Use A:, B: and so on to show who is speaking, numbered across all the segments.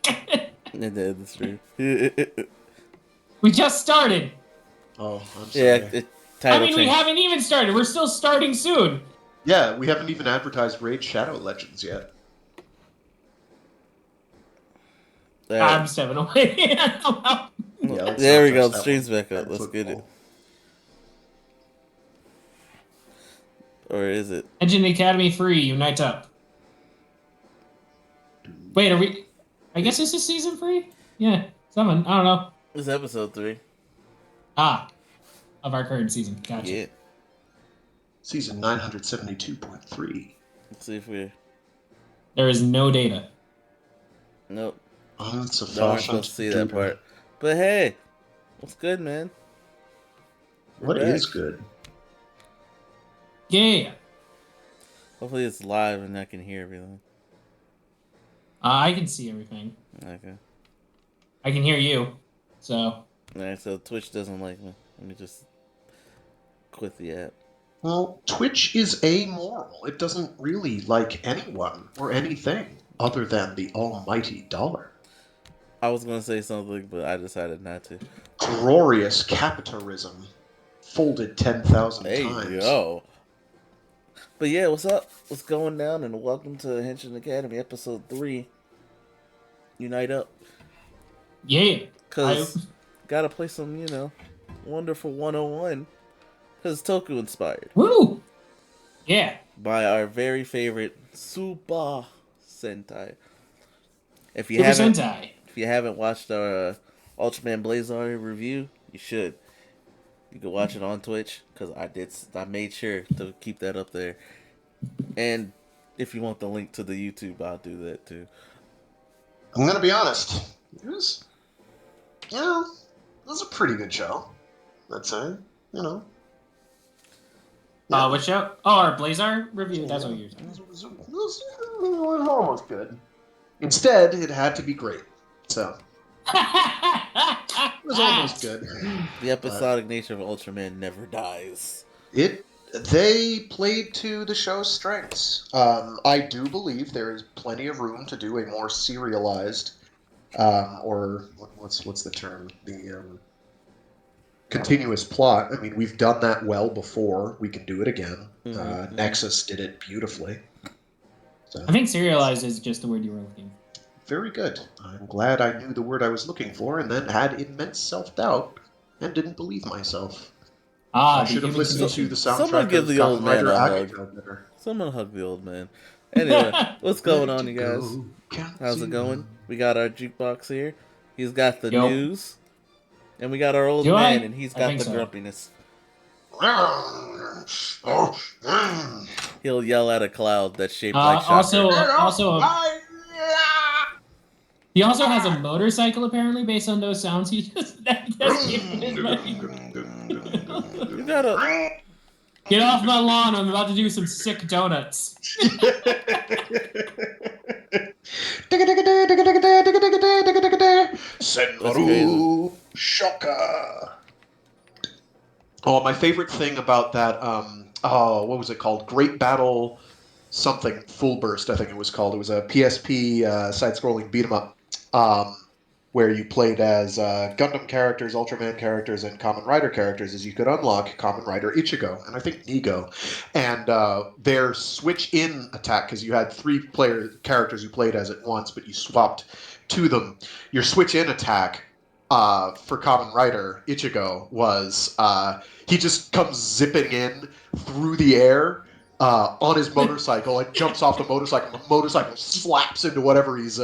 A: It did the stream.
B: We just started.
C: Oh, I'm sorry.
A: Yeah,
B: I mean, we haven't even started. We're still starting soon.
C: Yeah, we haven't even advertised Raid Shadow Legends yet.
B: I'm stepping away.
C: Yeah,
A: there we go. The stream's back up. Let's get it. Or is it?
B: Henshin Academy free. Unite up. Wait, are we? I guess this is season 3. Yeah, someone. I don't know.
A: It's episode 3.
B: Of our current season. Gotcha.
A: Yeah.
C: Season 972.3.
A: Let's see if we.
B: There is no data.
A: Nope.
C: Oh, that's a
A: No, I'm supposed to see that part. But hey, what's good, man?
C: What is good?
B: Yeah.
A: Hopefully it's live and I can hear everything.
B: I can see everything.
A: Okay.
B: I can hear you. So.
A: Alright, so Twitch doesn't like me. Let me just quit the app.
C: Well, Twitch is amoral. It doesn't really like anyone or anything other than the almighty dollar.
A: I was going to say something, but I decided not to.
C: Glorious capitalism. Folded 10,000 times.
A: Hey, yo. But yeah, what's up? What's going down? And welcome to Henshin Academy, episode 3. Unite up.
B: Yeah.
A: Because gotta play some, wonderful 101. Because Toku inspired.
B: Woo! Yeah.
A: By our very favorite Super Sentai. If you haven't watched our Ultraman Blazar review, you should. You can watch it on Twitch because I made sure to keep that up there. And if you want the link to the YouTube, I'll do that too.
C: I'm gonna be honest. It was a pretty good show. I'd say, Yeah.
B: What show? Oh, our Blazar review. That's what you're saying.
C: It was almost good. Instead, it had to be great. So. It was almost good.
A: The episodic nature of Ultraman never dies.
C: They played to the show's strengths. I do believe there is plenty of room to do a more serialized, or what's the term? The continuous plot. I mean, we've done that well before. We can do it again.
A: Mm-hmm.
C: Nexus did it beautifully. So.
B: I think serialized is just the word you were looking for.
C: Very good. I'm glad I knew the word I was looking for and then had immense self-doubt and didn't believe myself. I should have listened to the soundtrack.
A: Someone give the old man a hug. Someone hug the old man. Anyway, what's going on, you guys? How's it going? We got our jukebox here. He's got the news. And we got our old man, and he's got the grumpiness. He'll yell at a cloud that's shaped like Shocker.
B: He also has a motorcycle, apparently, based on those sounds he just
A: You gotta...
B: Get off my lawn, I'm about to do some sick donuts.
C: Senmaru Shocker. Oh, my favorite thing about that, what was it called? Great Battle something, Full Burst, I think it was called. It was a PSP side-scrolling beat-em-up. Where you played as Gundam characters, Ultraman characters, and Kamen Rider characters, is you could unlock Kamen Rider Ichigo, and I think Nigo. And their switch-in attack, because you had 3 characters you played as at once, but you swapped to them. Your switch-in attack for Kamen Rider Ichigo was he just comes zipping in through the air on his motorcycle and jumps off the motorcycle. The motorcycle slaps into whatever is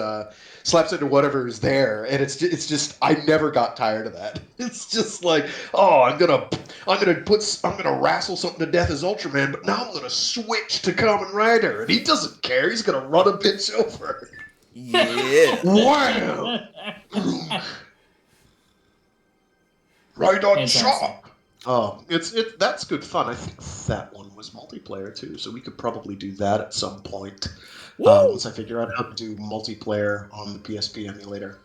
C: there, and it's just I never got tired of that. It's just like, oh, I'm gonna wrestle something to death as Ultraman, but now I'm gonna switch to Kamen Rider, and he doesn't care. He's gonna run a bitch over.
A: Yeah.
C: Wow. Right on shot. Oh, that's good fun. I think that one was multiplayer too, so we could probably do that at some point. Once I figure out how to do multiplayer on the PSP emulator.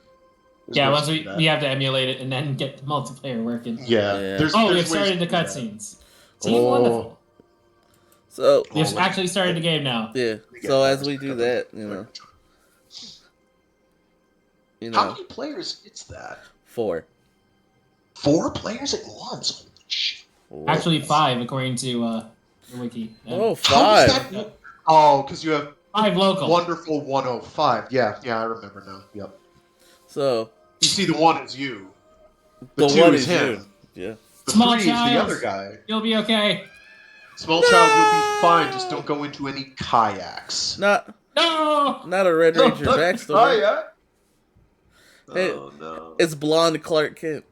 B: Yeah, once we have to emulate it and then get the multiplayer working.
C: Yeah.
B: We've started the cutscenes. Wonderful.
A: So
B: we've actually started the game now.
A: Yeah. So as we do that, You
C: How
A: know,
C: many players is that?
A: 4.
C: 4 players at once. Holy shit.
B: Actually, 5 according to the wiki.
A: Oh,
C: How does
A: 5.
C: that? Oh, because you have
B: 5 local.
C: Wonderful 105. Yeah, I remember now. Yep.
A: So
C: You see, the 1 is you.
A: the
C: 2
A: 1
C: is
A: is you.
C: him.
A: Yeah.
C: The
B: Small
C: 3 is the
B: child.
C: other guy.
B: You'll be okay.
C: Small child, you'll be fine. Just don't go into any kayaks.
A: Not
B: No.
A: a Red Ranger backstory.
C: Kayak?
A: Hey,
C: Oh no.
A: it's blonde Clark Kent.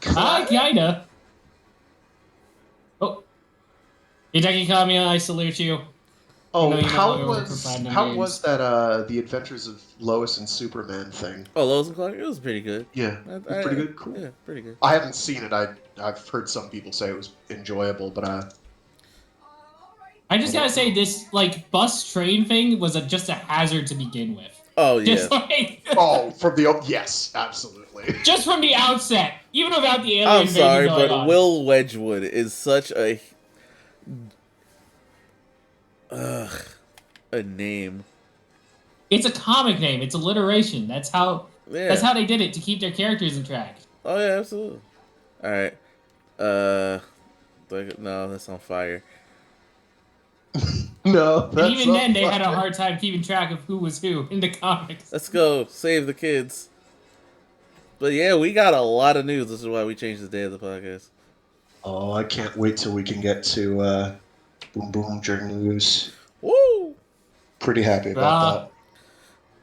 B: Kinda. Oh. Hideki Kamiya, I salute you.
C: Oh,
B: you
C: how
B: no
C: was that the Adventures of Lois and Superman thing?
A: Oh, Lois and Clark. It was pretty good.
C: Yeah, it was pretty good. Cool.
A: Yeah, pretty good.
C: I haven't seen it. I've heard some people say it was enjoyable, but
B: I just gotta say this bus train thing was just a hazard to begin with.
A: Oh yeah.
B: Just
C: yes, absolutely.
B: Just from the outset, even without the alien
A: I'm sorry,
B: invasion going
A: but
B: on.
A: Will Wedgwood is such a name.
B: It's a comic name. It's alliteration. That's how they did it to keep their characters in track.
A: Oh yeah, absolutely. All right. No, that's on fire.
C: No, that's
B: and even then, they had a hard time keeping track of who was who in the comics.
A: Let's go save the kids. But yeah, we got a lot of news. This is why we changed the day of the podcast.
C: Oh, I can't wait till we can get to Boom Boom news.
A: Woo!
C: Pretty happy about that.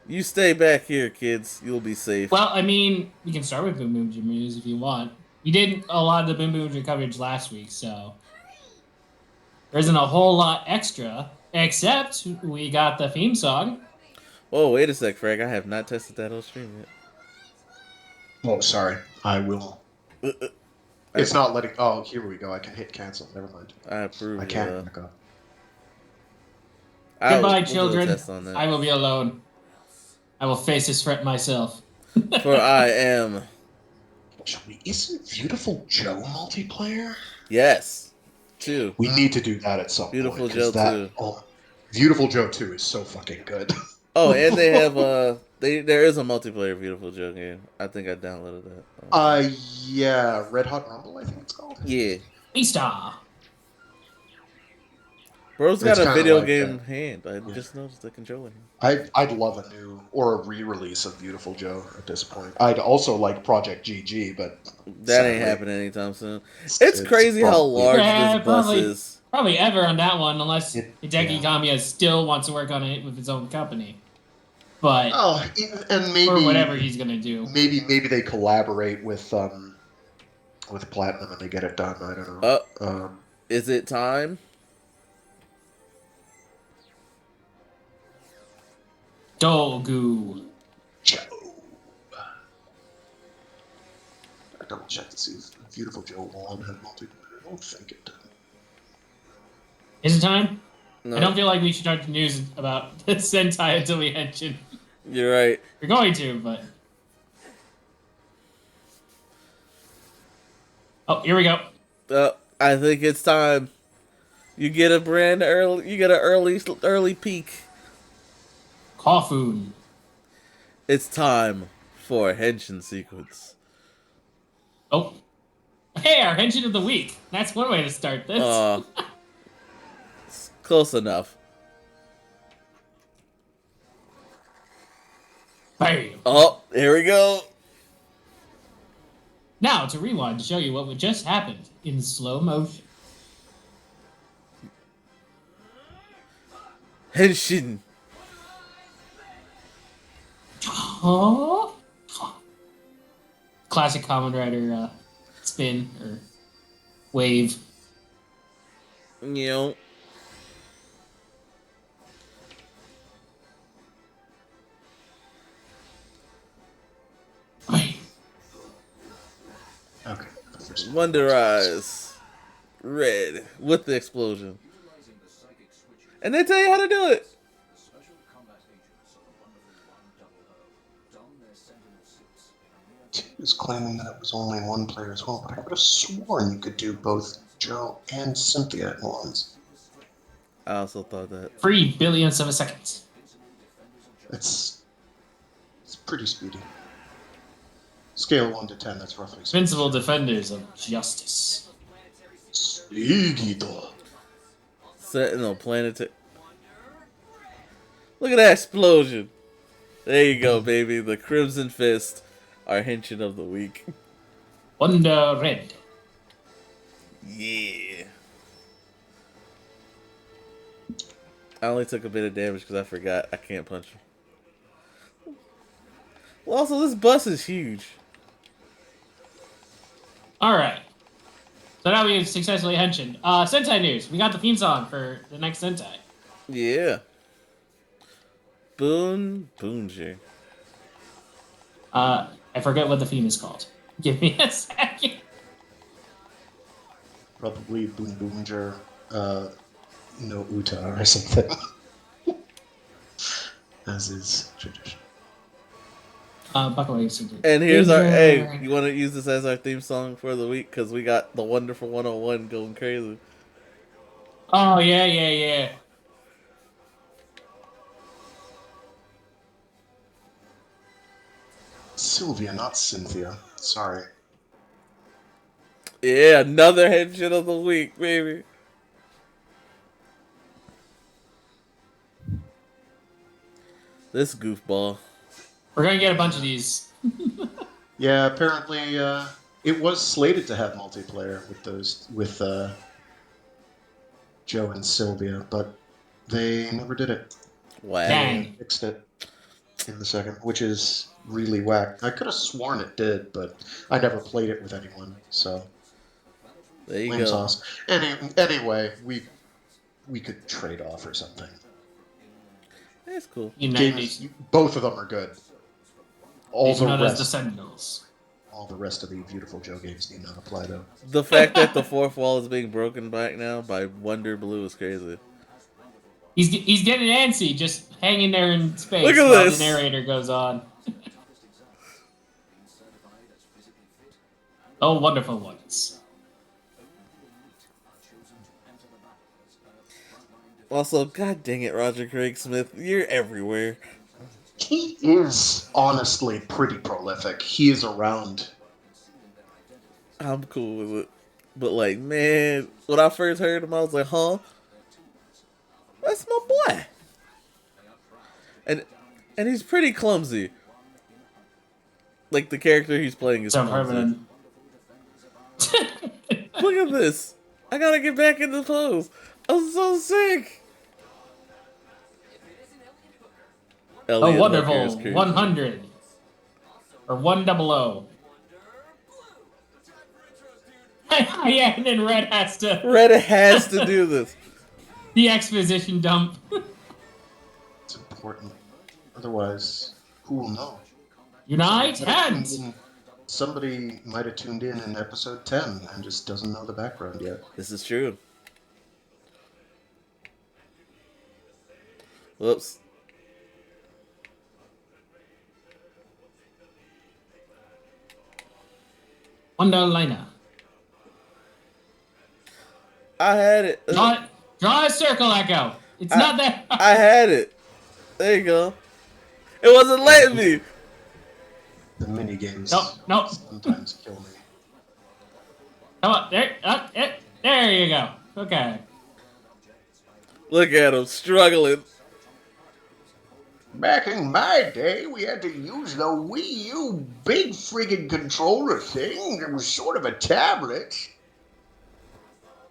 A: You stay back here, kids. You'll be safe.
B: Well, I mean, we can start with Boom Boom news if you want. We did a lot of the Boom Boom coverage last week, so there isn't a whole lot extra, except we got the theme song.
A: Oh, wait a sec, Frank. I have not tested that on stream yet.
C: Oh, sorry. I will. It's not letting... Oh, here we go. I can hit cancel. Never mind.
A: I approve.
C: I can't back up.
B: Goodbye, children. I will be alone. I will face this threat myself.
A: For I am...
C: Isn't Beautiful Joe multiplayer?
A: Yes. 2.
C: We need to do that at some
A: Beautiful
C: point.
A: Joe 2.
C: Oh, Beautiful Joe 2 is so fucking good.
A: Oh, and they have there is a multiplayer Beautiful Joe game. I think I downloaded that.
C: Yeah, Red Hot Rumble, I think it's called.
A: Yeah.
B: Easter.
A: Bro's got a video game hand. I just noticed the controller.
C: I'd love a new or a re-release of Beautiful Joe at this point. I'd also like Project GG, but
A: that ain't happening anytime soon. It's crazy how large this bus is.
B: Probably ever on that one, unless Hideki Kamiya still wants to work on it with his own company. But
C: and maybe
B: or whatever he's gonna do.
C: Maybe they collaborate with Platinum and they get it done. I don't know.
A: Is it time?
B: Dogu.
C: Joe. I double check to see if Beautiful Joe 1 had multiplayer. I don't think it did.
B: Is it time?
A: No.
B: I don't feel like we should start the news about Sentai until we Henshin.
A: You're right.
B: We're going to, but... Oh, here we go.
A: I think it's time. You get a early peek.
B: Kofun.
A: It's time for a Henshin sequence.
B: Oh. Hey, our Henshin of the week. That's one way to start this.
A: Close enough.
B: Bam.
A: Oh, here we go.
B: Now, to rewind to show you what just happened in slow motion.
A: Henshin.
B: Oh. Classic Kamen Rider spin or wave.
A: You know.
C: Okay.
A: Wonder Eyes. Red. With the explosion. And they tell you how to do it.
C: Is claiming that it was only one player as well, but I would have sworn you could do both Joe and Cynthia at once.
A: I also thought that.
B: 3 billionths of a second.
C: It's pretty speedy. Scale 1 to 10, that's roughly.
B: Invincible defenders of justice.
A: Sentinel Planetary. Look at that explosion. There you go, baby. The Crimson Fist, our Henshin of the week.
B: Wonder Red.
A: Yeah. I only took a bit of damage because I forgot I can't punch him. Well, also, this bus is huge.
B: Alright. So now we've successfully Henshin. Sentai news. We got the theme song for the next Sentai.
A: Yeah. Boonjir.
B: I forget what the theme is called. Give me a second.
C: Probably Boonjir, no Uta or something. As is tradition.
A: And here's our... Hey, you want to use this as our theme song for the week? Because we got the Wonderful 101 going crazy.
B: Oh, yeah.
C: Sylvia, not Cynthia. Sorry.
A: Yeah, another Henshin of the week, baby. This goofball.
B: We're gonna get a bunch of these.
C: Yeah, apparently it was slated to have multiplayer with Joe and Sylvia, but they never did it.
A: Wow.
B: Dang.
C: Fixed it in the second, which is really whack. I could have sworn it did, but I never played it with anyone, so
A: there you
C: lame
A: go.
C: Sauce. Anyway, we could trade off or something.
A: That's cool.
C: Games, both of them are good. All the rest,
B: the Sentinels.
C: all the rest of the Beautiful Joe games need not apply though.
A: The fact that the fourth wall is being broken back now by Wonder Blue is crazy.
B: He's getting antsy, just hanging there in space.
A: Look at
B: while
A: this.
B: The narrator goes on. Oh, wonderful ones.
A: Also, god dang it, Roger Craig Smith, you're everywhere.
C: He is honestly pretty prolific. He is around.
A: I'm cool with it. But like, man, when I first heard him, I was like, huh? That's my boy. And he's pretty clumsy. Like the character he's playing is clumsy. Look at this. I gotta get back in the pose. I'm so sick.
B: Elliot wonderful 100 or 100. Yeah, and then Red has to
A: do this.
B: The exposition dump.
C: It's important. Otherwise, who will know?
B: Unite hands.
C: Somebody might have tuned in episode 10 and just doesn't know the background yet.
A: This is true. Whoops.
B: Wonderliner.
A: I had it.
B: Draw a circle, Echo. It's not that.
A: I had it. There you go. It wasn't letting me.
C: The mini games
B: nope.
C: sometimes kill me.
B: Come on, there you go. Okay.
A: Look at him struggling.
C: Back in my day, we had to use the Wii U big friggin' controller thing. It was sort of a tablet.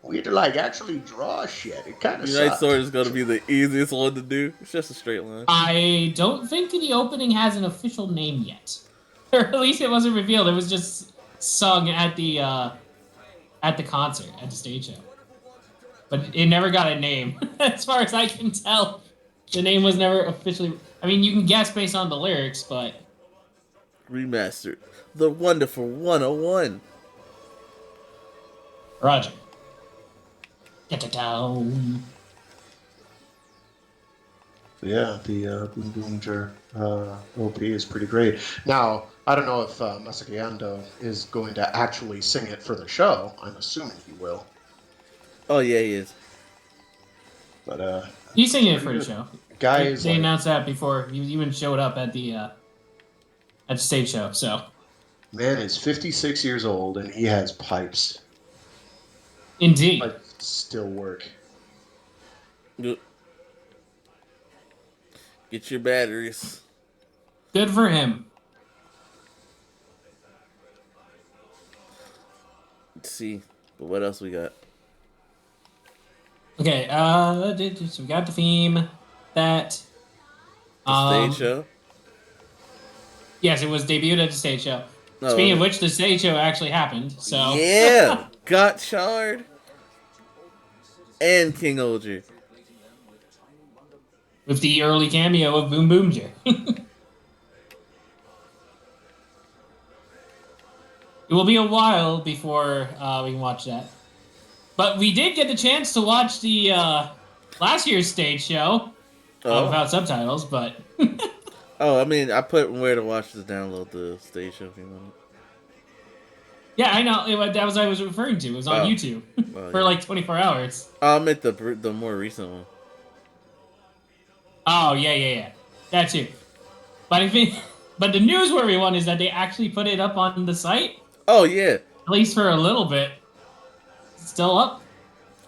C: We had to actually draw shit. It kind of sucked.
A: Unite Sword is going to be the easiest one to do. It's just a straight line.
B: I don't think the opening has an official name yet. Or at least it wasn't revealed. It was just sung at the concert, at the stage show. But it never got a name. As far as I can tell, the name was never officially... I mean, you can guess based on the lyrics, but...
A: Remastered. The Wonderful 101.
B: Roger. Down.
C: Yeah, the Boonjir OP is pretty great. Now, I don't know if Masaki Ando is going to actually sing it for the show. I'm assuming he will.
A: Oh, yeah, he is.
C: But
B: he's singing it for the show.
C: Guy is
B: They
C: like,
B: announced that before he even showed up at the stage show. So
C: man is 56 years old and he has pipes.
B: indeed,
C: Pipes still work.
A: Get your batteries.
B: good for him.
A: Let's see. But what else we got?
B: Okay, so we got the theme that
A: The stage show?
B: yes, it was debuted at the stage show.
A: No,
B: Speaking of which, the stage show actually happened. So
A: yeah, got Shard and King Olger.
B: with the early cameo of Boom Boomjer. It will be a while before we can watch that. But we did get the chance to watch the last year's stage show without subtitles, but...
A: Oh, I mean, I put where to watch to download the stage show if you want it.
B: Yeah, I know. That was what I was referring to. It was on YouTube for like 24 hours.
A: I meant the more recent one.
B: Oh, yeah. That too. But I think... But the newsworthy one is that they actually put it up on the site.
A: Oh, yeah.
B: At least for a little bit. It's still up?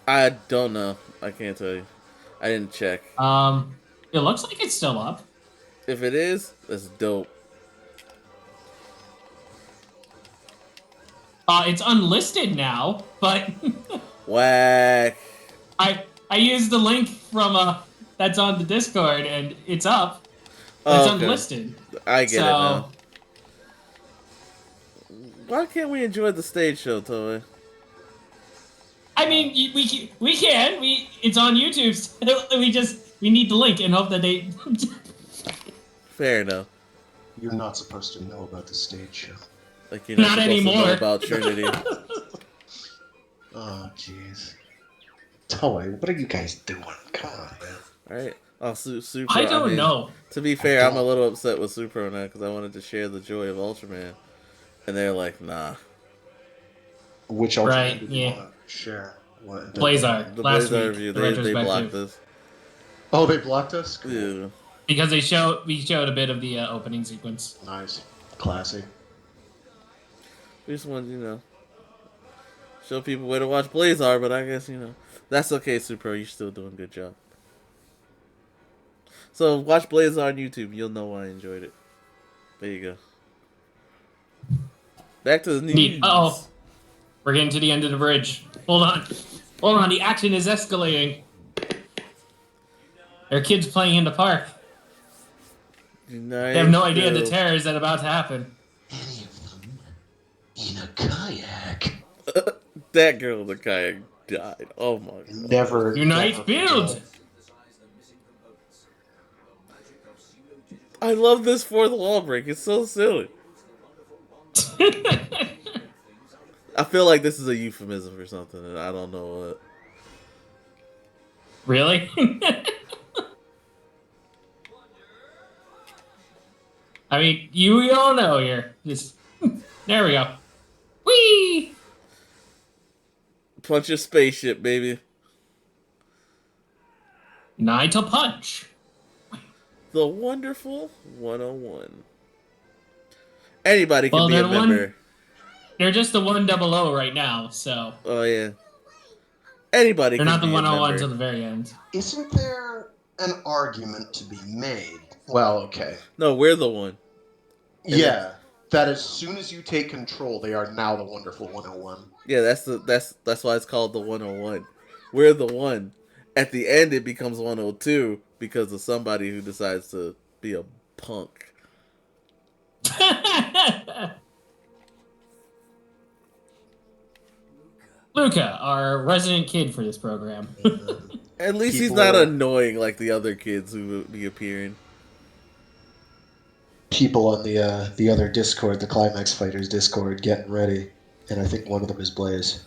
A: I don't know. I can't tell you. I didn't check.
B: It looks like it's still up.
A: If it is, that's dope.
B: It's unlisted now, but
A: Whack.
B: I used the link from that's on the Discord and it's up.
A: Oh,
B: it's
A: okay.
B: unlisted.
A: I get it now. Why can't we enjoy the stage show, Toei?
B: I mean, we can. It's on YouTube. We need the link and hope that they.
A: Fair enough.
C: You're not supposed to know about the stage show.
A: Like you're not supposed
B: anymore.
A: to know about Trinity.
C: Oh, jeez. Toei, what are you guys doing? Come on, man.
A: Alright. Oh, Supro.
B: I don't know.
A: To be fair, I'm a little upset with Supro now because I wanted to share the joy of Ultraman. And they're like, nah.
C: Which Ultraman did you want to share? What?
B: Blazar.
A: The
B: Last
A: Blazar
B: week.
A: review.
B: The
A: They blocked us.
C: Oh, they blocked us? Cool.
A: Yeah.
B: Because we showed a bit of the opening sequence.
C: Nice. Classy.
A: We just wanted, show people where to watch Blazar, but I guess, that's okay, Supro. You're still doing a good job. So, watch Blazar on YouTube. You'll know why I enjoyed it. There you go. Back to the news.
B: Uh-oh. We're getting to the end of the bridge. Hold on. The action is escalating. There are kids playing in the park. They have no idea the terrors that are about to happen.
C: Any of them in a kayak.
A: That girl in the kayak died. Oh my god.
C: Never.
B: Unite, build!
A: I love this fourth wall break. It's so silly. I feel like this is a euphemism for something, and I don't know what.
B: Really? I mean, we all know here. Just there we go. Whee!
A: Punch a spaceship, baby.
B: Nine to punch.
A: The wonderful 101. Anybody can be a member.
B: They're just the 100 right now, so.
A: Oh yeah. Anybody.
B: They're not the
A: be
B: 101 till the very end.
C: Isn't there an argument to be made? Well, okay.
A: No, we're the one.
C: Yeah, that as soon as you take control, they are now the wonderful 101.
A: Yeah, that's why it's called the 101. We're the one. At the end, it becomes 102 because of somebody who decides to be a punk.
B: Luca, our resident kid for this program.
A: At least he's not annoying like the other kids who will be appearing.
C: People on the other Discord, the Climax Fighters Discord, getting ready, and I think one of them is Blaze.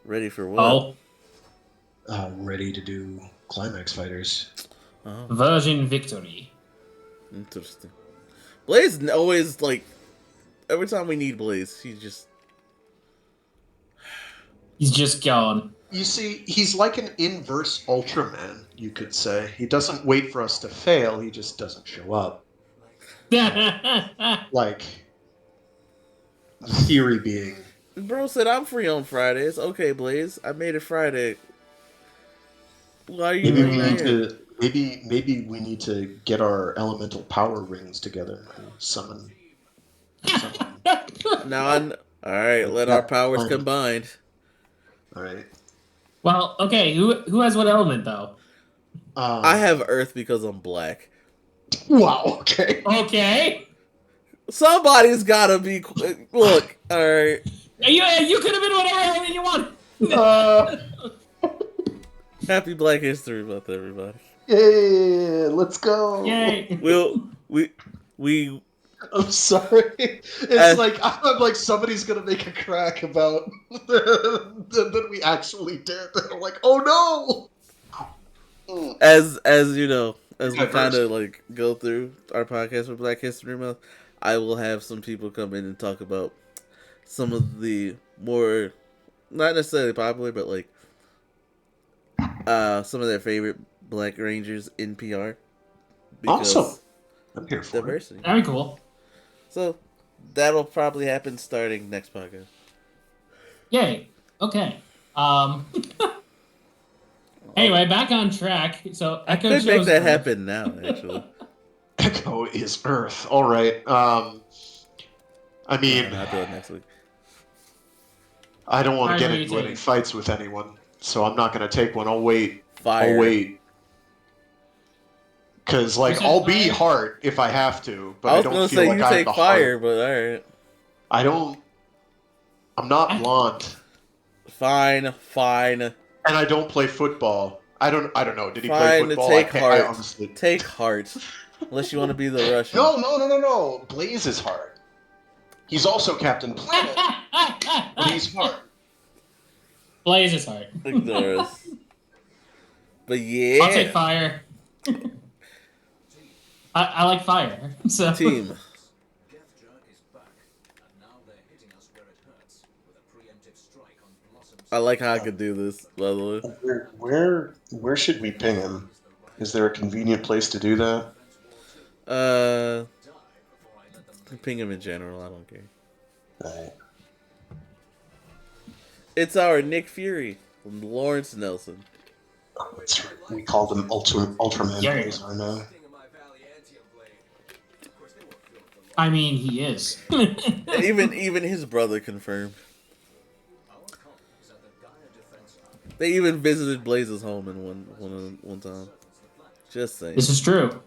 A: Ready for what?
B: Oh.
C: Ready to do Climax Fighters.
A: Oh.
B: Virgin Victory.
A: Interesting. Blaze always, every time we need Blaze, he's just
B: gone.
C: You see, he's like an inverse Ultraman, you could say. He doesn't wait for us to fail, he just doesn't show up. Like, the theory being...
A: Bro said I'm free on Fridays. Okay, Blaze, I made it Friday. Why are you
C: Maybe we need to get our elemental power rings together and summon someone.
A: Alright, let our powers combine.
C: Alright.
B: Well, okay, who has what element, though?
A: I have Earth because I'm black.
C: Wow, okay.
B: Okay.
A: Somebody's gotta be... Look, alright.
B: You could have been whatever element you wanted.
A: Happy Black History Month, everybody.
C: Yeah, let's go.
B: Yay.
A: We
C: I'm sorry. It's like I'm like somebody's gonna make a crack about that we actually did. I'm like, oh no.
A: As you know, as we kind of like go through our podcast for Black History Month, I will have some people come in and talk about some of the more, not necessarily popular, but like some of their favorite Black Rangers in PR.
C: Awesome. I'm here for
A: diversity.
B: That'd be cool.
A: So that'll probably happen starting next podcast.
B: Yay. Okay. Anyway, back on track. So
A: I could make that happen now, actually.
C: Echo is Earth. All right. I mean,
A: I'll do it next week.
C: I don't want to get into any fights with anyone, so I'm not going to take one. I'll wait.
A: Fire.
C: I'll wait. Because, like, I'll be hard if I have to, but I don't feel like I have the
A: fire, but alright.
C: I'm not blonde.
A: Fine.
C: And I don't play football. I don't know. Did he
A: play
C: football?
A: Take heart. Unless you want to be the Russian.
C: No. Blaze is hard. He's also Captain Planet, but he's hard.
B: Blaze is hard.
A: Ignore us. But yeah.
B: I'll take fire. I like fire. So.
A: Team. I like how I could do this, by the
C: way. Where should we ping him? Is there a convenient place to do that?
A: Ping him in general, I don't care.
C: Right.
A: It's our Nick Fury from Lawrence Nelson.
C: Oh, that's right. We called him Ultraman Blazer now.
B: I mean, he is.
A: even his brother confirmed. They even visited Blaze's home in one time. Just saying.
B: This is true.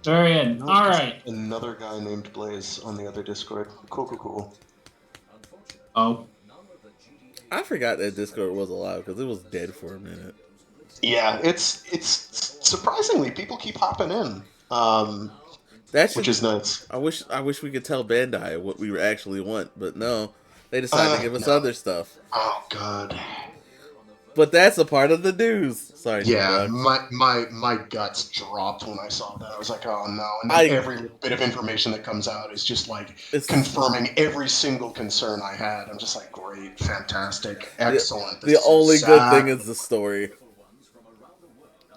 B: Very good. All right.
C: Another guy named Blaze on the other Discord. Cool.
B: Oh.
A: I forgot that Discord was alive because it was dead for a minute.
C: Yeah, it's surprisingly people keep hopping in. Which is nuts.
A: I wish we could tell Bandai what we actually want, but no. They decided to give us other stuff.
C: Oh God!
A: But that's a part of the news. Sorry.
C: Yeah, my guts dropped when I saw that. I was like, oh no! And then every bit of information that comes out is just like confirming every single concern I had. I'm just like, great, fantastic, excellent.
A: The only good thing is the story.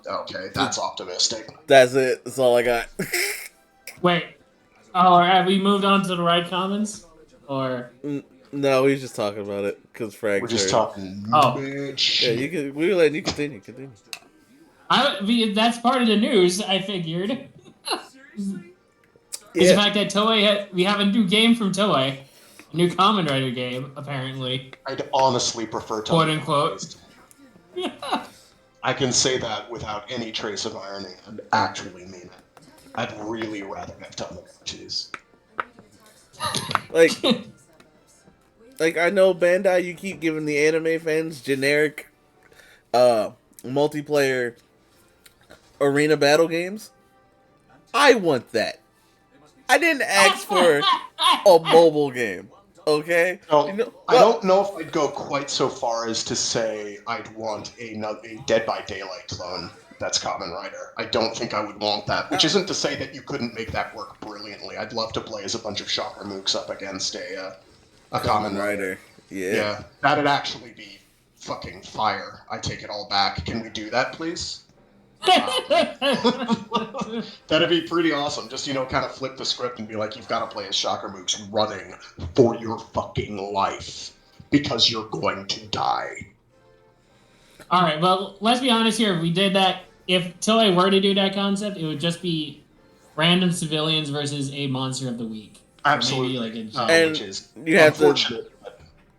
C: Okay, that's optimistic.
A: That's it. That's all I got.
B: Wait. Oh, have we moved on to the right comments? Or...
A: No, we were just talking about it because Frag.
C: We're just talking.
B: Oh,
A: yeah. We were letting you continue.
B: That's part of the news. I figured. Is the fact that Toei we have a new game from Toei, a new Kamen Rider game apparently.
C: I'd honestly prefer Toei.
B: Quote unquote.
C: I can say that without any trace of irony. I'd actually mean it. I'd really rather have Tamagotchis.
A: Like, I know Bandai, you keep giving the anime fans generic multiplayer arena battle games. I want that. I didn't ask for a mobile game, okay?
C: No, I don't know if I'd go quite so far as to say I'd want a Dead by Daylight clone that's Kamen Rider. I don't think I would want that, which isn't to say that you couldn't make that work brilliantly. I'd love to play as a bunch of Shocker Mooks up against a Kamen Rider. Yeah, that'd actually be fucking fire. I take it all back. Can we do that, please? That'd be pretty awesome. Just, kind of flip the script and be like, you've got to play as Shocker Mooks running for your fucking life because you're going to die.
B: All right, well, let's be honest here. If we did that, if Toei were to do that concept, it would just be random civilians versus a monster of the week.
C: Absolutely.
B: Maybe
A: which is unfortunate.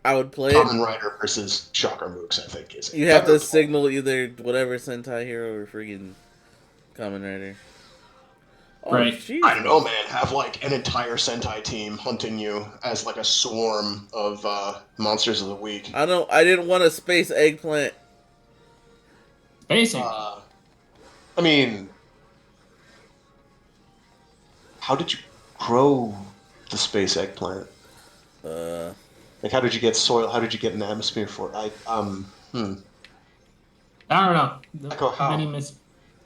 A: I would play
C: Kamen Rider versus Shocker Mooks, I think, is
A: you have to signal either whatever Sentai hero or friggin' Kamen Rider.
B: Oh, right.
C: Geez, I don't know, man. Have like an entire Sentai team hunting you as like a swarm of monsters of the week.
A: I didn't want a space eggplant.
B: Space
C: I mean, how did you grow the space eggplant? Like, how did you get soil? How did you get an atmosphere for it?
B: I don't know.
C: Echo, how?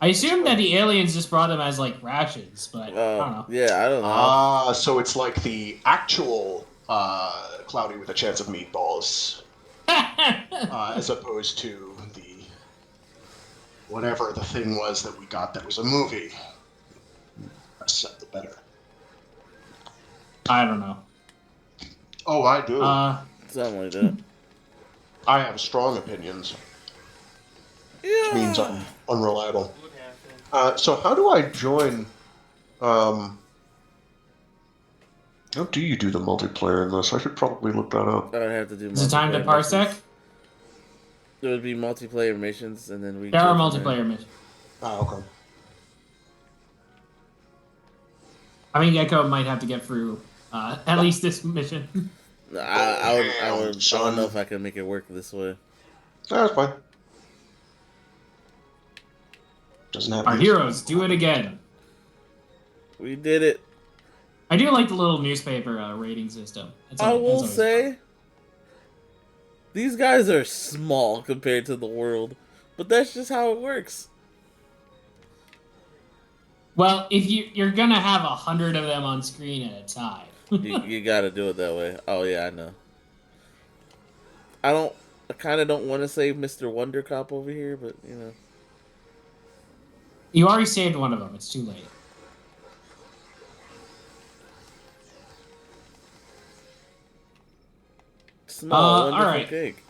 B: I assume that the aliens just brought them as like rations, but I don't know.
A: Yeah, I don't know.
C: So it's like the actual Cloudy with a Chance of Meatballs, as opposed to the whatever the thing was that we got that was a movie. The better.
B: I don't know.
C: Oh, I do.
A: Something like that.
C: I have strong opinions.
A: Yeah.
C: Which means I'm unreliable. So how do I join? How do you do the multiplayer in this? I should probably look that up.
A: I don't have to do.
B: Is it time to parsec?
A: There would be multiplayer missions, and then we.
B: There are multiplayer missions.
C: Oh, okay.
B: I mean, Gecko might have to get through at least this mission.
A: I don't know if I can make it work this way.
C: That's fine. Doesn't have.
B: Our heroes do it again.
A: We did it.
B: I do like the little newspaper rating system.
A: I will say, these guys are small compared to the world, but that's just how it works.
B: Well, if you're gonna have 100 of them on screen at a time,
A: you got to do it that way. Oh yeah, I know. I kind of don't want to save Mr. Wonder Cop over here, but you know.
B: You already saved one of them. It's too late.
A: Small,
B: all right.
A: Cake.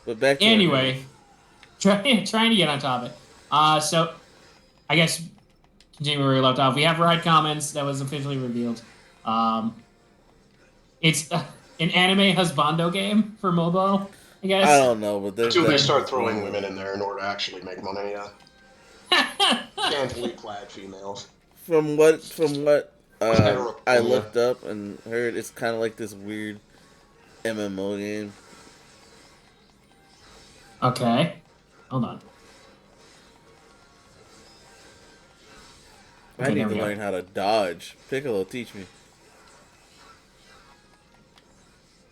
A: But back to
B: anyway, trying to get on topic. So, I guess continuing where we left off, we have Ride Commons that was officially revealed. It's an anime husbando game for mobile, I guess.
A: I don't know, but
C: until they start throwing women in there in order to actually make money. Scantily clad females.
A: From what I looked up and heard, it's kind of like this weird MMO game.
B: Okay, hold on.
A: I need to learn how to dodge. Piccolo, teach me.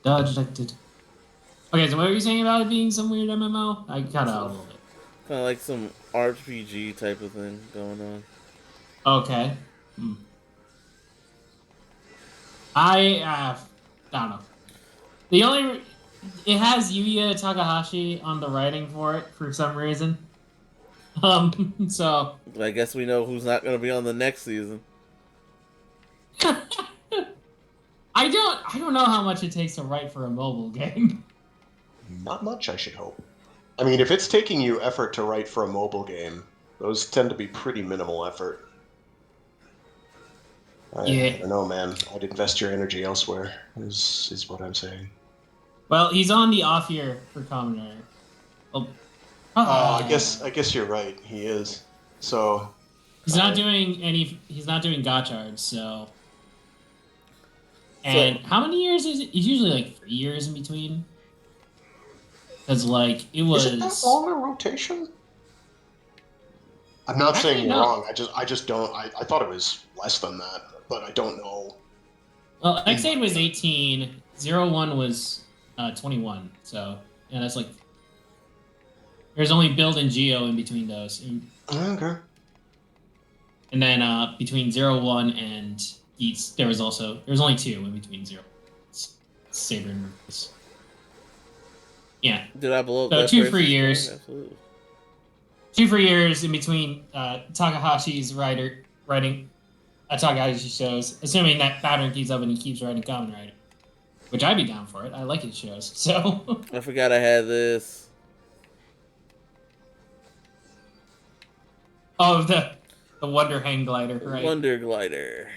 B: Dodge detected. Okay, so what were you saying about it being some weird MMO? I cut out a little bit.
A: Kind of like some RPG type of thing going on.
B: Okay. I don't know. It has Yuya Takahashi on the writing for it for some reason. So
A: I guess we know who's not going to be on the next season.
B: I don't know how much it takes to write for a mobile game.
C: Not much, I should hope. I mean, if it's taking you effort to write for a mobile game, those tend to be pretty minimal effort. I don't know, man. I'd invest your energy elsewhere, is what I'm saying.
B: Well, he's on the off year for Kamen Rider. Well,
C: I guess you're right. He is. So
B: he's not doing Gotchards, so. And how many years is it? It's usually like 3 years in between. Because like it was.
C: Is it that long a rotation? I'm not saying you're wrong. I just don't. I thought it was less than that, but I don't know.
B: Well, X8 was 18. 01 was 21. So yeah, that's like. There's only Build and Geo in between those.
C: Okay.
B: And then between 01 and Geats, there was only 2 in between 0. Saber and Rufus. Yeah.
A: Did I blow up
B: So
A: that
B: 2
A: person's
B: free
A: phone?
B: years.
A: Absolutely.
B: 2 free years in between Takahashi's writing Takahashi shows, assuming that pattern keeps up and he keeps writing Kamen Rider. Which I'd be down for it. I like his shows. So
A: I forgot I had this.
B: oh, the Wonder Hang Glider, right?
A: Wonder Glider.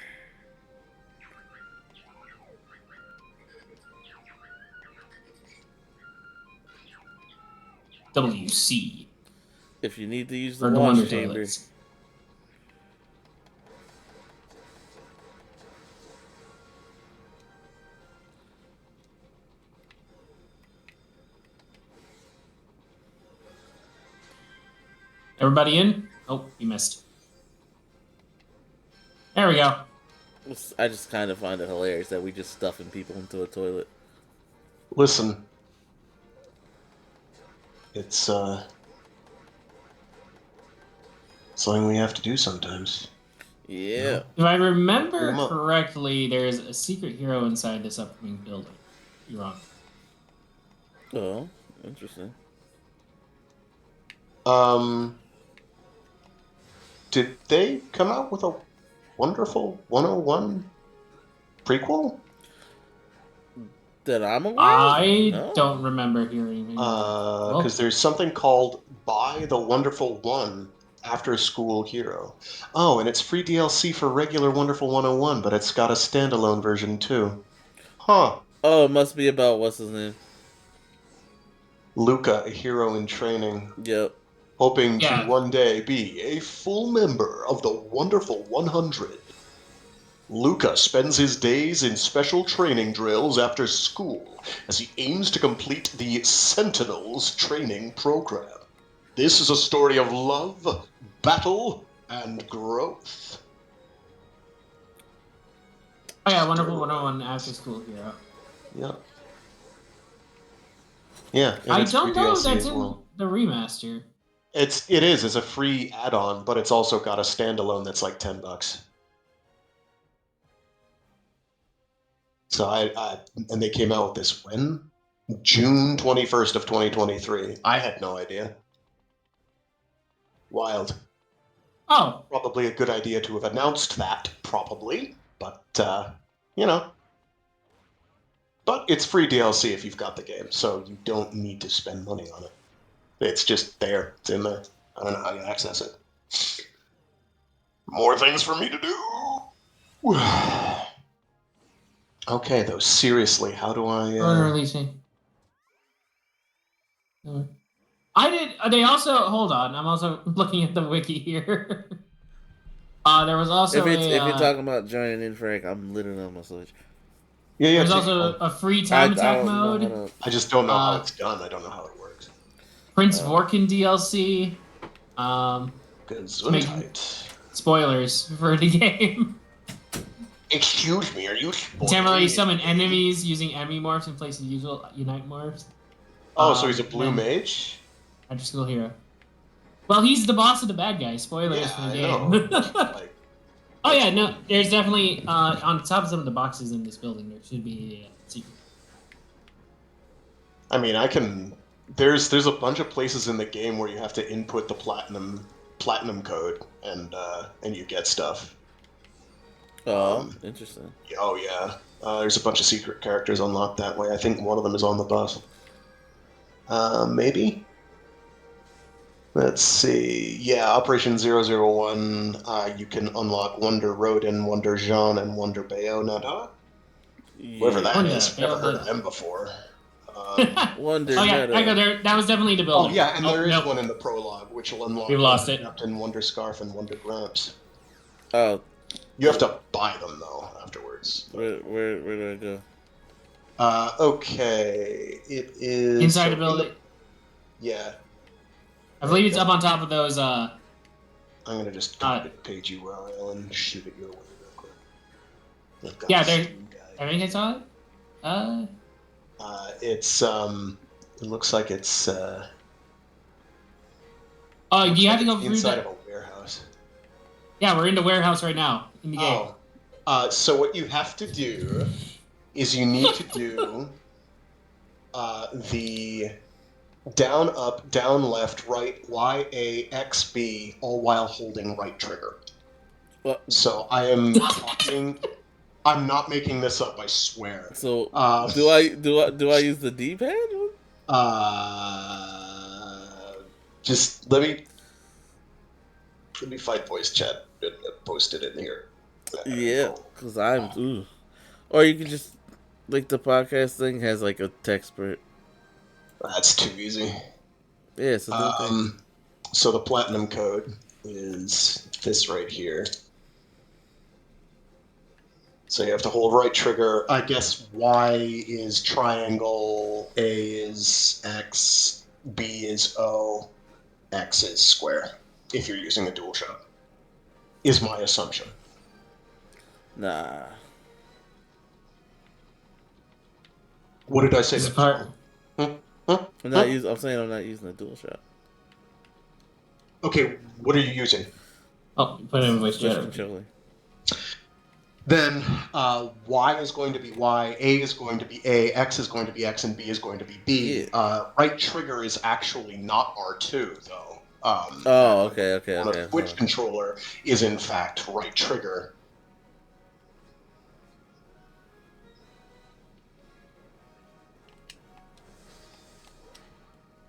B: WC.
A: If you need to use the
B: Or the
A: wash
B: Wonder
A: chamber.
B: Toilets. Everybody in? Oh, you missed. There we go.
A: I just kind of find it hilarious that we just stuffing people into a toilet.
C: Listen. It's something we have to do sometimes.
A: Yeah.
B: If I remember correctly, there's a secret hero inside this upcoming building. You're wrong.
A: Oh, interesting.
C: Did they come out with a Wonderful 101 prequel?
A: That I'm aware of?
B: I don't remember hearing.
C: Because there's something called Buy the Wonderful One After School Hero. Oh, and it's free DLC for regular Wonderful 101, but it's got a standalone version too. Huh.
A: Oh, it must be about what's his name?
C: Luca, a hero in training.
A: Yep.
C: Hoping to one day be a full member of the Wonderful 100. Luca spends his days in special training drills after school as he aims to complete the Sentinels training program. This is a story of love, battle, and growth.
B: Oh yeah, Wonderful 101 After School Hero.
C: Yep. Yeah,
B: I don't know if that's in the remaster.
C: It is. It's a free add-on, but it's also got a standalone that's like $10. So and they came out with this when? June 21st of 2023. I had no idea. Wild.
B: Oh.
C: Probably a good idea to have announced that, probably. But, you know. But it's free DLC if you've got the game, so you don't need to spend money on it. It's just there. It's in there. I don't know how you access it. More things for me to do. Okay, though, seriously, how do I...
B: Releasing. I did... They also... Hold on, I'm also looking at the wiki here. There was also
A: if you're talking about joining in, Frank, I'm literally on my Switch.
C: Yeah,
B: There's also a free time attack mode.
C: I just don't know how it's done. I don't know how it works.
B: Prince Vorkin DLC.
C: Gesundheit.
B: Spoilers for the game.
C: Excuse me, are you spoiling?
B: Temporarily summon enemies using enemy morphs in place of usual Unite morphs.
C: Oh, so he's a blue mage?
B: After School Hero. Well, he's the boss of the bad guy. Spoilers for the game. Oh yeah, no, there's definitely on top of some of the boxes in this building there should be a secret.
C: I mean, I can. There's a bunch of places in the game where you have to input the platinum code and you get stuff.
A: Oh, interesting.
C: Oh yeah, there's a bunch of secret characters unlocked that way. I think one of them is on the bus. Maybe. Let's see. Yeah, Operation 001, you can unlock Wonder Rodin, Wonder Jean, and Wonder Bayonetta. Whoever that is, never heard of them before.
A: Wonder
B: there. That was definitely the building.
C: Oh yeah, and there is one in the prologue, which will unlock Captain Wonder Scarf and Wonder Gramps.
A: Oh.
C: You have to buy them, though, afterwards.
A: Where do I
C: go? Okay. It is...
B: Inside the building.
C: Yeah.
B: I believe it's up on top of those,
C: I'm gonna just copy the page URL and shoot it your way real quick.
B: Yeah, there... I think I saw it.
C: It's, it looks like it's,
B: oh, you have to go through
C: inside of a warehouse.
B: Yeah, we're in the warehouse right now, in the game.
C: So what you have to do is you need to do, the Down, up, down, left, right, Y, A, X, B, all while holding right trigger.
A: What?
C: So I am talking. I'm not making this up. I swear.
A: So do I use the D-pad?
C: Just let me find voice chat and post it in here.
A: Yeah, because I'm. Ooh. Or you can just like the podcast thing has like a text for it.
C: That's too easy.
A: Yeah, it's a new thing.
C: So the platinum code is this right here. So you have to hold right trigger. I guess Y is triangle, A is X, B is O, X is square. If you're using a dual shot, is my assumption.
A: Nah.
C: What did I say?
B: This part.
A: I'm saying I'm not using a dual shot.
C: Okay, what are you using?
B: Oh, put it in voice
A: Switch
B: chat.
A: controller.
C: Then Y is going to be Y, A is going to be A, X is going to be X, and B is going to be B.
A: Yeah.
C: Right trigger is actually not R2, though.
A: Oh, okay.
C: On a Switch controller is in fact right trigger.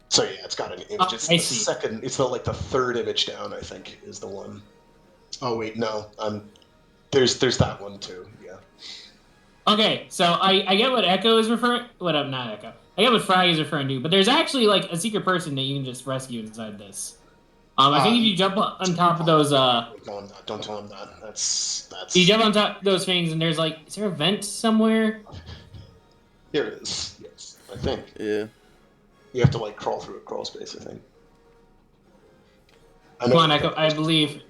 C: So yeah, it's got an image. It's the second. It's like the third image down. I think is the one. Oh wait, no. There's that one too. Yeah.
B: Okay, so I get what Echo is referring. Not Echo. I get what Frag is referring to, but there's actually like a secret person that you can just rescue inside this. I think if you jump on top of those,
C: don't tell him that. That's.
B: You jump on top of those things, and there's like, is there a vent somewhere?
C: Here it is. Yes, I think.
A: Yeah.
C: You have to like crawl through a crawl space. I think.
B: Come on, Echo. I believe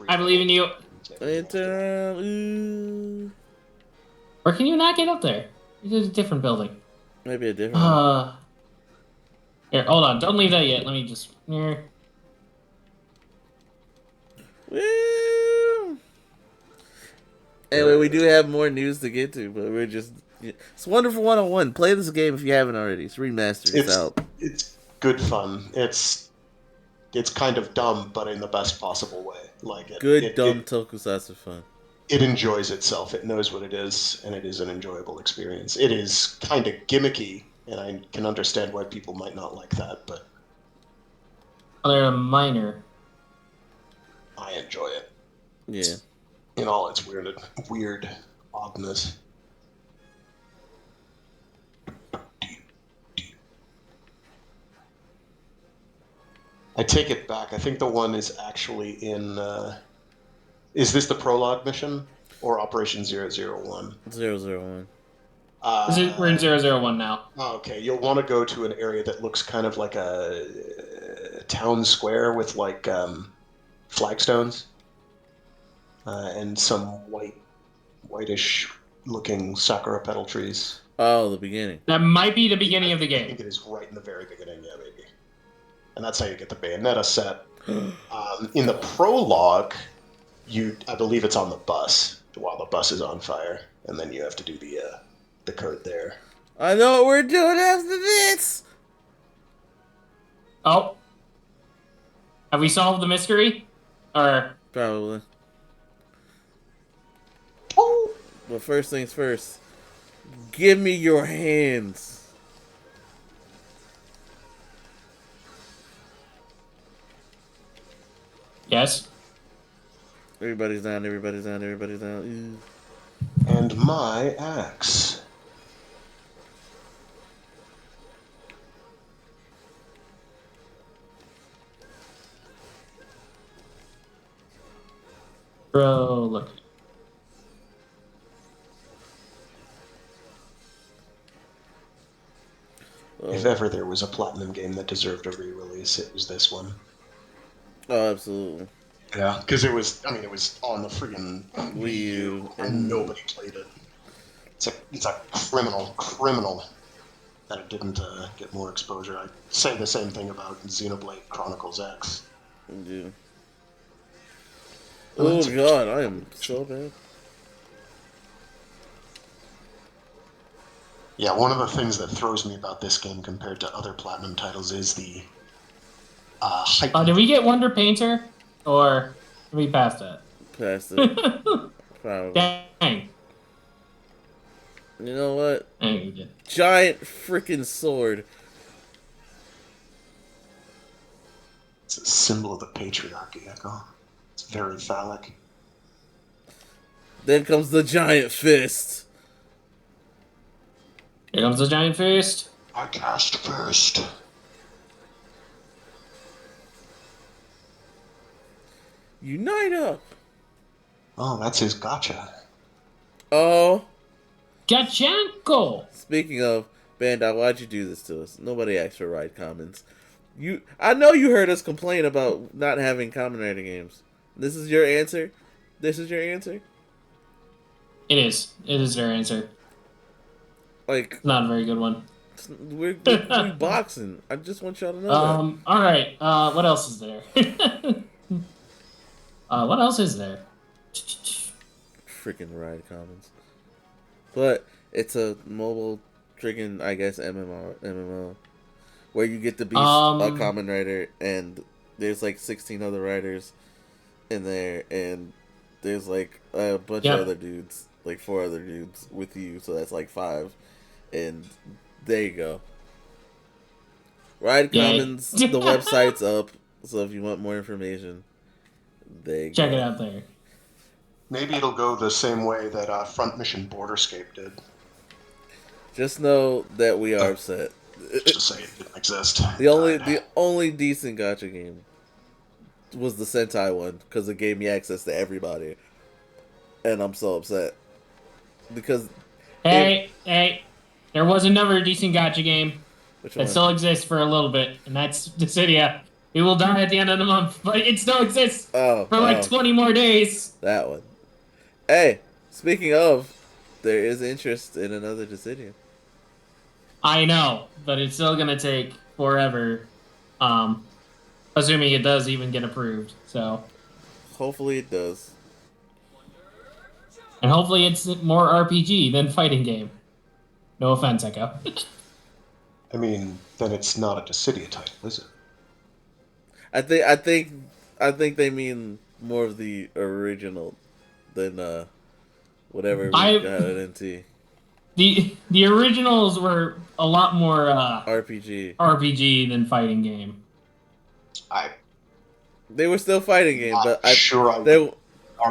B: in you. Or can you not get up there? It's a different building.
A: Maybe a different one.
B: Here, hold on. Don't leave that yet. Let me just... Here.
A: Woo! Anyway, we do have more news to get to, but we're just... It's Wonderful 101. Play this game if you haven't already. It's remastered. It's out.
C: It's good fun. It's kind of dumb, but in the best possible way. Like
A: dumb tokusatsu fun.
C: It enjoys itself. It knows what it is, and it is an enjoyable experience. It is kind of gimmicky, and I can understand why people might not like that, but...
B: They're a minor.
C: I enjoy it.
A: Yeah.
C: In all its weird oddness. I take it back. I think the one is actually in... is this the prologue mission? Or Operation 001?
A: 001.
B: We're in 001 now.
C: Oh, okay. You'll want to go to an area that looks kind of like a town square with like flagstones and some whitish looking sakura petal trees.
A: Oh, the beginning.
B: That might be the beginning of the game.
C: I think it is right in the very beginning, yeah, maybe. And that's how you get the Bayonetta set. In the prologue, I believe it's on the bus while the bus is on fire, and then you have to do the code there.
A: I know what we're doing after this.
B: Oh, have we solved the mystery? Or
A: probably.
C: Oh.
A: But first things first. Give me your hands.
B: Yes.
A: Everybody's down. Everybody's down. Everybody's down. Ew.
C: And my axe.
B: Bro, look.
C: If ever there was a Platinum game that deserved a re-release, it was this one.
A: Oh, absolutely.
C: Yeah, because it was on the freaking
A: Wii U,
C: and nobody played it. It's a criminal that it didn't get more exposure. I say the same thing about Xenoblade Chronicles X.
A: Yeah. Oh god, I am so bad.
C: Yeah, one of the things that throws me about this game compared to other Platinum titles is the heightened.
B: Did we get Wonder Painter, or did we pass that?
A: Past it. Probably.
B: Dang.
A: You know what?
B: Dang, we did.
A: Giant freaking sword.
C: It's a symbol of the patriarchy, Echo. It's very phallic.
A: Then comes the giant fist.
B: Here comes the giant fist.
C: I cast first.
A: Unite up.
C: Oh, that's his gotcha.
A: Oh.
B: Gachanko!
A: Speaking of, Bandai, why'd you do this to us? Nobody asked for ride commons. I know you heard us complain about not having common writing games. This is your answer? This is your answer?
B: It is. It is their answer.
A: Like,
B: Not a very good one.
A: we're boxing. I just want y'all to know that.
B: All right. What else is there? What else is there?
A: Freaking ride commons. But it's a mobile freaking, I guess, MMO where you get to be a common writer, and there's like 16 other writers in there, and there's like a bunch of other dudes, like 4 other dudes with you, so that's like 5. And there you go. Ride Commons, the website's up, so if you want more information, there you
B: Check
A: go.
B: it out there.
C: Maybe it'll go the same way that Front Mission Borderscape did.
A: Just know that we are upset.
C: Just to say it didn't exist.
A: The only decent gacha game was the Sentai one, because it gave me access to everybody, and I'm so upset because
B: hey, there was another decent gacha game that still exists for a little bit, and that's Dissidia. It will die at the end of the month, but it still exists for like 20 more days.
A: That one. Hey, speaking of, there is interest in another Dissidia.
B: I know, but it's still gonna take forever. Assuming it does even get approved. So
A: hopefully it does.
B: And hopefully it's more RPG than fighting game. No offense, Echo.
C: I mean, then it's not a Dissidia title, is it?
A: I think they mean more of the original than whatever we got at NT.
B: The originals were a lot more RPG than fighting game.
A: They were still fighting game, but
C: I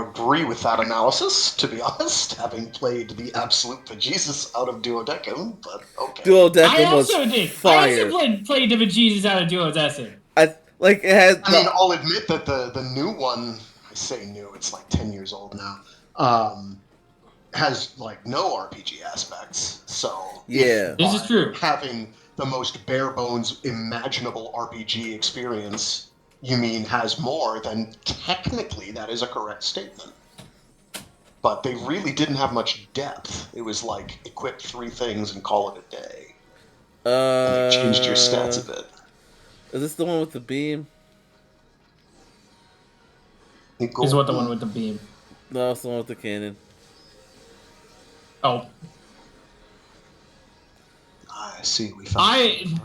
C: agree with that analysis, to be honest, having played the absolute bejesus out of Duodecim, but okay.
A: Duodecim was fire.
B: I also played the bejesus out of Duodecim.
C: I'll admit that the new one, I say new, it's like 10 years old now, has like no RPG aspects. So
A: yeah,
B: this is true.
C: Having the most bare bones imaginable RPG experience, you mean has more, then technically that is a correct statement. But they really didn't have much depth. It was like equip 3 things and call it a day. And they changed your stats a bit.
A: Is this the one with the beam?
B: Is what the one with the beam?
A: No, it's the one with the cannon.
B: Oh.
C: I see. We found.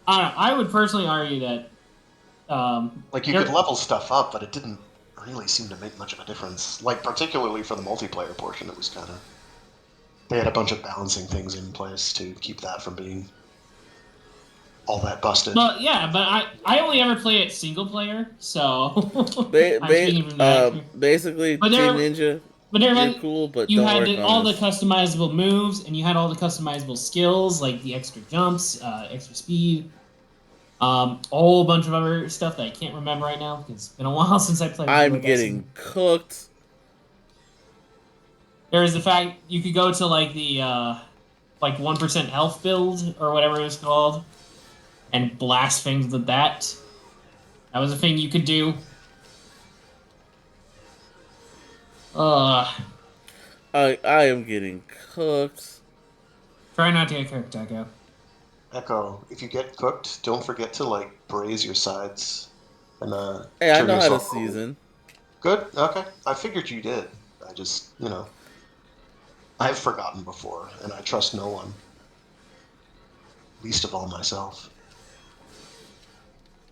B: I would personally argue that.
C: Like you could level stuff up, but it didn't really seem to make much of a difference. Like particularly for the multiplayer portion, it was kind of. They had a bunch of balancing things in place to keep that from being all that busted.
B: But yeah, but I only ever play it single player, so.
A: Basically, Team Ninja.
B: But they're
A: like, cool, but
B: you had all the customizable moves, and you had all the customizable skills, like the extra jumps, extra speed, a whole bunch of other stuff that I can't remember right now because it's been a while since I played.
A: I'm getting cooked.
B: There is the fact you could go to like the 1% health build or whatever it was called, and blast things with that. That was a thing you could do.
A: I am getting cooked.
B: Try not to get cooked, Echo.
C: Echo, if you get cooked, don't forget to like braise your sides and
A: Hey, I know how to season.
C: Good. Okay. I figured you did. I just I've forgotten before, and I trust no one. Least of all myself.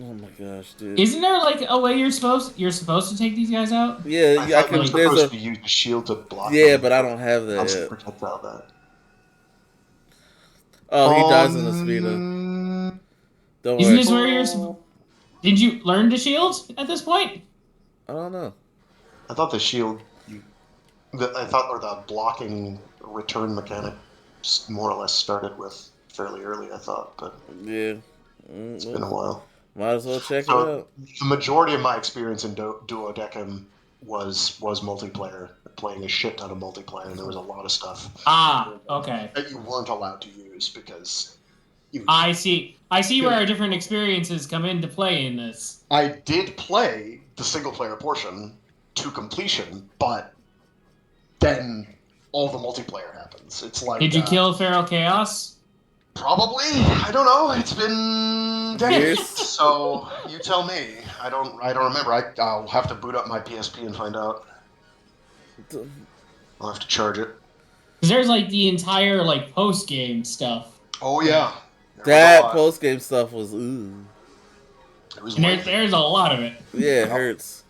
A: Oh my gosh, dude!
B: Isn't there like a way you're supposed to take these guys out?
A: Yeah,
C: I thought
A: can.
C: you're
A: There's
C: supposed to use the shield to block
A: Yeah,
C: them.
A: but I don't have that yet.
C: Protect out that.
A: Oh, he dies in the speedo. Don't
B: Isn't
A: worry.
B: this where Did you learn the shield at this point?
A: I don't know.
C: I thought the shield. I thought or the blocking return mechanic more or less started with fairly early. I thought, but
A: Yeah,
C: it's been a while.
A: Might as well check it out.
C: The majority of my experience in Duodecim was multiplayer, playing a shit ton of multiplayer, and there was a lot of stuff.
B: Okay.
C: That you weren't allowed to use because.
B: I see where our different experiences come into play in this.
C: I did play the single player portion to completion, but then all the multiplayer happens. It's like.
B: Did you kill Feral Chaos?
C: Probably. I don't know. It's been decades, so you tell me. I don't remember. I'll have to boot up my PSP and find out. I'll have to charge it.
B: Because there's like the entire like post game stuff.
C: Oh yeah.
A: That post game stuff was ooh.
C: It was.
B: And there's a lot of it.
A: Yeah, it hurts.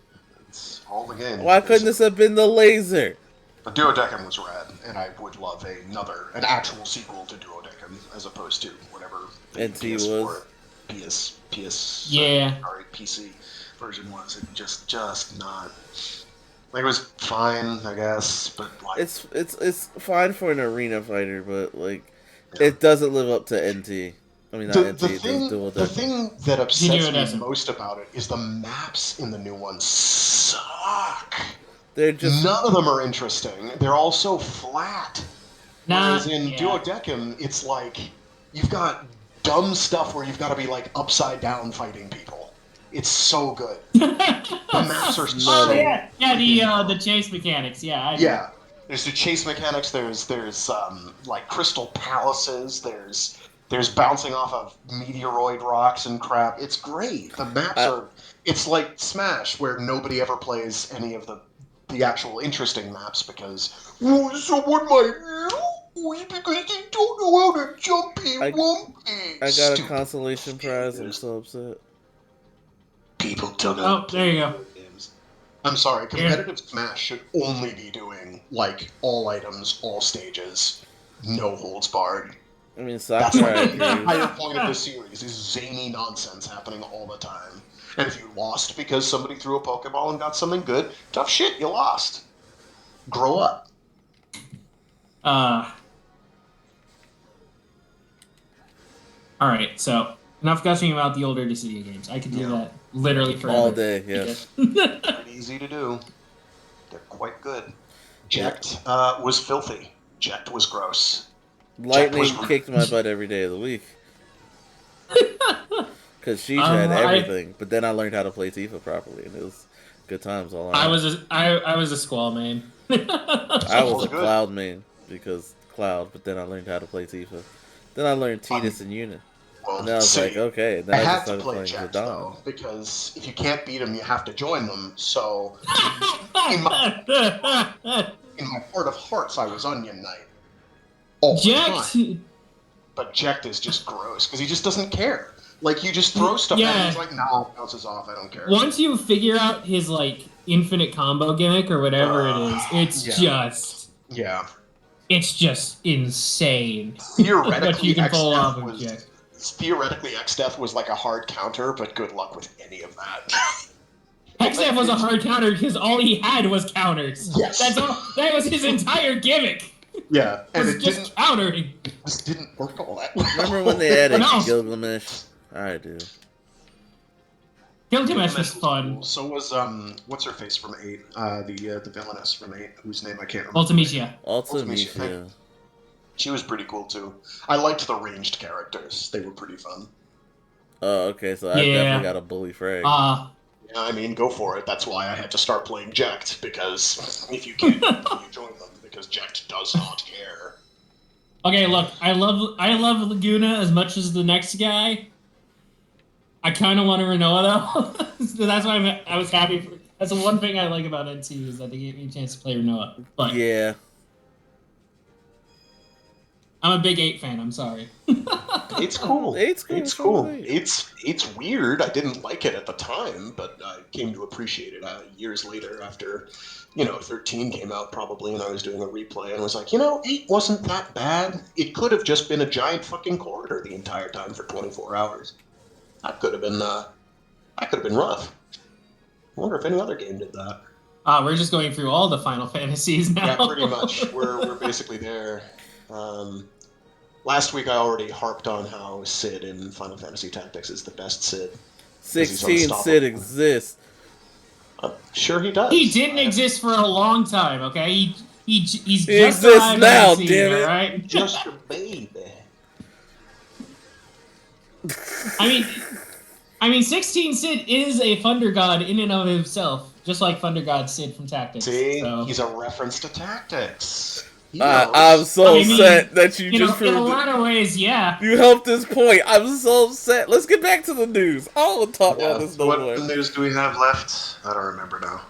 C: It's all the game.
A: Why couldn't this have been the laser?
C: The Duodecim was rad, and I would love an actual sequel to Duodecim as opposed to whatever the PS4, PS,
B: yeah,
C: PC version was. It just not. Like, it was fine, I guess, but like
A: it's fine for an arena fighter, but like it doesn't live up to NT. I mean, not NT.
C: The thing that upsets me most about it is the maps in the new ones suck.
A: They're just
C: none of them are interesting. They're all so flat. Whereas in Duodecim, it's like you've got dumb stuff where you've got to be like upside down fighting people. It's so good. The maps are so
B: the chase mechanics. Yeah.
C: There's the chase mechanics. There's like crystal palaces. There's bouncing off of meteoroid rocks and crap. It's great. The maps are. It's like Smash, where nobody ever plays any of the actual interesting maps because someone might lose because they don't know how to jumpy wumpy.
A: I got a consolation prize. I'm so upset.
C: People don't know.
B: Oh, there you go.
C: Games. I'm sorry. Competitive Smash should only be doing like all items, all stages, no holds barred.
A: I mean,
C: that's like the entire point of the series is zany nonsense happening all the time. And if you lost because somebody threw a Pokeball and got something good, tough shit, you lost. Grow up.
B: Alright, so enough gushing about the older Dissidia games. I could do that literally forever.
A: All day, yes.
C: Pretty easy to do. They're quite good. Jekt was filthy. Jekt was gross.
A: Lightning kicked my butt every day of the week. Because she had everything, but then I learned how to play Tifa properly, and it was good times all around.
B: I was a Squall main.
A: I was a Cloud main, because Cloud, but then I learned how to play Tifa. Then I learned Tidus and Yuna.
C: Well,
A: and then I was like, okay. And then I just started playing
C: Jekt, though, because if you can't beat them, you have to join them. So, in my heart of hearts, I was Onion Knight. All the time. But Jekt is just gross, because he just doesn't care. Like, you just throw stuff at him, he's like, nah, it bounces off, I don't care.
B: Once you figure out his, like, infinite combo gimmick or whatever it is, it's just...
C: Yeah.
B: It's just insane.
C: Theoretically,
B: what you can pull off of Jekt.
C: Theoretically, X-Death was like a hard counter, but good luck with any of that.
B: X-Death was a hard counter because all he had was counters.
C: Yes.
B: That's all. That was his entire gimmick.
C: Yeah, and
B: it just countering.
C: It just didn't work all that well.
A: Remember when they added Gilgamesh? I do.
B: Gilgamesh was fun.
C: Cool. So was what's her face from 8? The villainess from 8, whose name I can't remember.
A: Ultimecia.
C: She was pretty cool too. I liked the ranged characters; they were pretty fun.
A: Oh, okay. So I definitely got a bully frag.
C: Yeah, I mean, go for it. That's why I had to start playing Jekt, because if you can't, you join them, because Jekt does not care.
B: Okay, look, I love Laguna as much as the next guy. I kind of want a Rinoa though, so that's why I was happy. That's the one thing I like about NC is that they gave me a chance to play Rinoa. But
A: yeah.
B: I'm a big 8 fan. I'm sorry.
C: Eight's cool.
A: Eight's cool.
C: Eight's cool. Eight's weird. I didn't like it at the time, but I came to appreciate it years later after, 13 came out probably, and I was doing a replay and was like, 8 wasn't that bad. It could have just been a giant fucking corridor the entire time for 24 hours. That could have been rough. I wonder if any other game did that.
B: We're just going through all the Final Fantasies now.
C: Yeah, pretty much. We're basically there. Last week I already harped on how Sid in Final Fantasy Tactics is the best Sid.
A: 16 Sid exists.
C: I'm sure he does.
B: He didn't exist for a long time, okay? He's
A: he
B: just
A: exists now, damn it.
B: Right?
C: Just a baby.
B: I mean, 16 Sid is a Thunder God in and of himself, just like Thunder God Sid from Tactics.
C: See,
B: so.
C: He's a reference to Tactics.
A: I'm so upset that you just proved
B: in a lot of ways, yeah.
A: You helped this point. I'm so upset. Let's get back to the news. I don't want to talk about this no more.
C: What news do we have left? I don't remember now.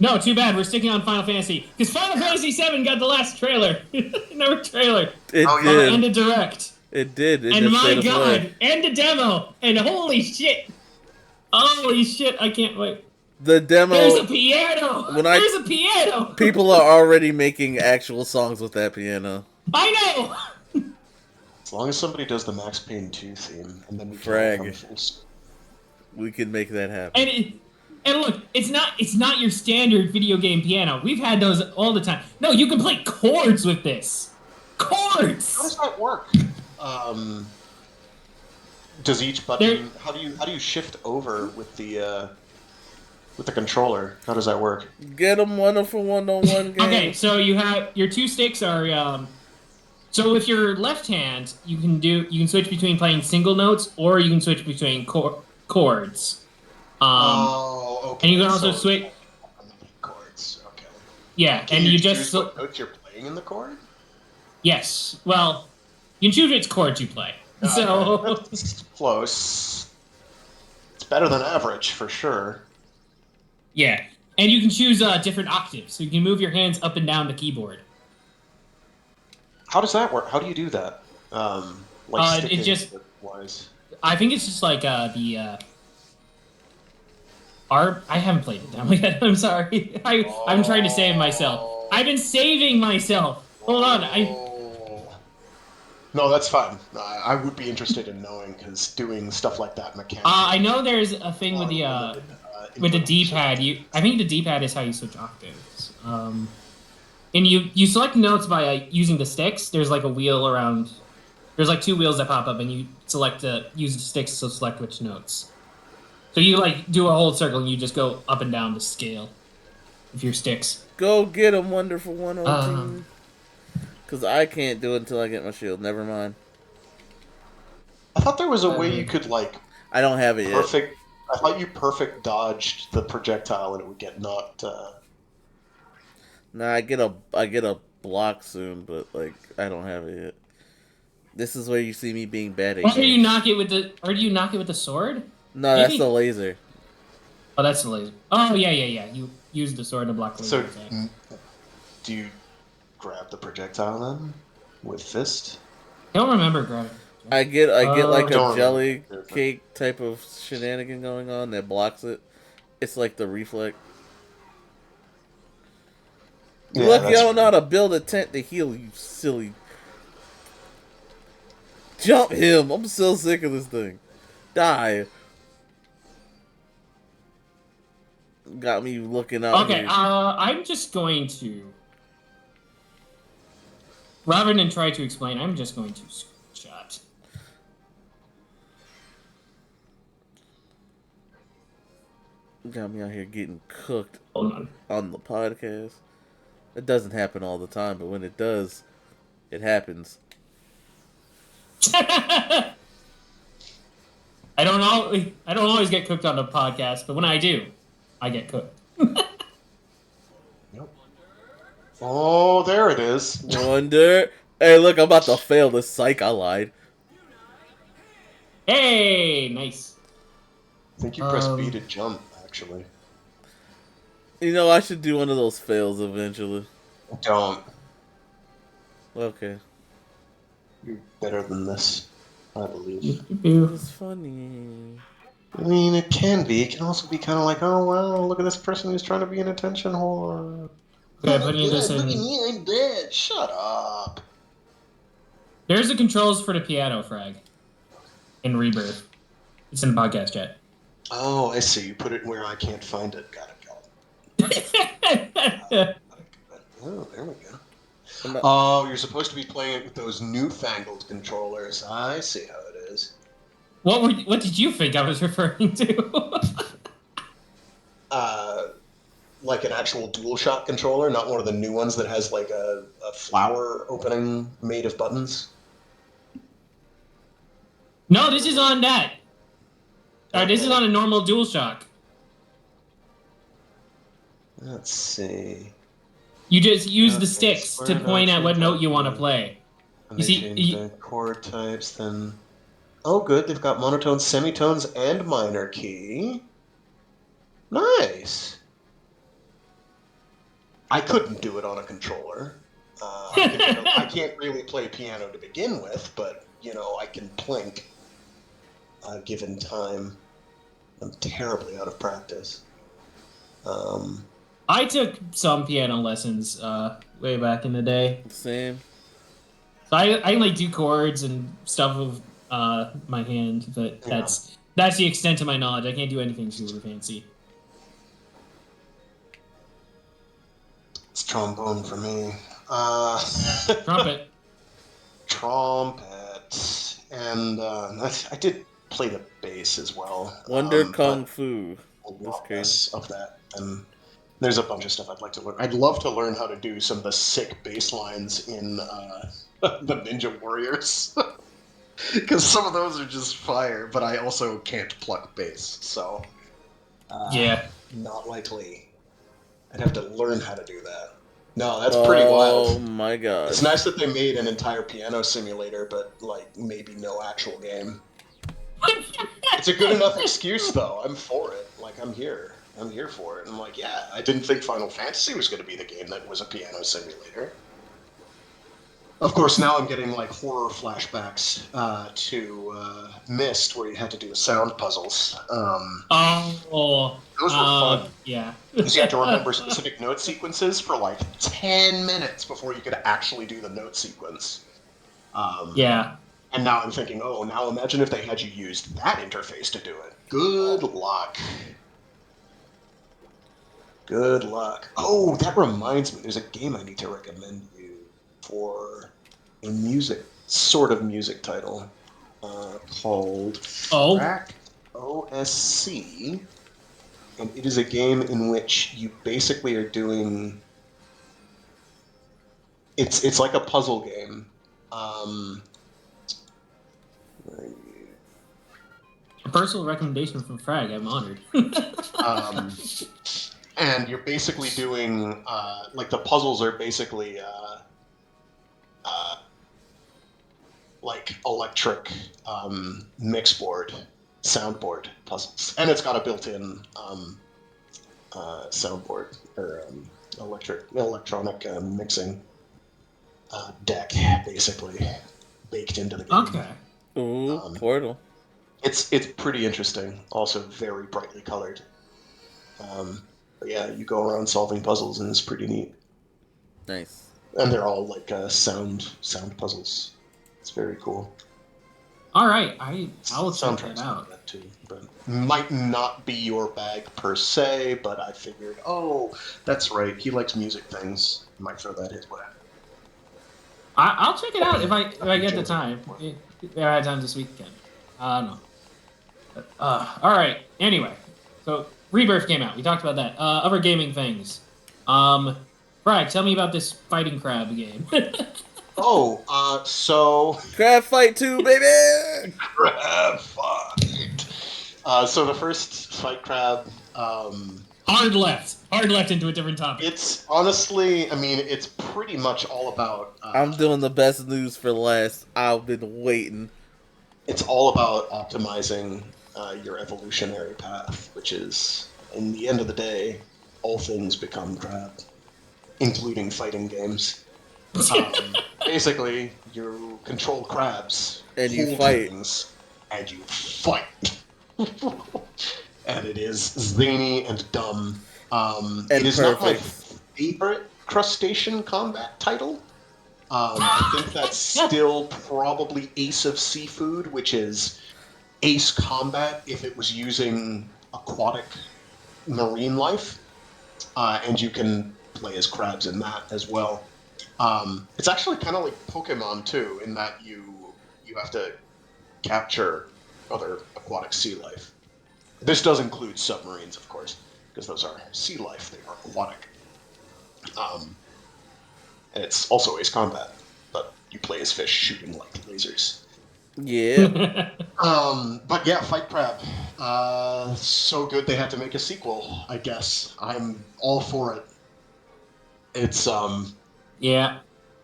B: No, too bad. We're sticking on Final Fantasy. Because Final Fantasy VII got the last trailer. No trailer.
A: It did.
B: And a direct.
A: It did.
B: And my god. And a demo. And holy shit. Holy shit. I can't wait.
A: The demo.
B: There's a piano. There's a piano.
A: People are already making actual songs with that piano.
B: I know.
C: As long as somebody does the Max Payne 2 theme, and then
A: we can make that happen.
B: And look, it's not your standard video game piano. We've had those all the time. No, you can play chords with this. Chords.
C: How does that work? Does each button? How do you shift over with the controller? How does that work?
A: Get them wonderful one-on-one game.
B: Okay, so you have your two sticks are. So with your left hand, you can switch between playing single notes, or you can switch between chords.
C: Okay.
B: And you can also switch.
C: Chords. Okay.
B: Yeah,
C: Can you choose what notes you're playing in the chord?
B: Yes. Well, you can choose which chords you play. So
C: that's close. It's better than average for sure.
B: Yeah, and you can choose different octaves, so you can move your hands up and down the keyboard.
C: How does that work? How do you do that?
B: It just
C: wise.
B: I think it's just like the I haven't played the demo yet. I'm sorry. I'm trying to save myself. I've been saving myself. Hold on.
C: No, that's fine. I would be interested in knowing, because doing stuff like that mechanically.
B: I know there's a thing with the D-pad. I think the D-pad is how you switch octaves. And you select notes by using the sticks. There's like a wheel around. There's like two wheels that pop up, and you use the sticks to select which notes. So you like do a whole circle, and you just go up and down the scale with your sticks.
A: Go get them, wonderful one-on-one. Because I can't do it until I get my shield. Never mind.
C: I thought there was a way you could, like...
A: I don't have it yet.
C: I thought you perfect dodged the projectile and it would get knocked...
A: Nah, I get a block soon, but, like, I don't have it yet. This is where you see me being bad at
B: Or do you knock it with the sword?
A: No,
B: Maybe?
A: that's the laser.
B: Oh, that's the laser. Oh, yeah. You use the sword to block laser.
C: So, do you grab the projectile then? With fist?
B: I don't remember grabbing.
A: I get like a jelly cake type of shenanigan going on that blocks it. It's like the reflect. Yeah, look, you don't know how to build a tent to heal, you silly. Jump him! I'm so sick of this thing. Die. Got me looking out.
B: Okay, I'm just going to... Rather than try to explain, I'm just going to screenshot.
A: Got me out here getting cooked
B: on
A: the podcast. It doesn't happen all the time, but when it does, it happens.
B: I don't always get cooked on the podcast, but when I do, I get cooked.
C: Yep. Oh, there it is.
A: Wonder. Hey, look, I'm about to fail this psych. I lied.
B: Hey, nice.
C: I think you press B to jump, actually.
A: You know, I should do one of those fails eventually.
C: Don't.
A: Okay.
C: You're better than this, I believe.
A: It's funny.
C: I mean, it can be. It can also be kind of like, oh, wow, look at this person who's trying to be an attention whore.
B: Okay,
C: Oh my
B: putting this
C: god, look at
B: in.
C: me, I'm bad. Shut up.
B: There's the controls for the piano, Frag. In Rebirth. It's in the podcast chat.
C: Oh, I see. You put it where I can't find it. Got it. Oh, there we go. Oh, you're supposed to be playing it with those newfangled controllers. I see how it is.
B: What did you think I was referring to?
C: Like an actual DualShock controller, not one of the new ones that has like a flower opening made of buttons.
B: No, this is on that. This is on a normal DualShock.
C: Let's see.
B: You just use the sticks to point at what note you want to play.
C: And they change the chord types, then... Oh, good, they've got monotones, semitones, and minor key. Nice! I couldn't do it on a controller. I can't really play piano to begin with, but, you know, I can plink given time. I'm terribly out of practice.
B: I took some piano lessons way back in the day.
A: Same.
B: So I can like do chords and stuff with my hand, but that's the extent of my knowledge. I can't do anything super fancy.
C: It's trombone for me.
B: Trumpet.
C: Trumpet. And I did play the bass as well.
A: Wonder Kung Fu.
C: That's crazy. Of that. And there's a bunch of stuff I'd like to learn. I'd love to learn how to do some of the sick bass lines in the Ninja Warriors. Because some of those are just fire, but I also can't pluck bass, so...
B: yeah.
C: Not likely. I'd have to learn how to do that. No, that's pretty wild.
A: Oh my god.
C: It's nice that they made an entire piano simulator, but, like, maybe no actual game. It's a good enough excuse, though. I'm for it. Like, I'm here. I'm here for it. I'm like, yeah, I didn't think Final Fantasy was going to be the game that was a piano simulator. Of course, now I'm getting, like, horror flashbacks to Myst, where you had to do sound puzzles. Those were fun.
B: Yeah.
C: Because you had to remember specific note sequences for, like, 10 minutes before you could actually do the note sequence.
B: Yeah.
C: And now I'm thinking, oh, now imagine if they had you use that interface to do it. Good luck. Good luck. Oh, that reminds me. There's a game I need to recommend you for a sort of music title called Track OSC. And it is a game in which you basically are doing... It's like a puzzle game.
B: A personal recommendation from Frag. I'm honored.
C: And you're basically doing, like, the puzzles are basically, like, electric mixboard, soundboard puzzles. And it's got a built-in soundboard, or electronic mixing deck, basically, baked into the game.
B: Okay.
A: Ooh, Portal.
C: It's pretty interesting. Also very brightly colored. But yeah, you go around solving puzzles, and it's pretty neat.
A: Nice.
C: And they're all like sound puzzles. It's very cool.
B: All right, I'll check that out.
C: That too, but might not be your bag per se. But I figured, oh, that's right. He likes music things. Might throw that his way.
B: I'll check it out if I get the time. If I have time this weekend. No. But, all right. Anyway, so Rebirth came out. We talked about that. Other gaming things. Brad, tell me about this fighting crab game.
C: So
A: Crab Fight 2, baby!
C: Crab Fight. So the first Fight Crab.
B: Hard left into a different topic.
C: It's honestly, I mean, it's pretty much all about...
A: I'm doing the best news for last. I've been waiting.
C: It's all about optimizing your evolutionary path, which is, in the end of the day, all things become crab, including fighting games. Basically, you control crabs,
A: and you
C: hold
A: fight,
C: things, and you fight. And it is zany and dumb. It
A: and
C: is not my
A: perfect.
C: favorite crustacean combat title. I think that's still probably Ace of Seafood, which is Ace Combat if it was using aquatic marine life, and you can play as crabs in that as well. It's actually kind of like Pokemon too, in that you have to capture other aquatic sea life. This does include submarines, of course, because those are sea life; they are aquatic. Um, and it's also Ace Combat, but you play as fish shooting like lasers.
A: Yeah.
C: But yeah, Fight Crab. So good they had to make a sequel, I guess. I'm all for it. It's
B: Yeah.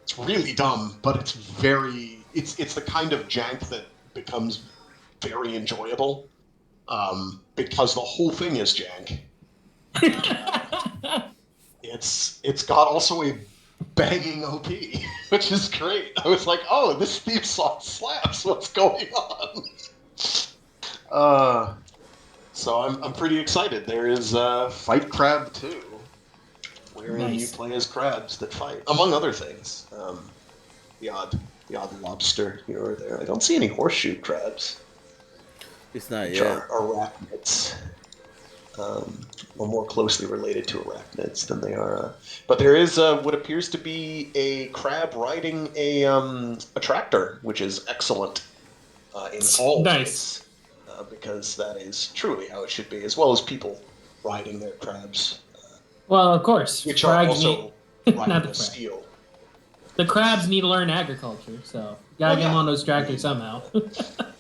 C: it's really dumb, but it's the kind of jank that becomes very enjoyable. Because the whole thing is jank. It's got also a banging OP, which is great. I was like, oh, this theme song slaps. What's going on? So I'm pretty excited. There is Fight Crab 2, wherein you
B: Nice.
C: play as crabs that fight, among other things. The odd lobster here or there. I don't see any horseshoe crabs,
A: It's not
C: which
A: yet.
C: are arachnids. Or more closely related to arachnids than they are. But there is what appears to be a crab riding a tractor, which is excellent in all
B: Nice.
C: ways, because that is truly how it should be, as well as people riding their crabs,
B: Well, of course.
C: which are
B: Frags
C: also
B: need not
C: riding
B: the
C: a
B: frag.
C: steel.
B: The crabs need to learn agriculture, so you gotta
C: Well,
B: get them
C: yeah.
B: on those tractors somehow.
C: But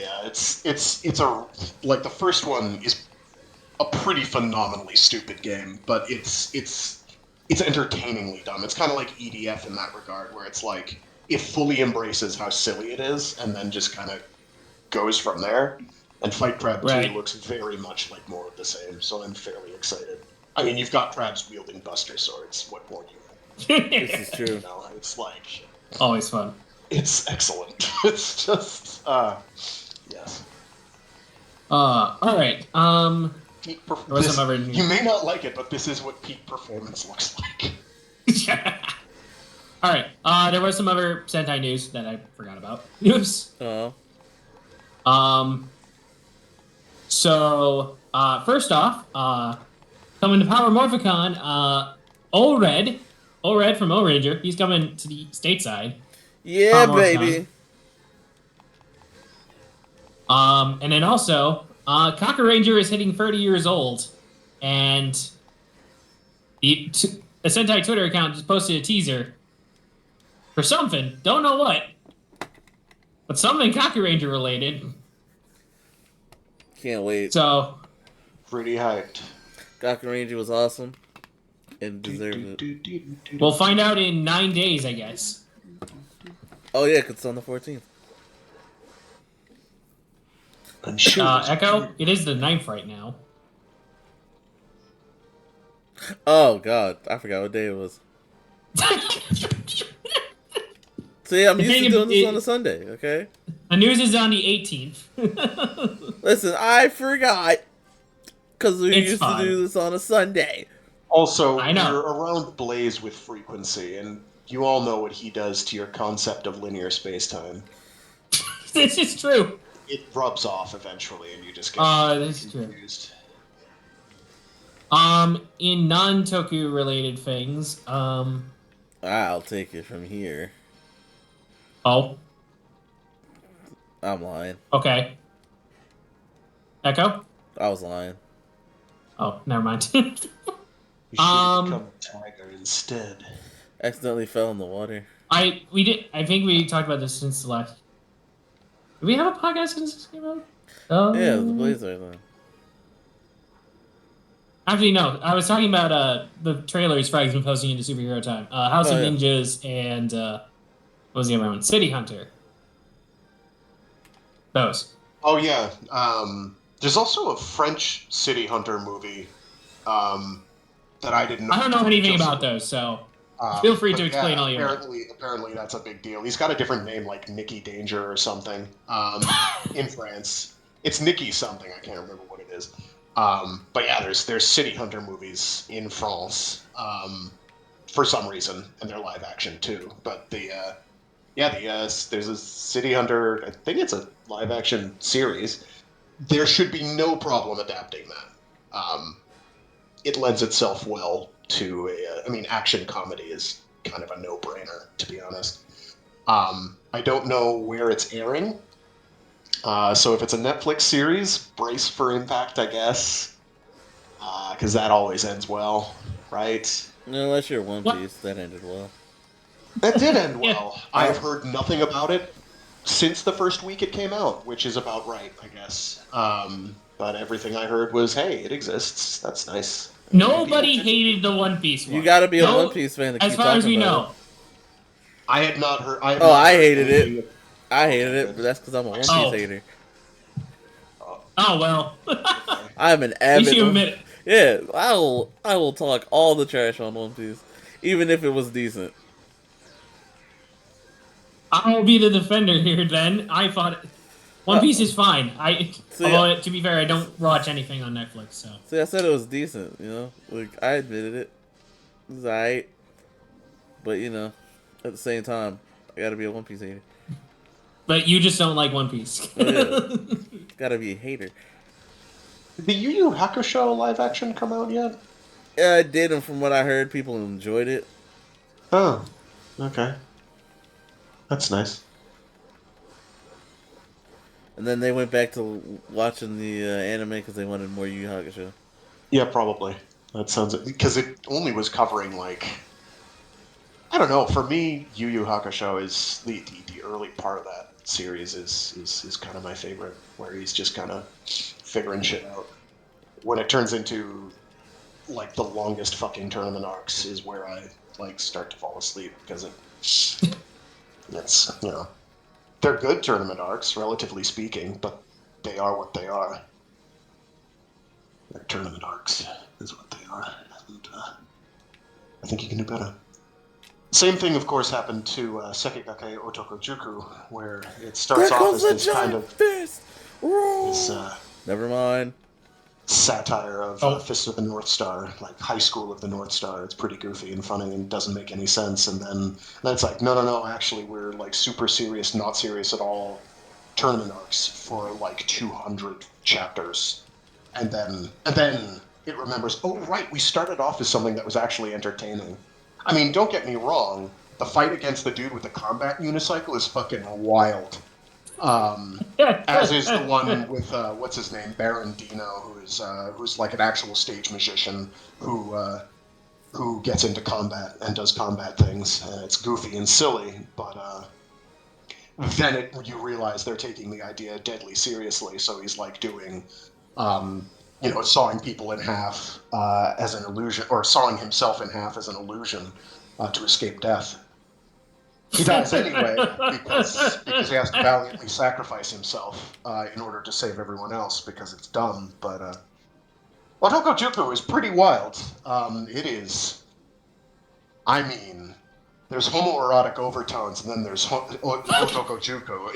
C: yeah, it's a like the first one is a pretty phenomenally stupid game, but it's entertainingly dumb. It's kind of like EDF in that regard, where it's like it fully embraces how silly it is, and then just kind of goes from there. And Fight Crab 2
B: Right.
C: looks very much like more of the same, so I'm fairly excited. I mean, you've got crabs wielding Buster Swords. What more do you want?
A: This is true.
C: You know, it's like
B: Always fun.
C: it's excellent. It's just yes.
B: All right.
C: Peak
B: There was some other
C: you may not like it, but this is what peak performance looks like.
B: All right. There was some other Sentai news that I forgot about. Oops.
A: Oh.
B: So first off, coming to Power Morphicon, Red from O-Ranger, he's coming to the stateside.
A: Yeah,
B: Power
A: baby.
B: Morphicon. And then also, Cocker Ranger is hitting 30 years old, and the Sentai Twitter account just posted a teaser for something. Don't know what, but something Cocker Ranger related.
A: Can't wait.
B: So
C: Pretty hyped.
A: Gakuen Ranger was awesome and deserved it.
B: We'll find out in 9 days, I guess.
A: Oh yeah, 'cause it's on the 14th.
C: I'm sure.
B: Echo, it is the 9th right now.
A: Oh god, I forgot what day it was. See, I'm used to doing this on a Sunday, okay?
B: The news is on the 18th.
A: Listen, I forgot. Because we
B: It's
A: used
B: fine.
A: to do this on a Sunday.
C: Also,
B: I know.
C: you're around Blaze with frequency, and you all know what he does to your concept of linear space-time.
B: This is true.
C: It rubs off eventually, and you just get
B: This is
C: confused.
B: true. In non-Toku related things,
A: I'll take it from here.
B: Oh.
A: I'm lying.
B: Okay. Echo?
A: I was lying.
B: Oh, never mind.
C: You should have become a tiger instead.
A: Accidentally fell in the water.
B: I think we talked about this since the last. Did we have a podcast since this came out?
A: Yeah, the Blazer thing.
B: Actually, no. I was talking about the trailers Frag's been posting into Superhero Time. House of Ninjas and what was the other one? City Hunter. Those.
C: Oh yeah. There's also a French City Hunter movie that I didn't know.
B: I don't know anything about those, so. Feel free to explain all you want.
C: Apparently that's a big deal. He's got a different name, like Nicky Danger or something, in France. It's Nicky something. I can't remember what it is. But yeah, there's City Hunter movies in France for some reason, and they're live action too. But there's a City Hunter. I think it's a live action series. There should be no problem adapting that. It lends itself well to action comedy is kind of a no-brainer, to be honest. I don't know where it's airing, so if it's a Netflix series, brace for impact, I guess, because that always ends well, right?
A: Unless you're One Piece, that ended well.
C: That did end
B: Yeah.
C: well. I've heard nothing about it since the first week it came out, which is about right, I guess. But everything I heard was, hey, it exists. That's nice.
B: Nobody hated the One Piece one.
A: You gotta be a One Piece fan to keep
B: as far as we
A: talking
B: know.
A: about it.
C: I had not heard.
A: I hated it. I hated it, but that's because I'm a One Piece hater.
B: Oh well.
A: I'm an avid.
B: At least you admit it.
A: Yeah, I will talk all the trash on One Piece, even if it was decent.
B: I'll be the defender here. Then I thought One Piece is fine. Although to be fair, I don't watch anything on Netflix. So
A: see, I said it was decent. You know, like I admitted it. It was alright, but at the same time, I gotta be a One Piece hater.
B: But you just don't like One Piece.
A: Oh, yeah. Gotta be a hater.
C: Did the Yu Yu Hakusho live action come out yet?
A: Yeah, I did, and from what I heard, people enjoyed it.
C: Oh, okay. That's nice.
A: And then they went back to watching the anime because they wanted more Yu Yu Hakusho.
C: Yeah, probably. That sounds... Because it only was covering, like... I don't know. For me, Yu Yu Hakusho is... The early part of that series is kind of my favorite, where he's just kind of figuring shit out. When it turns into, like, the longest fucking tournament arcs is where I, like, start to fall asleep, because it's, they're good tournament arcs, relatively speaking, but they are what they are. They're tournament arcs, is what they are. And, I think you can do better. Same thing, of course, happened to Sekigake Otokojuku, where it starts off as this kind of...
A: Never mind.
C: Satire of Fist of the North Star, like High School of the North Star. It's pretty goofy and funny and doesn't make any sense. And then it's like, no, actually, we're like super serious, not serious at all tournament arcs for like 200 chapters. And then it remembers, oh, right, we started off as something that was actually entertaining. I mean, don't get me wrong, the fight against the dude with the combat unicycle is fucking wild. As is the one with what's his name, Baron Dino, who's like an actual stage magician who gets into combat and does combat things. It's goofy and silly, but then you realize they're taking the idea deadly seriously. So he's like doing, sawing people in half as an illusion, or sawing himself in half as an illusion to escape death. He dies anyway because he has to valiantly sacrifice himself in order to save everyone else because it's dumb. But Otokojuku is pretty wild. It is. I mean, there's homoerotic overtones, and then there's Otokojuku.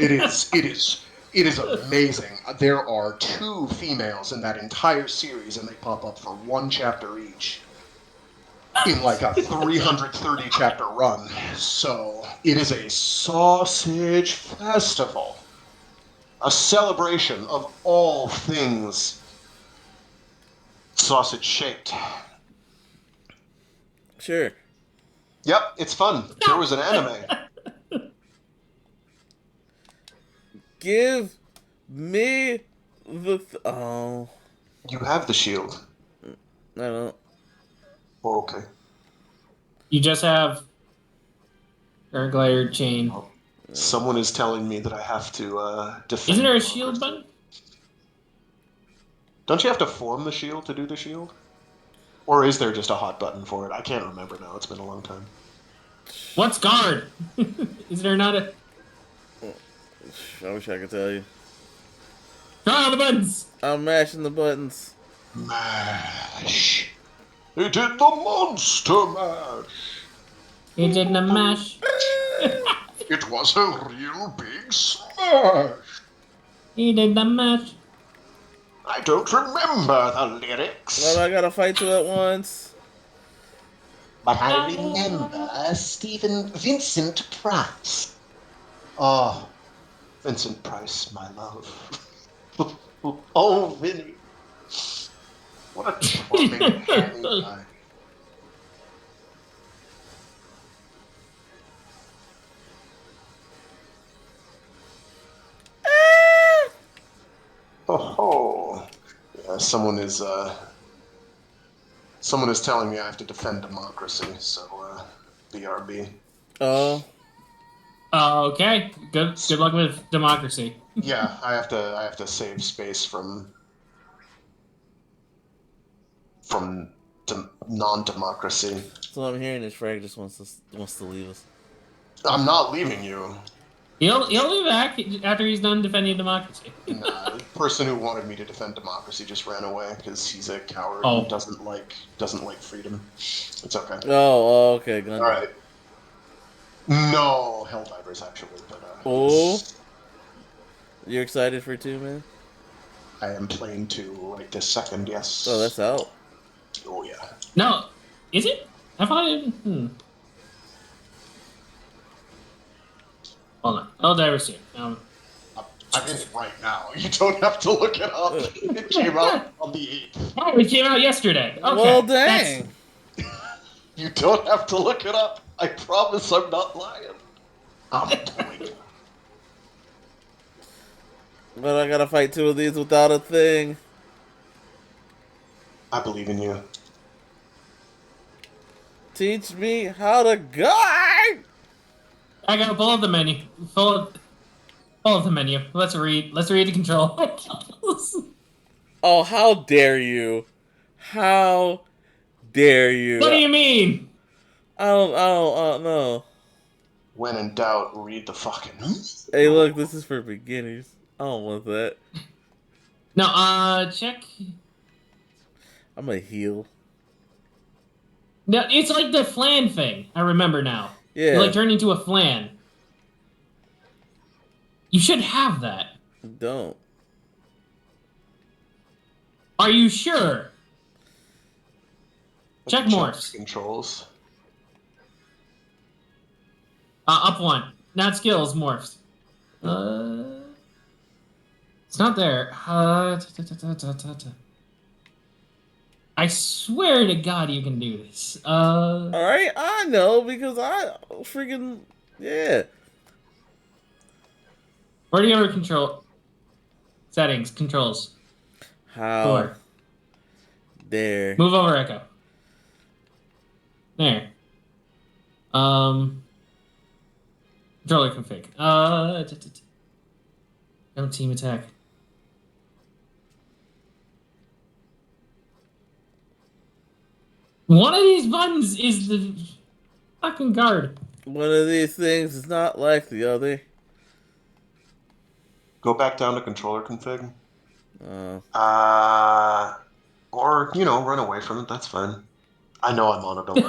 C: It is amazing. There are 2 females in that entire series, and they pop up for 1 chapter each. In like a 330 chapter run. So it is a sausage festival. A celebration of all things sausage shaped.
A: Sure.
C: Yep, it's fun. There was an anime.
A: Give me the... Oh.
C: You have the shield.
A: I don't.
C: Oh, okay.
B: You just have Glider chain.
C: Oh. Someone is telling me that I have to defend.
B: Isn't there a shield button?
C: Don't you have to form the shield to do the shield? Or is there just a hot button for it? I can't remember now. It's been a long time.
B: What's guard? Is there not a...
A: I wish I could tell you.
B: Ah, the buttons!
A: I'm mashing the buttons.
C: Mash. It did the monster mash.
B: He did a mash.
C: It was a real big smash.
B: He did the mash.
C: I don't remember the lyrics.
A: Well, I gotta fight two at once.
C: But I remember Stephen Vincent Price. Oh, Vincent Price, my love. Oh, Vinny. What a charming, hammy guy. Oh, yeah, someone is telling me I have to defend democracy, so BRB.
A: Oh.
B: Okay. Good luck with democracy.
C: Yeah, I have to save space from non-democracy.
A: So what I'm hearing is Frag just wants to leave us.
C: I'm not leaving you.
B: He'll be back after he's done defending democracy.
C: Nah, the person who wanted me to defend democracy just ran away because he's a coward
B: Oh.
C: and doesn't like freedom. It's okay.
A: Oh, okay. Gundam.
C: All right. No, Helldivers actually, but
A: Oh. You're excited for 2, man?
C: I am playing 2 right this second. Yes.
A: Oh, that's out.
C: Oh yeah.
B: No, is it? I thought it. Hold on. Helldivers 2.
C: I'm in it right now. You don't have to look it up. It came out on the 8th.
B: Oh, it came out yesterday. Okay.
A: Well, dang.
C: You don't have to look it up. I promise I'm not lying. I'm doing it.
A: But I gotta fight 2 of these without a thing.
C: I believe in you.
A: Teach me how to guide!
B: I gotta pull up the menu. Pull up the menu. Let's read the control.
A: Oh, how dare you? How dare you?
B: What do you mean?
A: I don't know.
C: When in doubt, read the fucking.
A: Hey, look, this is for beginners. I don't want that.
B: No, check.
A: I'm a heal.
B: No, it's like the flan thing. I remember now.
A: Yeah.
B: You like turn into a flan. You should have that.
A: Don't.
B: Are you sure? Check morphs.
C: Controls.
B: Up 1. Not skills, morphs. It's not there. I swear to God you can do this.
A: Alright, I know because I freaking. Yeah.
B: Where do you ever control? Settings, controls.
A: How
B: 4.
A: dare.
B: Move over, Echo. There. Controller config. No team attack. One of these buttons is the fucking guard.
A: One of these things is not like the other.
C: Go back down to controller config.
A: Oh.
C: Or, run away from it. That's fine. I know I'm on it already.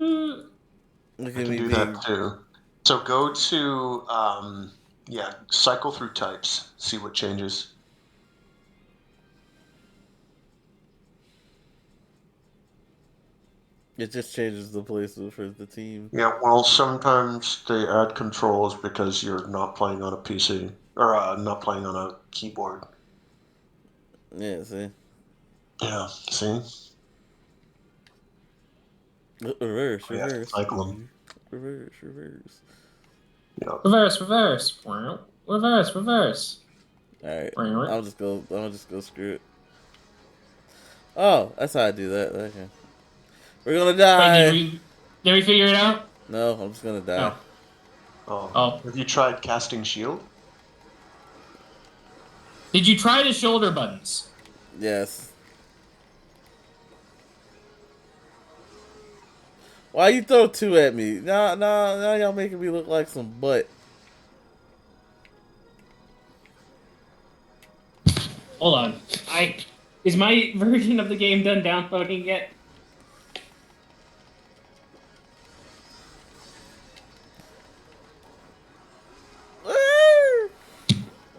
C: Okay. I can do that too. So go to, cycle through types. See what changes.
A: It just changes the places for the team.
C: Yeah, well, sometimes they add controls because you're not playing on a PC. Or not playing on a keyboard.
A: Yeah, see?
C: Yeah, see?
A: Reverse.
C: Cycle them.
A: Reverse.
C: Yeah.
B: Reverse.
A: Alright. I'll just go screw it. Oh, that's how I do that. Okay. We're gonna die.
B: Wait, did we figure it out?
A: No, I'm just gonna die.
C: Oh. Have you tried casting shield?
B: Did you try the shoulder buttons?
A: Yes. Why you throw 2 at me? Now y'all making me look like some butt.
B: Hold on. Is my version of the game done downloading yet?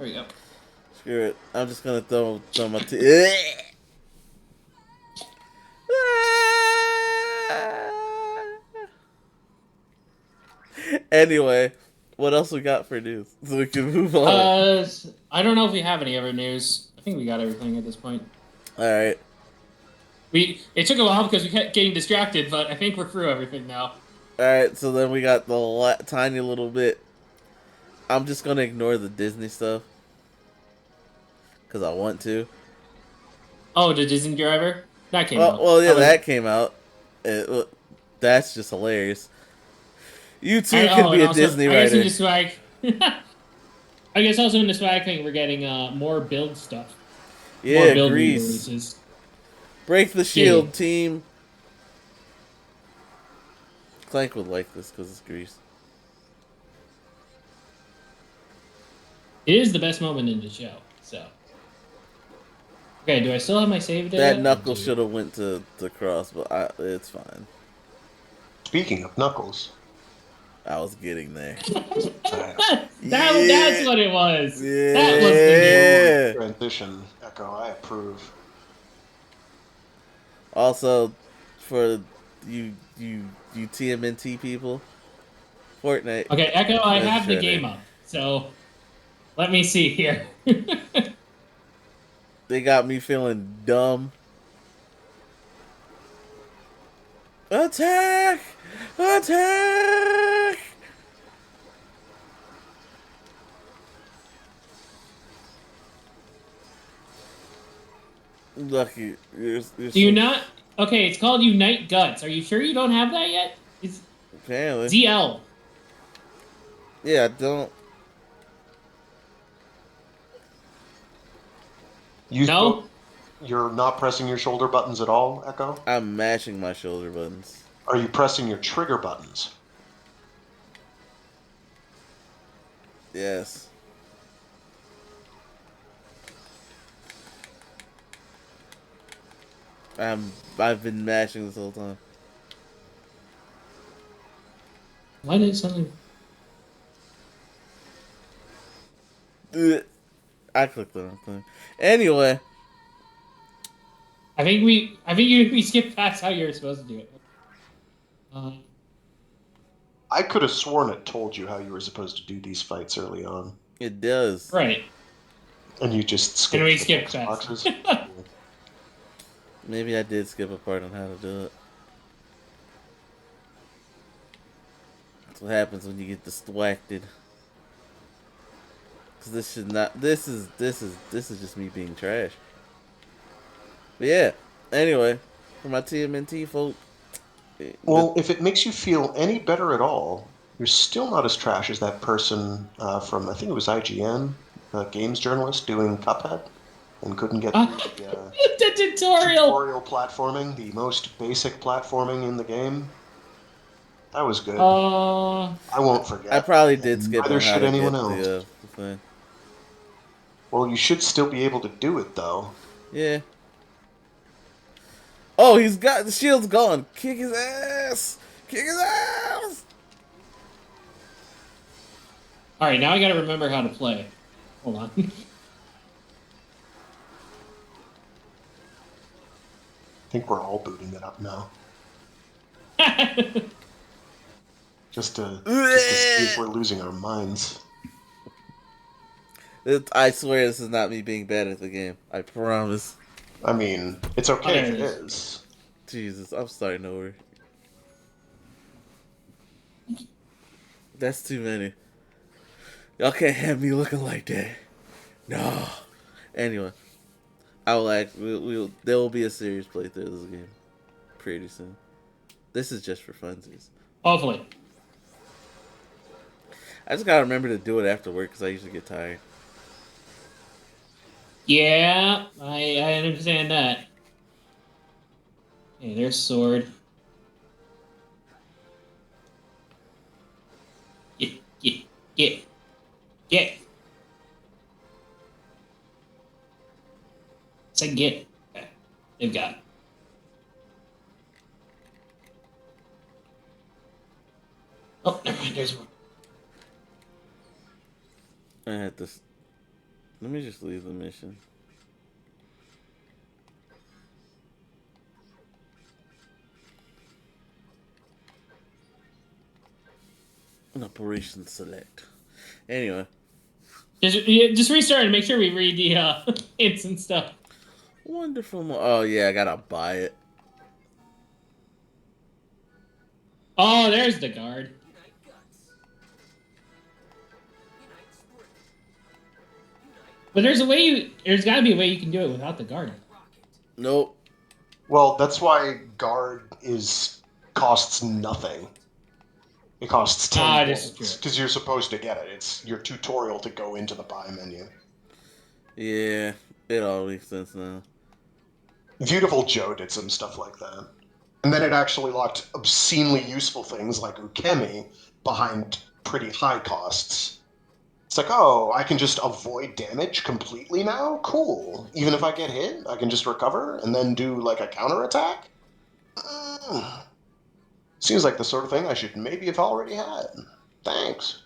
B: There we go.
A: Screw it. I'm just gonna throw my Anyway, what else we got for news? So we can move on.
B: I don't know if we have any other news. I think we got everything at this point.
A: All right.
B: It took a while because we kept getting distracted, but I think we're through everything now.
A: All right. So then we got the tiny little bit. I'm just gonna ignore the Disney stuff because I want to.
B: Oh, the Disney Driver that came out.
A: Well, yeah, that came out. That's just hilarious. You too could be a
B: also,
A: Disney
B: I guess
A: writer.
B: in the swag. I guess also in the swag thing, we're getting more build stuff.
A: Yeah,
B: more build
A: Grease.
B: releases.
A: Break the shield, team. Clank would like this because it's Grease.
B: It is the best moment in the show. So, okay, do I still have my save data?
A: That Knuckles should have went to Cross, but it's fine.
C: Speaking of Knuckles,
A: I was getting there.
B: That's what it was.
A: Yeah.
B: That was the
C: transition. Echo, I approve.
A: Also, for you TMNT people, Fortnite.
B: Okay, Echo, I have the game up, so let me see here.
A: They got me feeling dumb. Attack! Attack! Lucky.
B: Do you not? Okay, it's called Unite Guts. Are you sure you don't have that yet? It's
A: apparently
B: ZL.
A: Yeah, I don't.
C: You're not pressing your shoulder buttons at all, Echo?
A: I'm mashing my shoulder buttons.
C: Are you pressing your trigger buttons?
A: Yes. I've been mashing this whole time.
B: Why did something?
A: I clicked the wrong thing. Anyway.
B: I think we skipped past how you were supposed to do it.
C: I could have sworn it told you how you were supposed to do these fights early on.
A: It does.
B: Right.
C: And you just skipped.
B: And we skipped boxes.
A: Maybe I did skip a part on how to do it. That's what happens when you get distracted. Cause this should not. This is just me being trash. But yeah. Anyway, for my TMNT folk.
C: Well, if it makes you feel any better at all, you're still not as trash as that person from, I think it was IGN, a games journalist doing Cuphead, and couldn't get
B: the tutorial
C: platforming, the most basic platforming in the game. That was good.
B: I
C: won't forget.
A: I probably did skip
C: Neither
A: on how
C: should
A: to
C: anyone
A: get
C: else.
A: the thing.
C: Well, you should still be able to do it, though.
A: Yeah. Oh, he's got the shield's gone. Kick his ass. Kick his ass.
B: All right, now I gotta remember how to play. Hold on.
C: I think we're all booting it up now. just to see if we're losing our minds.
A: I swear this is not me being bad at the game. I promise.
C: I mean, it's okay if it is.
A: Jesus, I'm starting over. That's too many. Y'all can't have me looking like that. No. Anyway, I will there will be a serious playthrough of this game pretty soon. This is just for funsies.
B: Hopefully.
A: I just gotta remember to do it after work because I usually get tired.
B: Yeah, I understand that. Hey, there's sword. Get. Say get. Okay. They've got. Oh, never mind. There's one.
A: I had this. Let me just leave the mission. An operation select. Anyway.
B: Just restart and make sure we read the hints and stuff.
A: Wonderful. Oh, yeah, I gotta buy it.
B: Oh, there's the guard. But there's got to be a way you can do it without the guard.
A: Nope.
C: Well, that's why guard costs nothing. It costs 10 points because you're supposed to get it. It's your tutorial to go into the buy menu.
A: Yeah, it all makes sense now.
C: Beautiful Joe did some stuff like that. And then it actually locked obscenely useful things like Ukemi behind pretty high costs. It's like, oh, I can just avoid damage completely now? Cool. Even if I get hit, I can just recover and then do like a counterattack? Seems like the sort of thing I should maybe have already had. Thanks.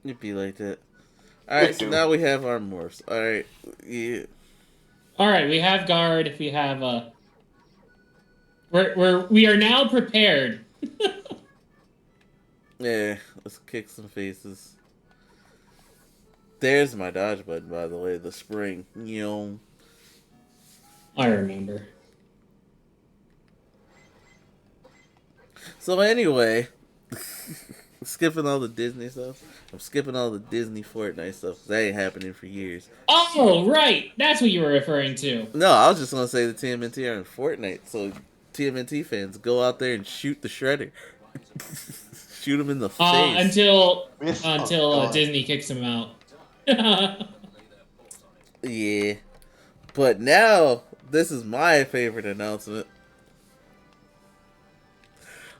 A: It'd be like that. Alright, so now we have our morphs. Alright, yeah.
B: Alright, we have guard. We have we are now prepared.
A: Yeah, let's kick some faces. There's my dodge button, by the way, the spring.
B: I remember.
A: So anyway, skipping all the Disney stuff. I'm skipping all the Disney Fortnite stuff. That ain't happening for years.
B: Oh, right. That's what you were referring to.
A: No, I was just going to say the TMNT are in Fortnite. So TMNT fans, go out there and shoot the Shredder. Shoot him in the face.
B: Until Disney kicks him out.
A: Yeah. But now, this is my favorite announcement.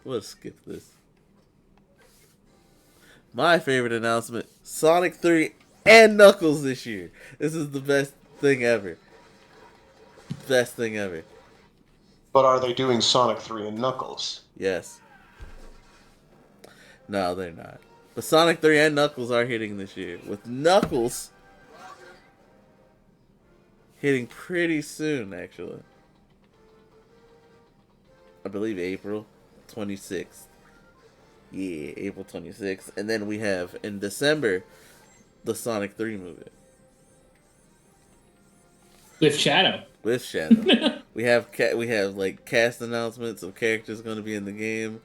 A: We'll skip this. My favorite announcement, Sonic 3 and Knuckles this year. This is the best thing ever. Best thing ever.
C: But are they doing Sonic 3 and Knuckles?
A: Yes. No, they're not. But Sonic 3 and Knuckles are hitting this year. With Knuckles hitting pretty soon, actually. I believe April 26th. Yeah, April 26th. And then we have, in December, the Sonic 3 movie.
B: With Shadow.
A: With Shadow. we have like cast announcements of characters going to be in the game.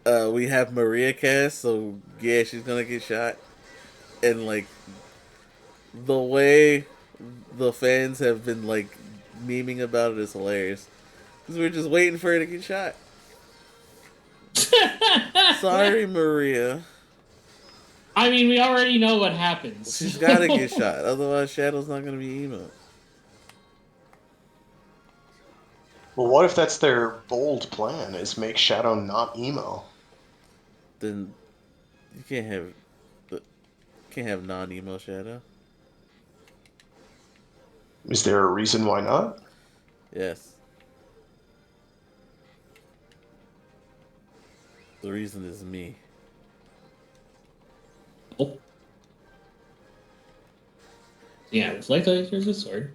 A: We have Maria cast, so yeah, she's going to get shot. And like the way the fans have been like memeing about it is hilarious. Because we're just waiting for her to get shot. Sorry, Maria.
B: I mean, we already know what happens.
A: She's got to get shot. Otherwise, Shadow's not going to be emo.
C: Well, what if that's their bold plan, is make Shadow not emo?
A: Then you can't have non-emo Shadow.
C: Is there a reason why not?
A: Yes. The reason is me.
B: Oh. Yeah, it's like there's a sword.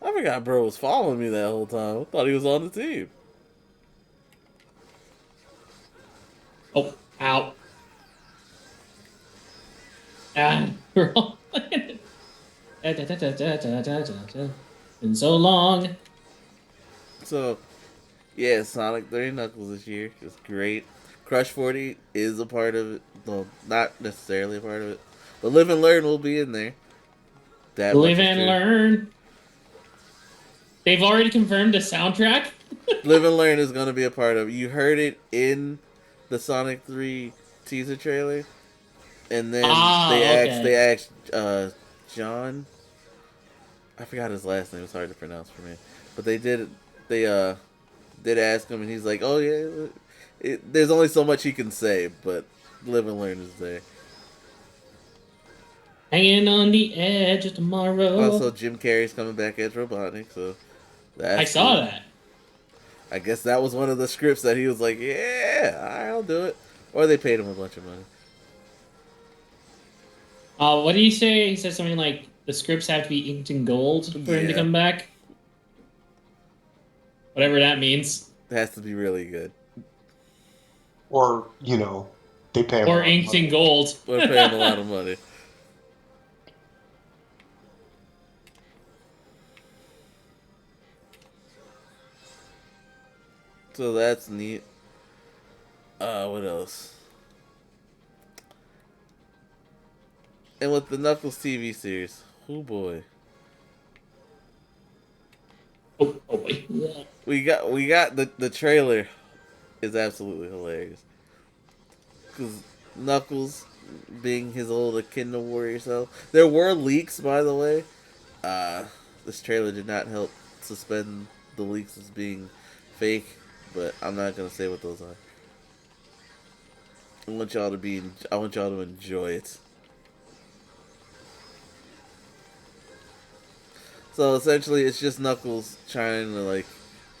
A: I forgot bro was following me that whole time. I thought he was on the team.
B: Oh, ow. We're all playing it. Been so long.
A: So, yeah, Sonic 3 Knuckles this year is great. Crush 40 is a part of it. Well, not necessarily a part of it. But Live and Learn will be in there.
B: Live and Learn. They've already confirmed the soundtrack.
A: Live and Learn is going to be a part of it. You heard it in the Sonic 3 teaser trailer. And then they asked John. I forgot his last name. It's hard to pronounce for me. But they did ask him, and he's like, "Oh yeah, there's only so much he can say, but Live and Learn is there."
B: Hanging on the edge of tomorrow.
A: Also, Jim Carrey's coming back as Robotnik, so
B: I saw that.
A: I guess that was one of the scripts that he was like, "Yeah, I'll do it," or they paid him a bunch of money.
B: What did he say? He said something like the scripts have to be inked in gold for him to come back. Whatever that means.
A: It has to be really good.
C: Or, they pay him
B: or inked in gold.
A: We're paying a lot of money. So that's neat. What else? And with the Knuckles TV series, oh boy.
B: Oh boy.
A: We got the trailer is absolutely hilarious. Cause Knuckles being his old Echidna warrior self. There were leaks, by the way. This trailer did not help suspend the leaks as being fake, but I'm not gonna say what those are. I want y'all to enjoy it. So essentially, it's just Knuckles trying to like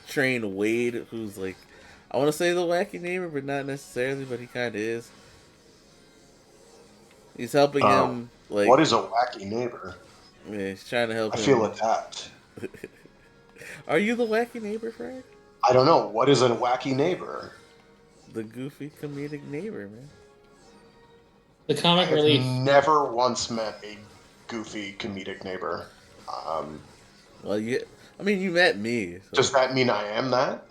A: train Wade, who's like, I want to say the wacky neighbor, but not necessarily, but he kind of is. He's helping him. Like,
C: what is a wacky neighbor?
A: Yeah, he's trying to help him.
C: I feel attacked.
A: Are you the wacky neighbor, Frank?
C: I don't know. What is a wacky neighbor?
A: The goofy comedic neighbor, man.
B: The comic relief.
C: Never once met a goofy comedic neighbor.
A: Well, you met me. So.
C: Does that mean I am that?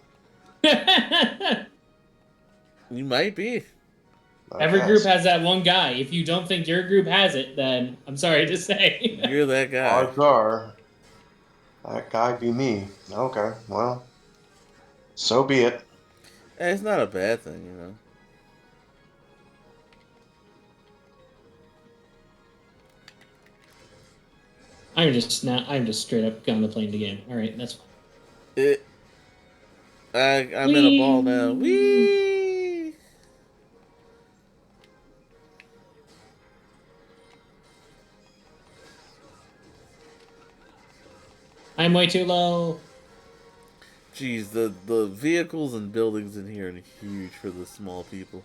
A: You might be.
B: Every group has that one guy. If you don't think your group has it, then I'm sorry to say.
A: You're that guy.
C: Odds are that guy be me. Okay, well, so be it.
A: Hey, it's not a bad thing, you know.
B: I'm just straight up going to play the game. All right, that's
A: fine. I'm in a ball now. Whee!
B: I'm way too low.
A: Jeez, the vehicles and buildings in here are huge for the small people.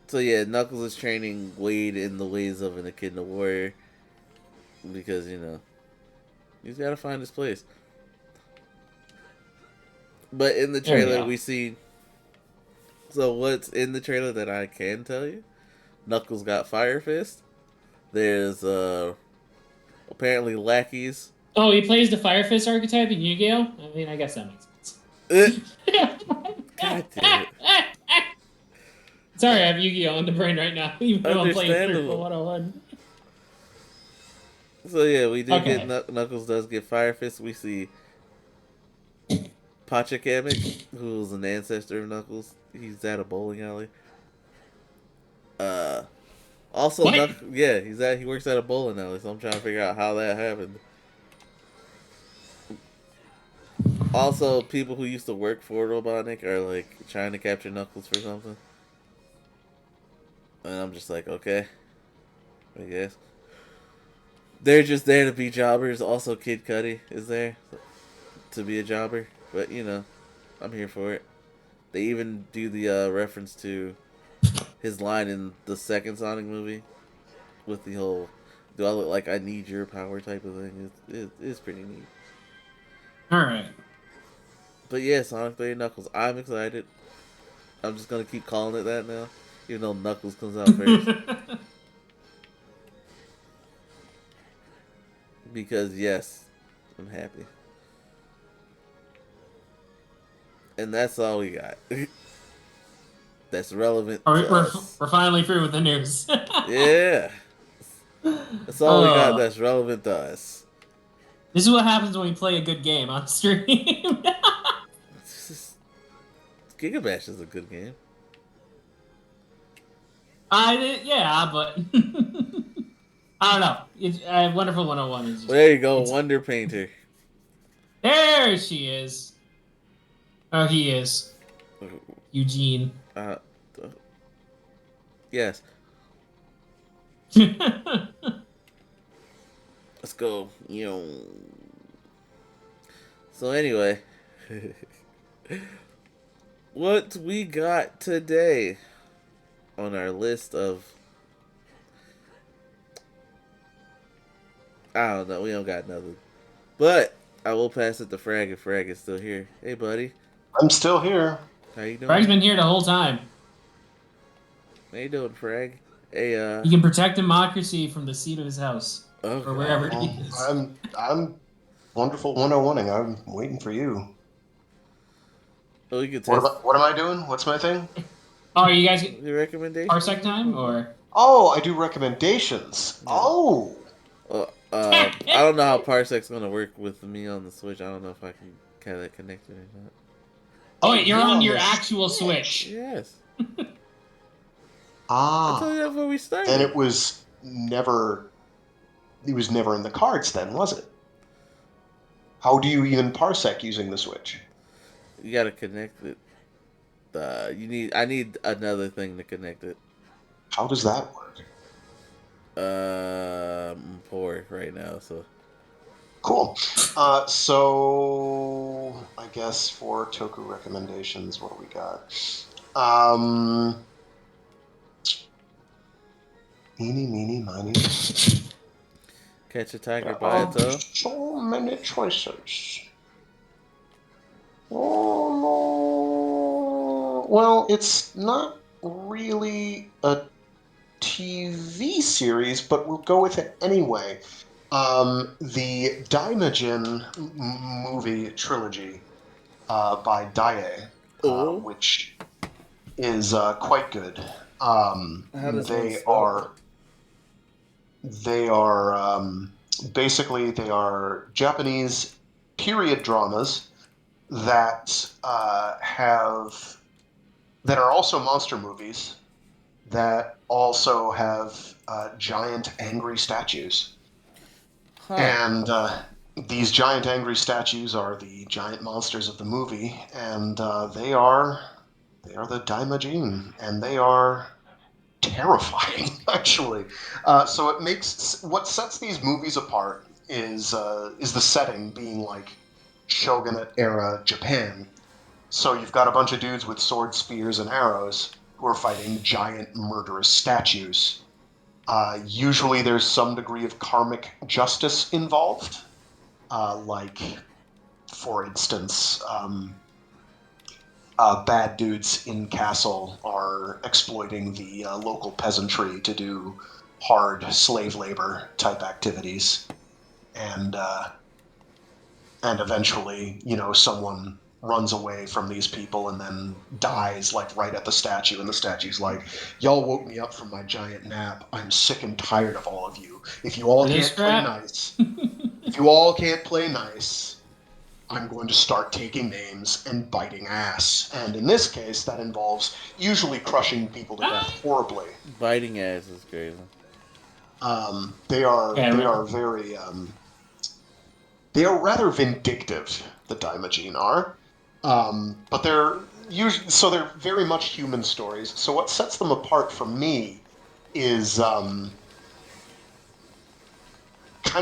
A: So yeah, Knuckles is training Wade in the ways of an Echidna warrior. Because, you know, he's got to find his place. But in the trailer, we see... So what's in the trailer that I can tell you? Knuckles got Fire Fist. There's, apparently lackeys.
B: Oh, he plays the Fire Fist archetype in Yu-Gi-Oh? I mean, I guess that makes sense.
A: God damn it.
B: Sorry, I have Yu-Gi-Oh on the brain right now. Even though I'm playing 101.
A: So yeah, we do get Knuckles does get Fire Fist. We see Pachacamic, who's an ancestor of Knuckles. He's at a bowling alley. Also, he works at a bowling alley, so I'm trying to figure out how that happened. Also, people who used to work for Robotnik are like trying to capture Knuckles for something. And I'm just like, okay, I guess. They're just there to be jobbers. Also, Kid Cudi is there to be a jobber. But, you know, I'm here for it. They even do the reference to his line in the second Sonic movie with the whole, do I look like I need your power type of thing. It's pretty neat.
B: Alright.
A: But yeah, Sonic 3 Knuckles. I'm excited. I'm just going to keep calling it that now. Even though Knuckles comes out first. Because, yes, I'm happy. And that's all we got. That's relevant to us.
B: We're finally through with the news.
A: Yeah. That's all we got that's relevant to us.
B: This is what happens when we play a good game on stream.
A: Giga Bash is a good game.
B: Yeah, but I don't know. Wonderful 101 is.
A: Well, there you go, Wonder Painter.
B: There she is. Oh, he is. Eugene.
A: Yes. Let's go. So anyway, what we got today on our list of, I don't know, we don't got nothing. But I will pass it to Frag if Frag is still here. Hey, buddy.
C: I'm still here.
A: How you
B: Frank's
A: doing?
B: been here the whole time.
A: How you doing, Frag? Hey,
B: He can protect democracy from the seat of his house
A: oh
B: or
A: god.
B: wherever he is.
C: I'm wonderful 101ing. I'm waiting for you.
A: Oh, you can test
C: What am I doing? What's my thing?
B: Oh, are you guys get
A: your recommendations.
B: Parsec time or?
C: Oh, I do recommendations.
A: Yeah.
C: Oh.
A: I don't know how Parsec's gonna work with me on the Switch. I don't know if I can kind of connect it or not.
B: Oh wait, you're on your
C: the
B: actual Switch.
A: Yes. I told
C: Ah.
A: you that before we
C: Then
A: started.
C: it was never in the cards then, was it? How do you even parsec using the Switch?
A: You gotta connect it. I need another thing to connect it.
C: How does that work?
A: I'm poor right now, so
C: Cool. So I guess for Toku recommendations, what do we got? Eeny, meeny, miny.
A: catch a tiger
C: There
A: by
C: are
A: its toe.
C: so many choices. Oh, no. Well, it's not really a TV series, but we'll go with it anyway. The Daimajin movie trilogy by Daiei,
A: Oh,
C: which is quite good.
A: how does one
C: They
A: spell that?
C: are they are basically they are Japanese period dramas that have that are also monster movies that also have giant angry statues.
A: Huh?
C: And these giant angry statues are the giant monsters of the movie, and they are the Daimajin, and they are terrifying, actually. So it makes what sets these movies apart is the setting being like Shogunate era Japan. So you've got a bunch of dudes with swords, spears, and arrows who are fighting giant murderous statues. Usually there's some degree of karmic justice involved, like, for instance, bad dudes in Castle are exploiting the local peasantry to do hard slave labor type activities, and eventually, someone runs away from these people and then dies like right at the statue, and the statue's like, "Y'all woke me up from my giant nap. I'm sick and tired of all of you. If you all
B: For this
C: can't play
B: crap?
C: nice, if you all can't play nice, I'm going to start taking names and biting ass." And in this case, that involves usually crushing people to death horribly.
A: Biting ass is crazy.
C: They are
B: Yeah,
C: they are very they are rather vindictive. The Daimajin are, but they're very much human stories. So what sets them apart from me is kind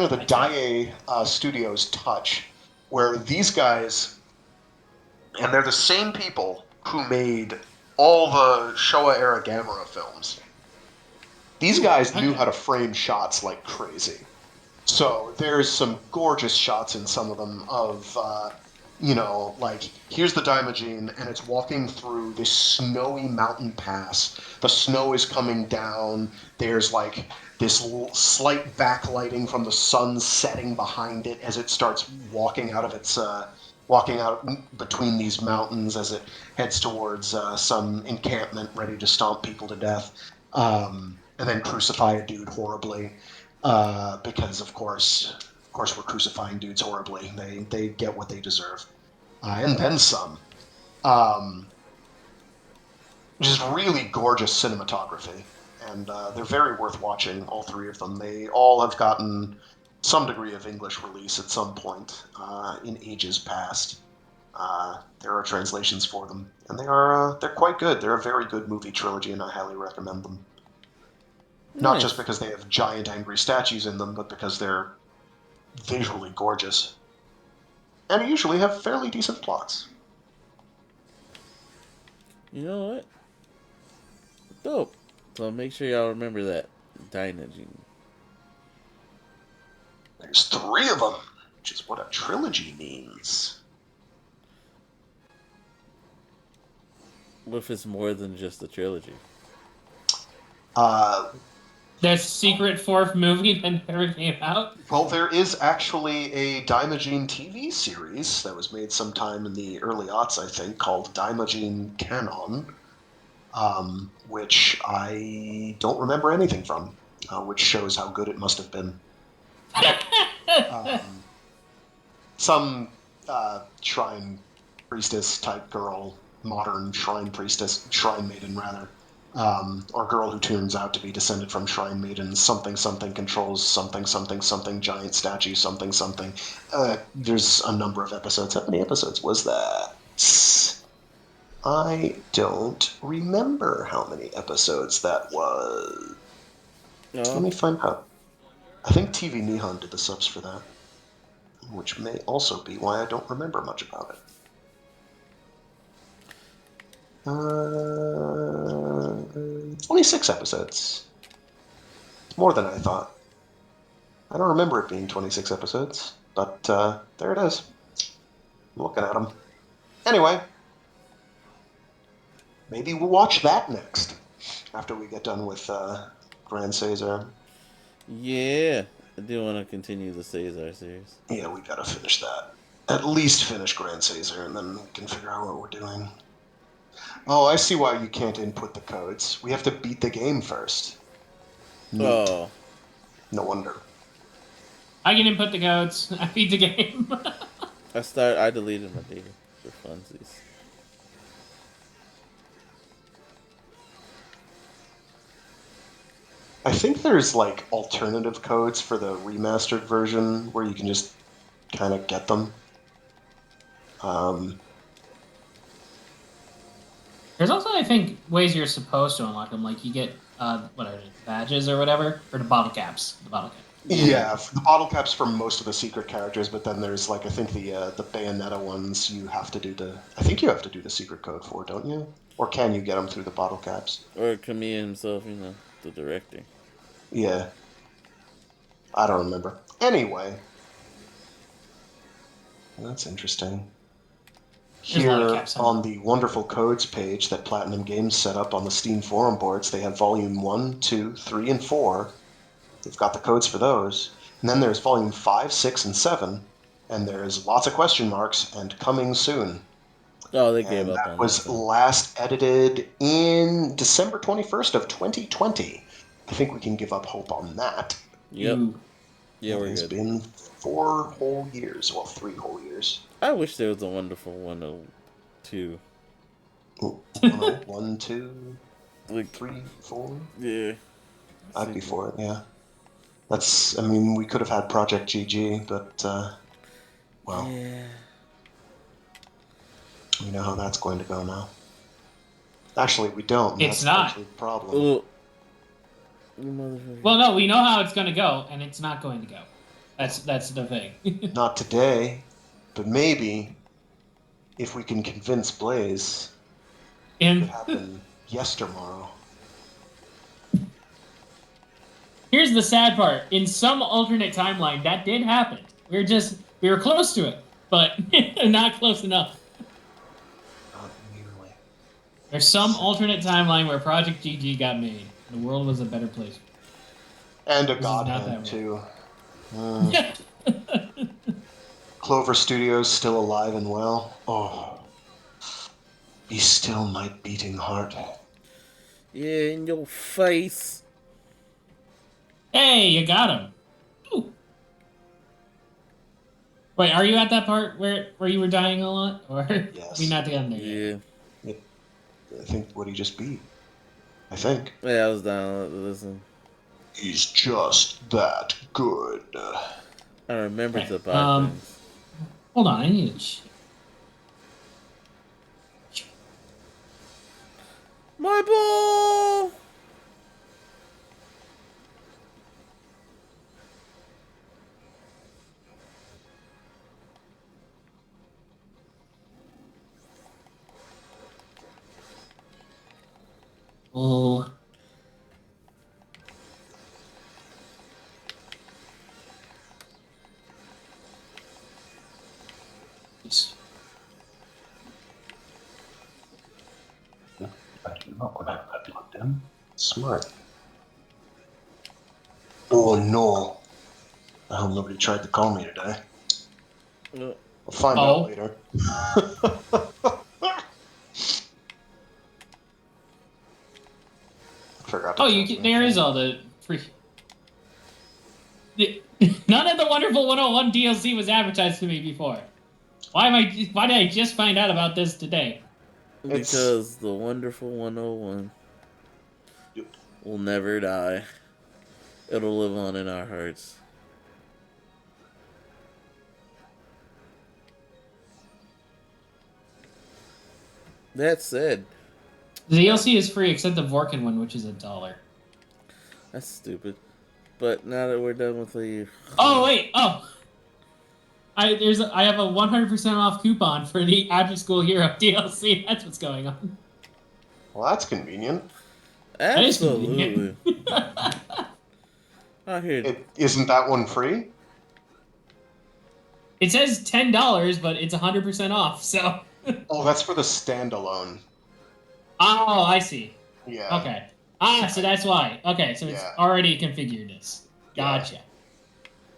C: of the
B: I check.
C: Daiei Studios touch, where these guys, and they're the same people who made all the Showa era Gamera films. These
B: Ooh,
C: guys knew how
B: okay.
C: to frame shots like crazy. So there's some gorgeous shots in some of them of, like, here's the Daimajin, and it's walking through this snowy mountain pass. The snow is coming down. There's, like, this slight backlighting from the sun setting behind it as it starts walking out between these mountains as it heads towards some encampment ready to stomp people to death, and then crucify a dude horribly, because of course, we're crucifying dudes horribly. They get what they deserve, and then some. Um, just really gorgeous cinematography, and they're very worth watching. All three of them. They all have gotten some degree of English release at some point in ages past. There are translations for them, and they're quite good. They're a very good movie trilogy, and I highly recommend them. Not just
A: Nice.
C: because they have giant angry statues in them, but because they're visually gorgeous, and usually have fairly decent plots.
A: You know what? Dope. So make sure y'all remember that. Dynagene.
C: There's 3 of them, which is what a trilogy means.
A: What if it's more than just a trilogy?
B: The secret 4th movie that never came out?
C: Well, there is actually a Daimajin TV series that was made sometime in the early aughts, I think, called Daimajin Canon, which I don't remember anything from, which shows how good it must have been. Some shrine priestess type girl, modern shrine priestess, shrine maiden rather, or girl who turns out to be descended from shrine maidens. Something something controls something something something giant statue something something. There's a number of episodes. How many episodes was that? I don't remember how many episodes that was.
A: No.
C: Let me find out. I think TV Nihon did the subs for that, which may also be why I don't remember much about it. 26 episodes. It's more than I thought. I don't remember it being 26 episodes, but there it is. I'm looking at them. Anyway, maybe we'll watch that next, after we get done with Grand Caesar.
A: Yeah. I do want to continue the Caesar series.
C: Yeah, we gotta finish that. At least finish Grand Caesar, and then we can figure out what we're doing. Oh, I see why you can't input the codes. We have to beat the game first. Neat.
A: Oh.
C: No wonder.
B: I can input the codes. I beat the game.
A: I deleted my data for funsies.
C: I think there's like alternative codes for the remastered version where you can just kind of get them.
B: There's also, I think, ways you're supposed to unlock them. Like you get badges or whatever, or the bottle caps. The bottle caps.
C: Yeah, the bottle caps for most of the secret characters, but then there's like I think the Bayonetta ones you have to do the. I think you have to do the secret code for, don't you? Or can you get them through the bottle caps?
A: Or Kamiya himself, the director.
C: Yeah. I don't remember. Anyway. That's interesting. Here on the wonderful codes page that Platinum Games set up on the Steam forum boards, they have volume 1, 2, 3, and 4. They've got the codes for those. And then there's volume 5, 6, and 7. And there's lots of question marks and coming soon.
A: Oh, they gave up on that.
C: That was last edited in December 21st of 2020. I think we can give up hope on that.
A: Yep. Yeah, we're good.
C: It's been 4 whole years. Well, 3 whole years.
A: I wish there was a wonderful 102.
C: 1, 2, 3, 4?
A: Yeah.
C: I'd be for it, yeah. I mean, we could have had Project GG, but, well.
A: Yeah.
C: We know how that's going to go now. Actually, we don't.
B: It's not.
C: The problem.
B: Well, no, we know how it's going to go, and it's not going to go. That's the thing.
C: Not today, but maybe if we can convince Blaze, it could happen yestermorrow.
B: Here's the sad part. In some alternate timeline, that did happen. We were close to it, but not close enough.
C: Not nearly.
B: There's some alternate timeline where Project GG got made. The world was a better place.
C: And a godhead, too. Clover Studios still alive and well. Oh. Be still, my beating heart.
A: Yeah, in your face.
B: Hey, you got him. Ooh. Wait, are you at that part where you were dying a lot? Or
C: yes.
B: Are we not down there yet?
C: Yeah. I think what he just beat. I think.
A: Yeah, I was down to listen.
C: He's just that good.
A: I remember the buy things.
B: Hold on, I need to...
A: My ball!
B: Oh.
C: Smart. Oh no. I hope nobody tried to call me today.
A: No.
C: We'll find out later. Forgot to
B: there is all the free. None of the Wonderful 101 DLC was advertised to me before. Why did I just find out about this today?
A: Because the Wonderful 101 will never die. It'll live on in our hearts. That said,
B: the DLC is free except the Vorkin one, which is $1.
A: That's stupid. But now that we're done with the...
B: Oh wait! Oh, I have a 100% off coupon for the After School Hero DLC. That's what's going on.
C: Well, that's convenient.
A: Absolutely.
C: Isn't that one free?
B: It says $10, but it's 100% off. So.
C: Oh, that's for the standalone.
B: Oh, I see.
C: Yeah.
B: Okay. So that's why. Okay, so it's already configured this. Gotcha.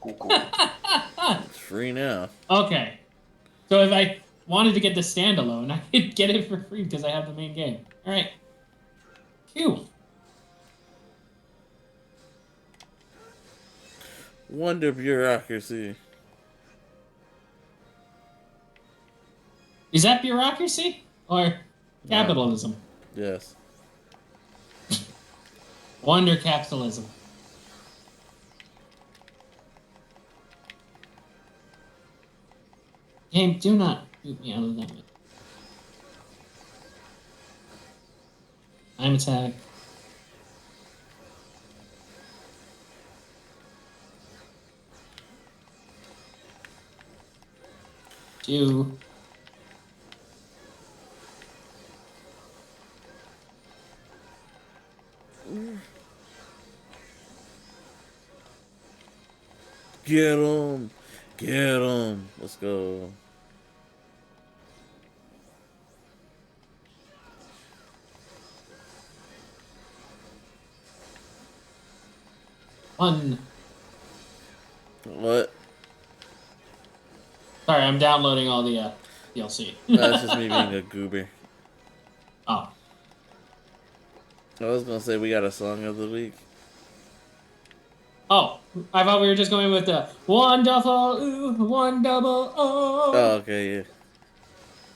C: Cool.
A: It's free now.
B: Okay. So if I wanted to get the standalone, I could get it for free because I have the main game. All right. Cool.
A: Wonder bureaucracy.
B: Is that bureaucracy or capitalism?
A: Yes.
B: Wonder capitalism. Game, do not boot me out of that. I'm attack. Do.
A: Get him! Get him! Let's go.
B: One.
A: What?
B: Sorry, I'm downloading all the DLC.
A: That's just me being a goober.
B: Oh.
A: I was gonna say we got a song of the week.
B: Oh, I thought we were just going with the wonderful ooh, wonderful oh.
A: Oh, okay, yeah.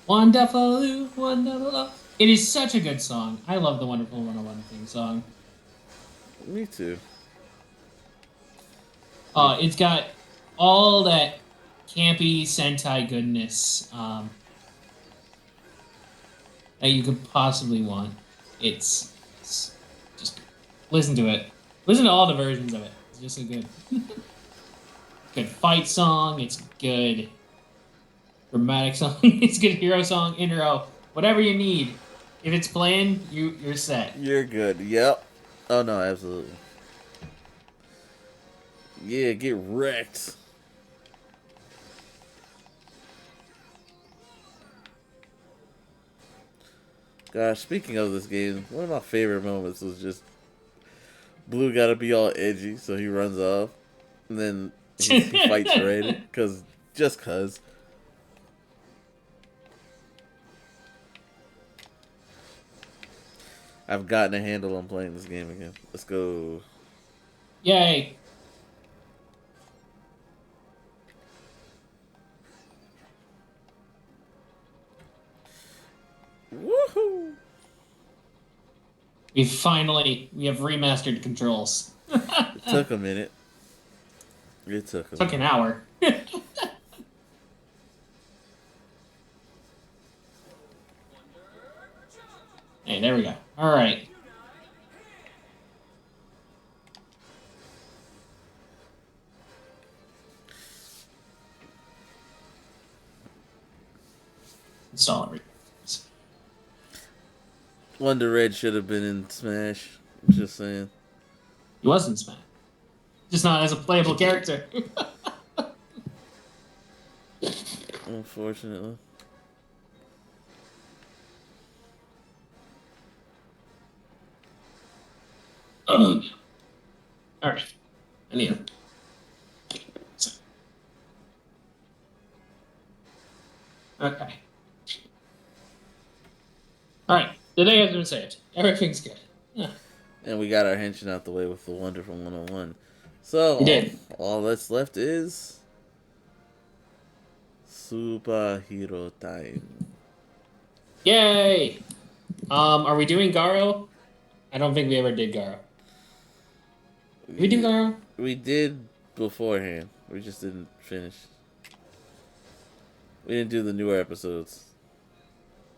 B: Wonderful ooh, wonderful oh. It is such a good song. I love the Wonderful 101 theme song.
A: Me too.
B: It's got all that campy Sentai goodness that you could possibly want. It's just listen to it. Listen to all the versions of it. It's just a good fight song. It's good dramatic song. It's good hero song, intro, whatever you need. If it's playing, you're set.
A: You're good. Yep. Oh no, absolutely. Yeah, get wrecked. Gosh, speaking of this game, one of my favorite moments was just Blue gotta be all edgy, so he runs off, and then he fights Raiden, just cause. I've gotten a handle on playing this game again. Let's go.
B: Yay.
A: Woohoo!
B: We have remastered controls.
A: It took a minute. It took
B: an hour. Hey, there we go. All right. Install everything.
A: Wonder Red should have been in Smash. Just saying.
B: He was in Smash. Just not as a playable character.
A: Unfortunately.
B: All right. I need him. Okay. All right. The day has been saved. Everything's good. Yeah.
A: And we got our Henshin out the way with the Wonder from 101. So,
B: We did.
A: all that's left is superhero time.
B: Yay! Are we doing Garo? I don't think we ever did Garo. Did we do Garo?
A: We did beforehand. We just didn't finish. We didn't do the newer episodes.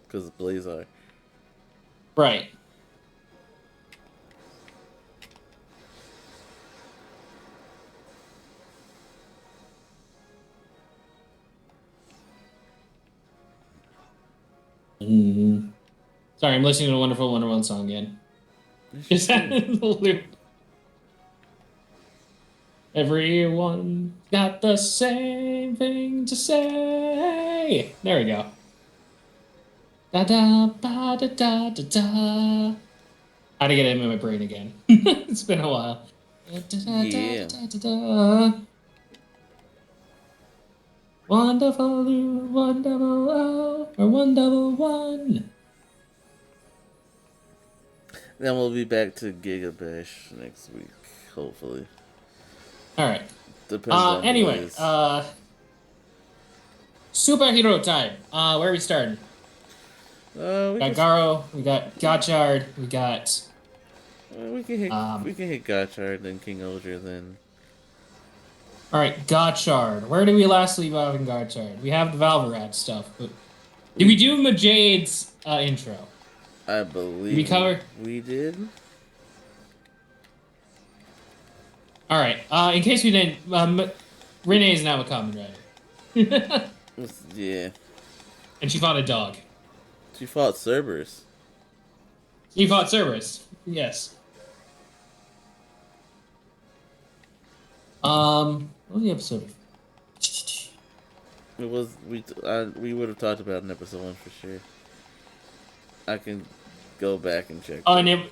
A: Because of Blazar.
B: Right. Sorry, I'm listening to a Wonderful 101 song again. Is that in the loop? Everyone got the same thing to say. There we go. Da da ba da da da da. How to get it in my brain again? It's been a while.
A: Yeah.
B: Wonderful, wonderful, or wonderful one.
A: Then we'll be back to Giga Bash next week, hopefully.
B: All right.
A: Depends on
B: anyway, superhero time. Where are we starting? We got Garo, we got Gotchard, we got.
A: We can hit Gotchard, then King Oldra, then.
B: All right, Gotchard. Where did we last leave off in Gotchard? We have the Valverat stuff, but did we do Majade's intro?
A: I believe
B: did we cover.
A: We did.
B: All right. In case we didn't, Renee is now a common rider.
A: Yeah.
B: And she fought a dog.
A: She fought Cerberus.
B: She fought Cerberus. Yes. What was the episode?
A: It was we would have talked about it in episode 1 for sure. I can go back and check.
B: Oh, and it.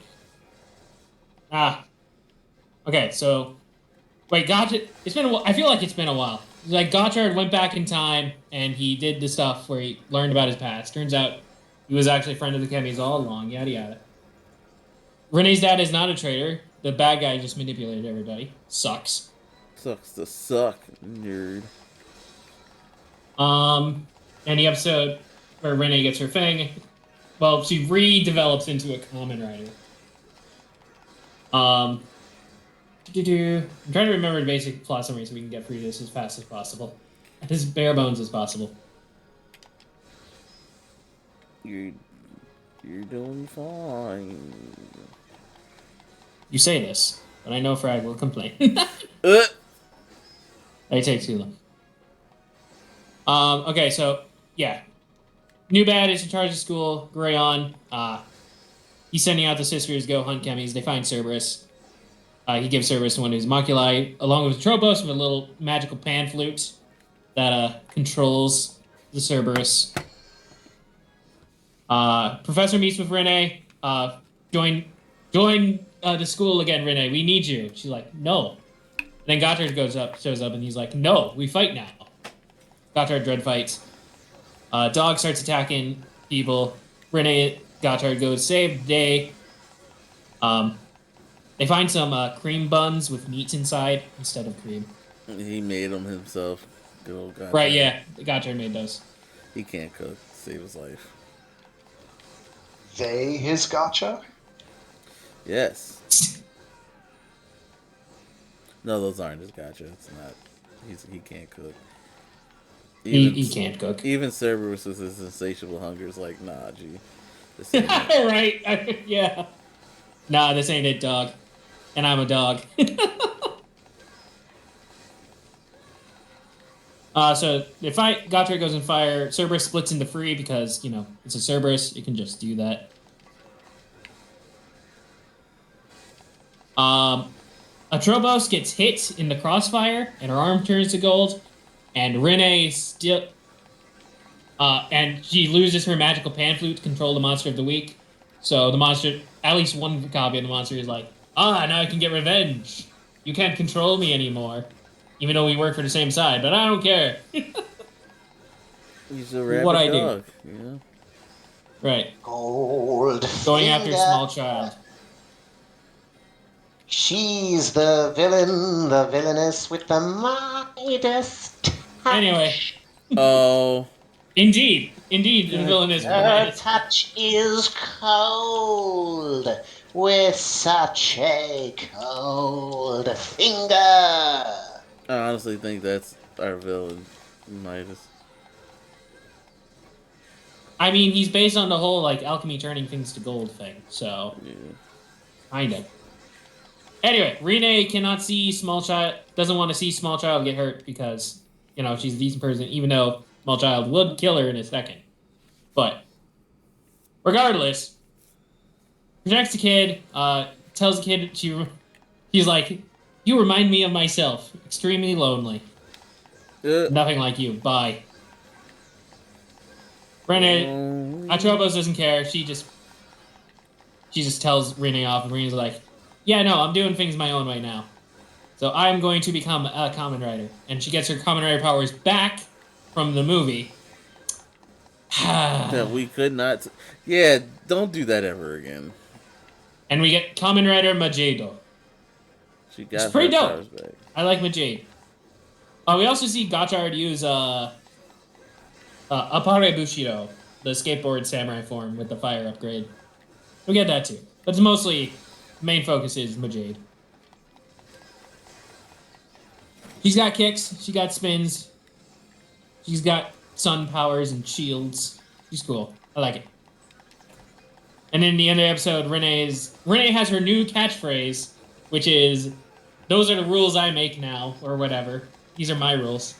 B: Okay, so wait, Gotchard. It's been. I feel like it's been a while. Like Gotchard went back in time and he did the stuff where he learned about his past. Turns out he was actually a friend of the Chemis all along. Yada yada. Renee's dad is not a traitor. The bad guy just manipulated everybody. Sucks.
A: Sucks to suck, nerd.
B: Any episode where Renee gets her fang, well, she redevelops into a common rider. I'm trying to remember the basic plot summary so we can get through this as fast as possible. As bare bones as possible.
A: You're doing fine.
B: You say this, but I know Frag will complain. It takes too long. Okay, so, yeah. New bad is in charge of school, Grayon. He's sending out the sisters to go hunt chemis. They find Cerberus. He gives Cerberus one of his Maculae, along with Tropos, with a little magical pan flute that controls the Cerberus. Professor meets with Renee. Join the school again, Renee. We need you. She's like, no. And then Gotthard shows up, and he's like, no, we fight now. Gotthard dread fights. Dog starts attacking people. Renee, Gotthard goes, save the day. They find some cream buns with meat inside instead of cream.
A: He made them himself. Good old Gotthard.
B: Right, yeah. Gotthard made those.
A: He can't cook. Save his life.
C: They his gotcha?
A: Yes. No, those aren't his gotcha. It's not. He can't cook.
B: He can't cook.
A: Even Cerberus with his insatiable hunger is like, nah, G. This
B: Right. Yeah. Nah, this ain't it, dog. And I'm a dog. So they fight. Gotthard goes in fire. Cerberus splits into three because, it's a Cerberus. It can just do that. Atrobos gets hit in the crossfire, and her arm turns to gold, and Renee still... and she loses her magical pan flute to control the monster of the week. So the monster, at least one copy of the monster is like, now I can get revenge. You can't control me anymore. Even though we work for the same side, but I don't care.
A: He's a
B: What
A: rabid
B: I do.
A: dog, you know?
B: Right.
D: Gold
B: Going after a
D: finger.
B: small child.
D: She's the villain, the villainess with the Midas touch.
B: Anyway.
A: Oh.
B: Indeed, the villain is
D: Her touch is cold with such a cold finger.
A: I honestly think that's our villain, Midas.
B: I mean, he's based on the whole, like, alchemy turning things to gold thing, so...
A: Yeah.
B: Kind of. Anyway, Renee cannot see small child, doesn't want to see small child get hurt because, you know, she's a decent person, even though small child would kill her in a second. But, regardless, protects the kid, tells the kid he's like, you remind me of myself, extremely lonely. Nothing like you, bye. Renee, Atrobos doesn't care, she just tells Renee off, and Renee's like, yeah, no, I'm doing things my own way now. So I'm going to become a Kamen Rider. And she gets her Kamen Rider powers back from the movie.
A: That we could not... Yeah, don't do that ever again.
B: And we get Kamen Rider Majedo.
A: She got
B: it's pretty dope.
A: powers back.
B: I like Majade. We also see Gotchard use Apare Bushido, the skateboard samurai form with the fire upgrade. We get that too. But it's mostly... main focus is Majade. She's got kicks, she got spins, she's got sun powers and shields. She's cool. I like it. And in the end of the episode, Renee has her new catchphrase, which is, those are the rules I make now, or whatever. These are my rules.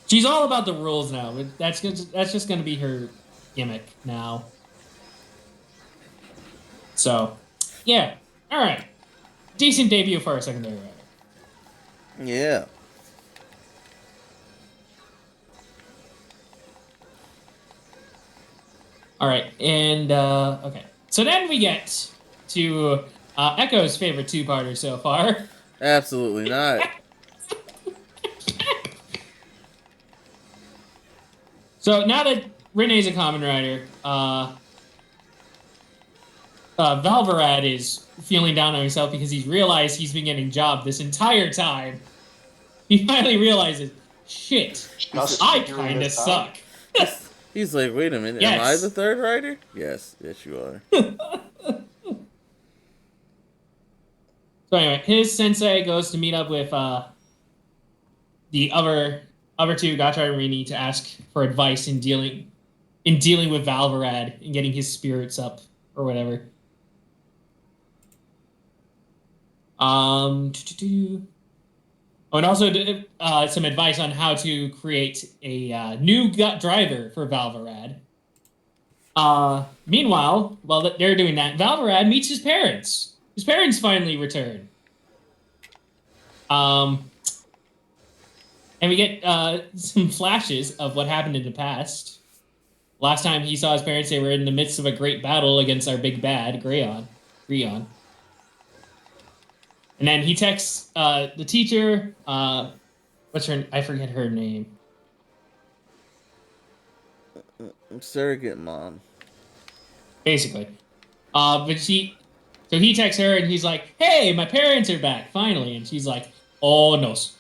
B: She's all about the rules now. That's just going to be her gimmick now. So, yeah. All right. Decent debut for a secondary rider.
A: Yeah.
B: All right. And, okay. So then we get to Echo's favorite two-parter so far.
A: Absolutely not.
B: So now that Renee's a Kamen Rider, Valvarad is feeling down on himself because he's realized he's been getting jobbed this entire time. He finally realizes, shit, I kind of suck.
A: He's like, wait a minute,
B: yes.
A: Am I the third rider? Yes, you are.
B: So anyway, his sensei goes to meet up with the other two Gotchard Rini to ask for advice in dealing with Valvarad and getting his spirits up or whatever. Oh, and also some advice on how to create a new driver for Valvarad. Meanwhile, while they're doing that, Valvarad meets his parents. His parents finally return. And we get some flashes of what happened in the past. Last time he saw his parents, they were in the midst of a great battle against our big bad, Greon. And then he texts the teacher, what's her, I forget her name.
A: Surrogate mom.
B: Basically. So he texts her and he's like, hey, my parents are back, finally. And she's like, oh, nos.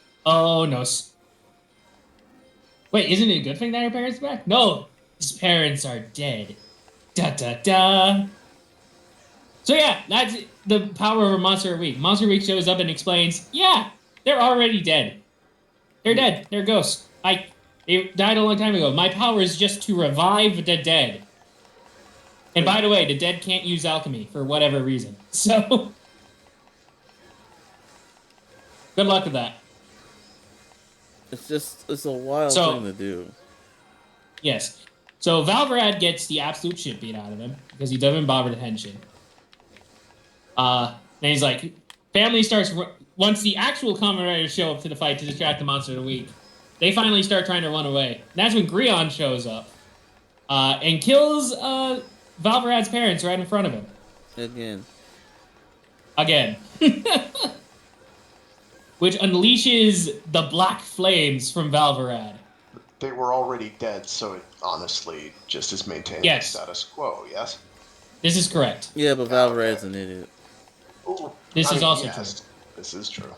B: Wait, isn't it a good thing that her parents are back? No, his parents are dead. Da. So yeah, that's the power of a Monster Week. Monster Week shows up and explains, yeah, they're already dead. They're dead. They're ghosts. They died a long time ago. My power is just to revive the dead. And by the way, the dead can't use alchemy for whatever reason. So, good luck with that.
A: It's a wild thing to do.
B: Yes. So Valvarad gets the absolute shit beat out of him because he doesn't bother to Henshin. And he's like, family starts once the actual Kamen Riders show up to the fight to distract the monster of the week. They finally start trying to run away. And that's when Grion shows up and kills Valverad's parents right in front of him. Again. Which unleashes the black flames from Valverad.
C: They were already dead, so it honestly just is maintaining the status quo, yes?
B: This is correct.
A: Yeah, but Valverad's an idiot.
C: Ooh,
B: this is also true.
C: This is true.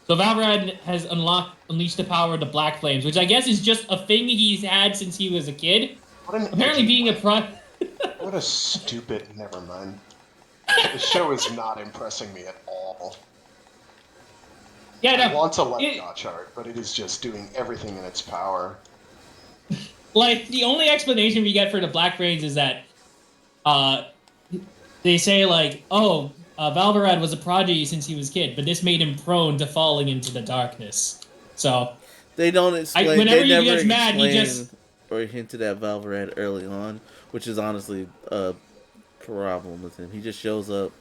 B: So Valverad has unleashed the power of the Black Flames, which I guess is just a thing he's had since he was a kid. Apparently being
C: What a stupid... Never mind. The show is not impressing me at all.
B: Yeah, no.
C: I want to like Gotchard, but it is just doing everything in its power.
B: Like, the only explanation we get for the Black Flames is that they say, like, oh, Valverad was a prodigy since he was a kid, but this made him prone to falling into the darkness. So...
A: They don't explain...
B: whenever
A: he
B: gets mad, he just...
A: Or hinted at Valverad early on, which is honestly a problem with him. He just shows up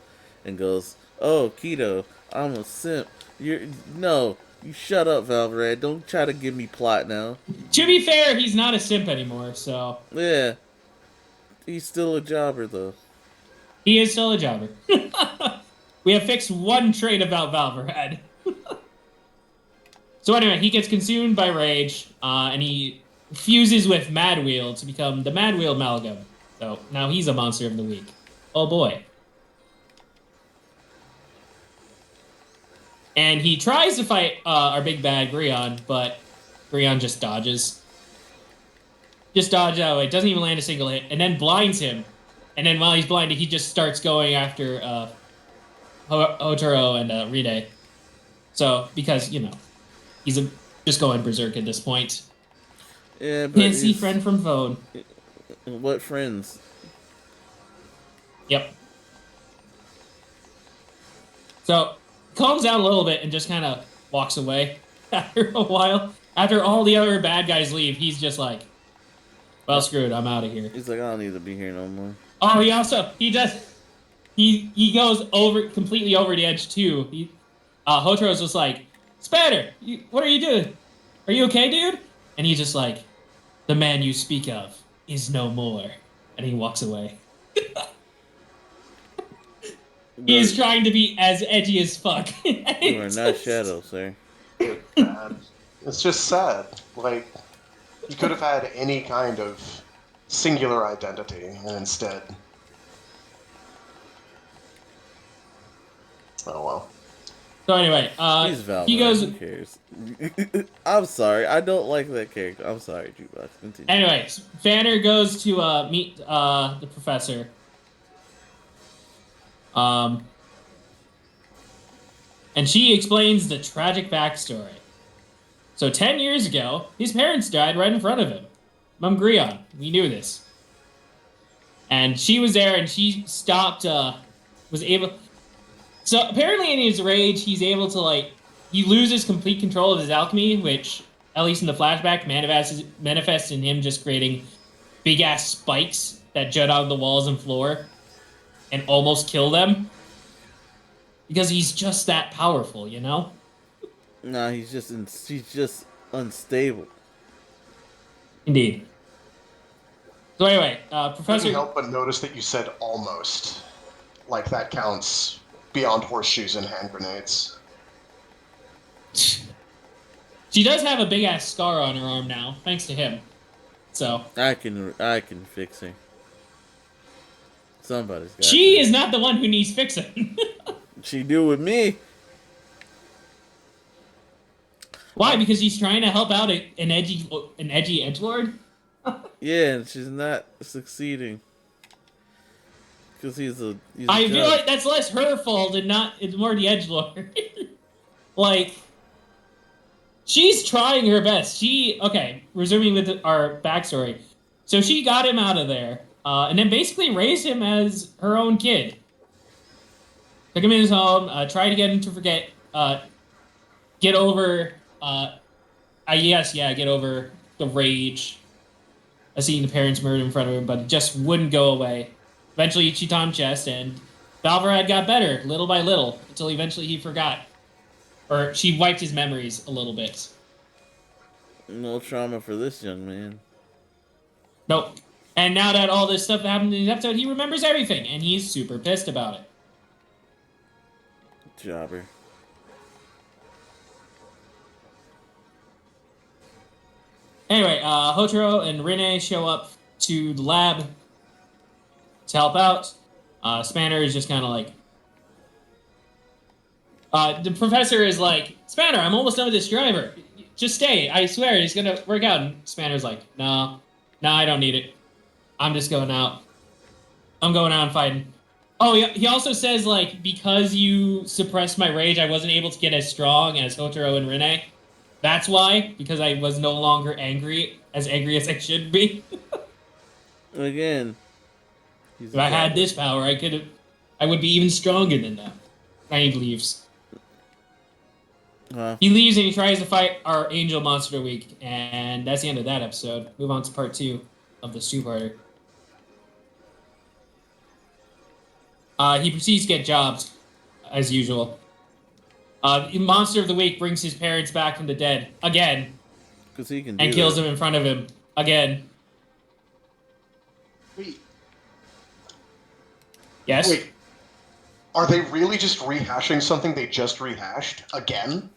A: and goes, oh, Keto, I'm a simp. No, you shut up, Valverad. Don't try to give me plot now.
B: To be fair, he's not a simp anymore, so...
A: Yeah. He's still a jobber, though.
B: He is still a jobber. We have fixed one trait about Valverad. So anyway, he gets consumed by rage, and he fuses with Madwheel to become the Madwheel Amalgam. So now he's a monster of the week. Oh boy. And he tries to fight our big bad Grion, but Grion just dodges. Just dodges out of the way, doesn't even land a single hit, and then blinds him. And then while he's blinded, he just starts going after Hotaro and Ride. So, because, you know, he's just going berserk at this point.
A: Yeah, but
B: can't see friend from phone.
A: What friends?
B: Yep. So, calms down a little bit and just kind of walks away after a while. After all the other bad guys leave, he's just like, well, screw it, I'm out of here.
A: He's like, I don't need to be here no more.
B: Oh, he goes completely over the edge, too. Hotaro's just like, Spatter, what are you doing? Are you okay, dude? And he's just like, the man you speak of is no more. And he walks away. He is trying to be as edgy as fuck.
A: You are not Shadow, sir.
C: It's just sad. Like, you could have had any kind of singular identity, and instead... Oh, well.
B: So anyway, he goes...
A: Who cares? I'm sorry, I don't like that character. I'm sorry, Jukebox. Continue.
B: Anyways, Fanner goes to meet the professor. And she explains the tragic backstory. So 10 years ago, his parents died right in front of him. Mum Grion, we knew this. And she was there, and she stopped, was able... So apparently in his rage, he's able to, like... He loses complete control of his alchemy, which, at least in the flashback, manifests in him just creating big-ass spikes that jut out of the walls and floor and almost kill them. Because he's just that powerful, you know?
A: Nah, he's just unstable.
B: Indeed. So anyway, Professor...
C: I couldn't help but notice that you said almost. Like that counts beyond horseshoes and hand grenades.
B: She does have a big-ass scar on her arm now, thanks to him. So...
A: I can fix her. Somebody's got
B: She is not the one who needs fixing.
A: She do with me.
B: Why? Because she's trying to help out an edgy edgelord?
A: Yeah, and she's not succeeding. Because he's a
B: I feel like that's less her fault and it's more the edgelord. Like, she's trying her best. Okay, resuming with our backstory. So she got him out of there, and then basically raised him as her own kid. Took him in his home, tried to get him to get over the rage of seeing the parents murdered in front of him, but it just wouldn't go away. Eventually, she taught him chess, and Valverad got better little by little until eventually he forgot. Or she wiped his memories a little bit.
A: No trauma for this young man.
B: Nope. And now that all this stuff happened in the episode, he remembers everything, and he's super pissed about it.
A: Jobber.
B: Anyway, Hotaro and Rene show up to the lab to help out. Spanner is just kind of like... the professor is like, Spanner, I'm almost done with this driver. Just stay. I swear, it's going to work out. And Spanner's like, no, I don't need it. I'm just going out. I'm going out and fighting. Oh, yeah. He also says, like, because you suppressed my rage, I wasn't able to get as strong as Hotaro and Rene. That's why, because I was no longer angry as I should be.
A: Again.
B: If I had this power, I would be even stronger than them. And he leaves. He leaves and he tries to fight our Angel Monster of the Week, and that's the end of that episode. Move on to part 2 of this two-parter. He proceeds to get jobbed, as usual. Monster of the Week brings his parents back from the dead, again.
A: Because he can
B: and kills them in front of him, again.
C: Wait.
B: Yes?
C: Wait. Are they really just rehashing something they just rehashed again?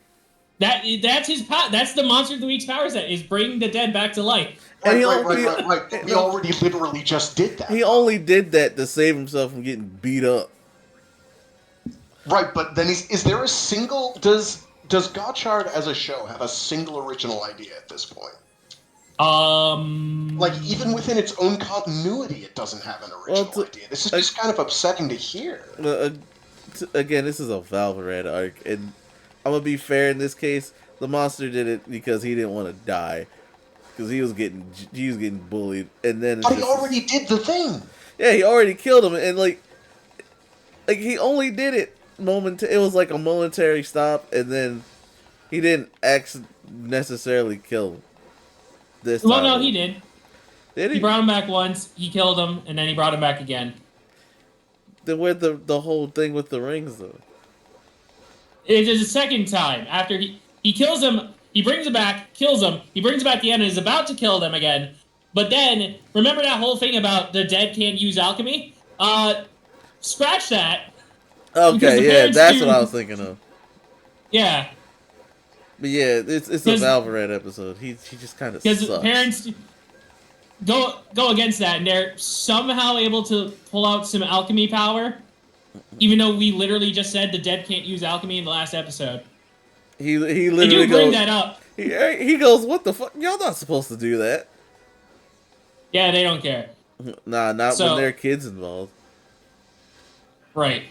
B: That's his that's the Monster of the Week's power set, is bringing the dead back to life.
C: Right. We already literally just did that.
A: He only did that to save himself from getting beat up.
C: Right, but then is there a single... Does Gotchard as a show have a single original idea at this point? Like, even within its own continuity, it doesn't have an original idea. This is just kind of upsetting to hear.
A: Again, this is a Valverad arc, and I'm gonna be fair in this case. The monster did it because he didn't want to die, because he was getting bullied, and then.
C: But he already did the thing.
A: Yeah, he already killed him, and like he only did it it was like a momentary stop, and then he didn't necessarily kill him. This time.
B: Well, no, he did.
A: Did he?
B: He brought him back once, he killed him, and then he brought him back again.
A: Then where'd the whole thing with the rings, though?
B: It is a second time. After he kills him, he brings him back, kills him, he brings him back again, and is about to kill them again. But then, remember that whole thing about the dead can't use alchemy? Scratch that.
A: Okay, yeah, that's what I was thinking of.
B: Yeah.
A: But yeah, it's a Valverad episode. He just kind of sucks.
B: Because parents go against that, and they're somehow able to pull out some alchemy power, even though we literally just said the dead can't use alchemy in the last episode.
A: He literally
B: bring that up.
A: He goes, "What the fuck? Y'all not supposed to do that."
B: Yeah, they don't care.
A: Nah, not when there are kids involved.
B: Right.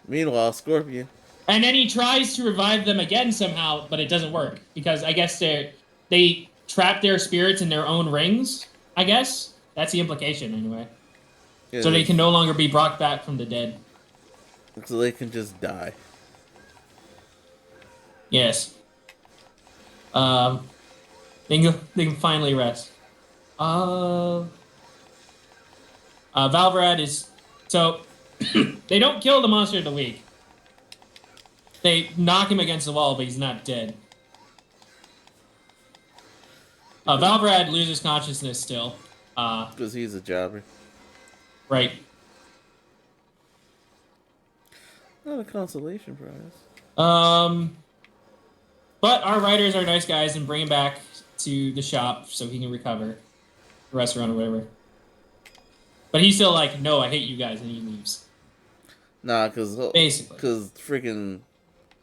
A: Meanwhile, Scorpion.
B: And then he tries to revive them again somehow, but it doesn't work. Because I guess they trap their spirits in their own rings, I guess. That's the implication, anyway. Yeah, so they can no longer be brought back from the dead.
A: So they can just die.
B: Yes. They can finally rest. Valverad is... So, they don't kill the Monster of the Week. They knock him against the wall, but he's not dead. Valverad loses consciousness still.
A: Because he's a jobber.
B: Right.
A: Not a consolation prize.
B: But our writers are nice guys and bring him back to the shop so he can recover. The restaurant or whatever. But he's still like, no, I hate you guys, and he leaves.
A: Nah, because freaking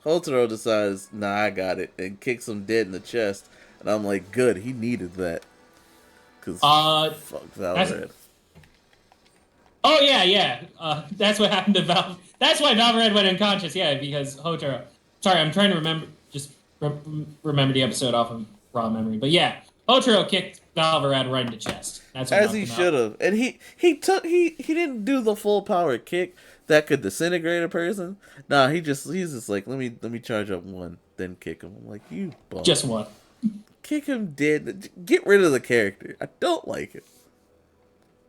A: Hotaro decides, nah, I got it, and kicks him dead in the chest. And I'm like, good, he needed that. Because fuck Valverad.
B: Oh, yeah. That's what happened to Val. That's why Valverad went unconscious, yeah, because Hotaro... Sorry, I'm trying to remember the episode off of raw memory. But yeah, Hotaro kicked Valverad right in the chest. That's what
A: as he should have. And he didn't do the full power kick that could disintegrate a person. Nah, he's just like, let me charge up one, then kick him. I'm like, you bum.
B: Just one.
A: Kick him dead. Get rid of the character. I don't like it.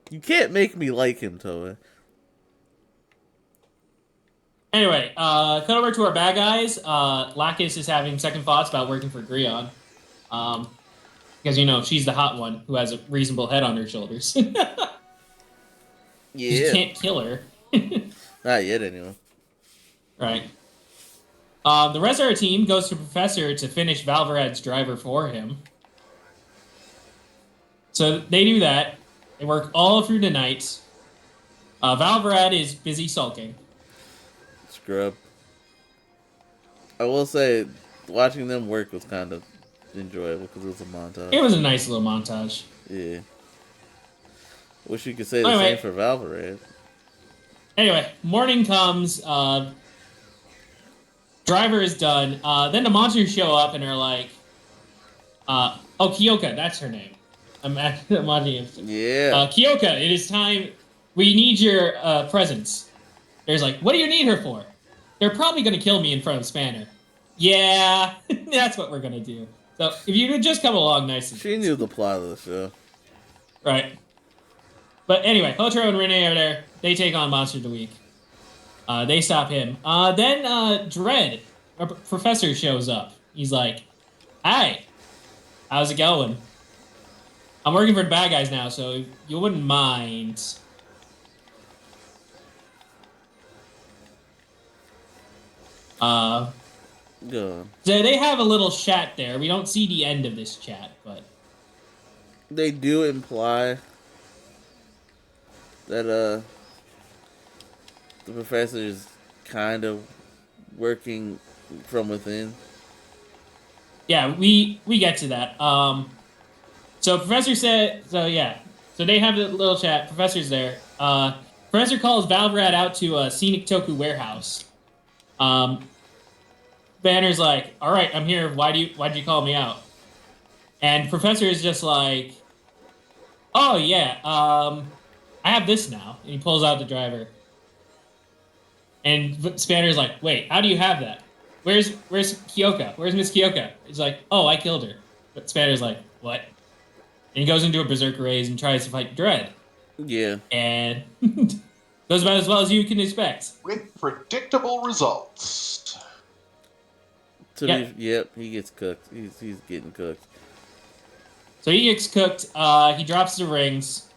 A: You can't make me like him, Toa.
B: Anyway, cut over to our bad guys. Lacus is having second thoughts about working for Grion. Because, you know, she's the hot one who has a reasonable head on her shoulders.
A: Yeah.
B: You can't kill her.
A: Not yet, anyway.
B: Right. The rest of our team goes to Professor to finish Valverad's driver for him. So they do that. They work all through the night. Valverad is busy sulking.
A: Scrub. I will say, watching them work was kind of enjoyable because it was a montage.
B: It was a nice little montage.
A: Yeah. Wish you could say the same for Valverad.
B: Anyway, morning comes. Driver is done. Then the monsters show up and are like, Kyoka, that's her name. I'm watching it.
A: Yeah.
B: Kyoka, it is time. We need your presence. There's like, what do you need her for? They're probably going to kill me in front of Spanner. Yeah, that's what we're going to do. So if you could just come along nicely.
A: She knew the plot of the show.
B: Right. But anyway, Hotaro and Renee are there. They take on Monster of the Week. They stop him. Then Dread, our professor, shows up. He's like, "Hi, how's it going? I'm working for the bad guys now, so if you wouldn't mind."
A: Go.
B: So they have a little chat there. We don't see the end of this chat, but
A: they do imply that the professor is kind of working from within.
B: Yeah, we get to that. So Professor said, so they have a little chat. Professor's there. Professor calls Valvrad out to a Scenic Toku warehouse. Banner's like, all right, I'm here. Why'd you call me out? And Professor is just like, oh yeah, I have this now. And he pulls out the driver. And Spanner's like, wait, how do you have that? Where's Kyoka? Where's Miss Kyoka? He's like, oh, I killed her. But Spanner's like, what? And he goes into a berserker raise and tries to fight Dread.
A: Yeah.
B: And goes about as well as you can expect.
C: With predictable results.
A: Yep, he gets cooked. He's getting cooked.
B: So he gets cooked. He drops the rings.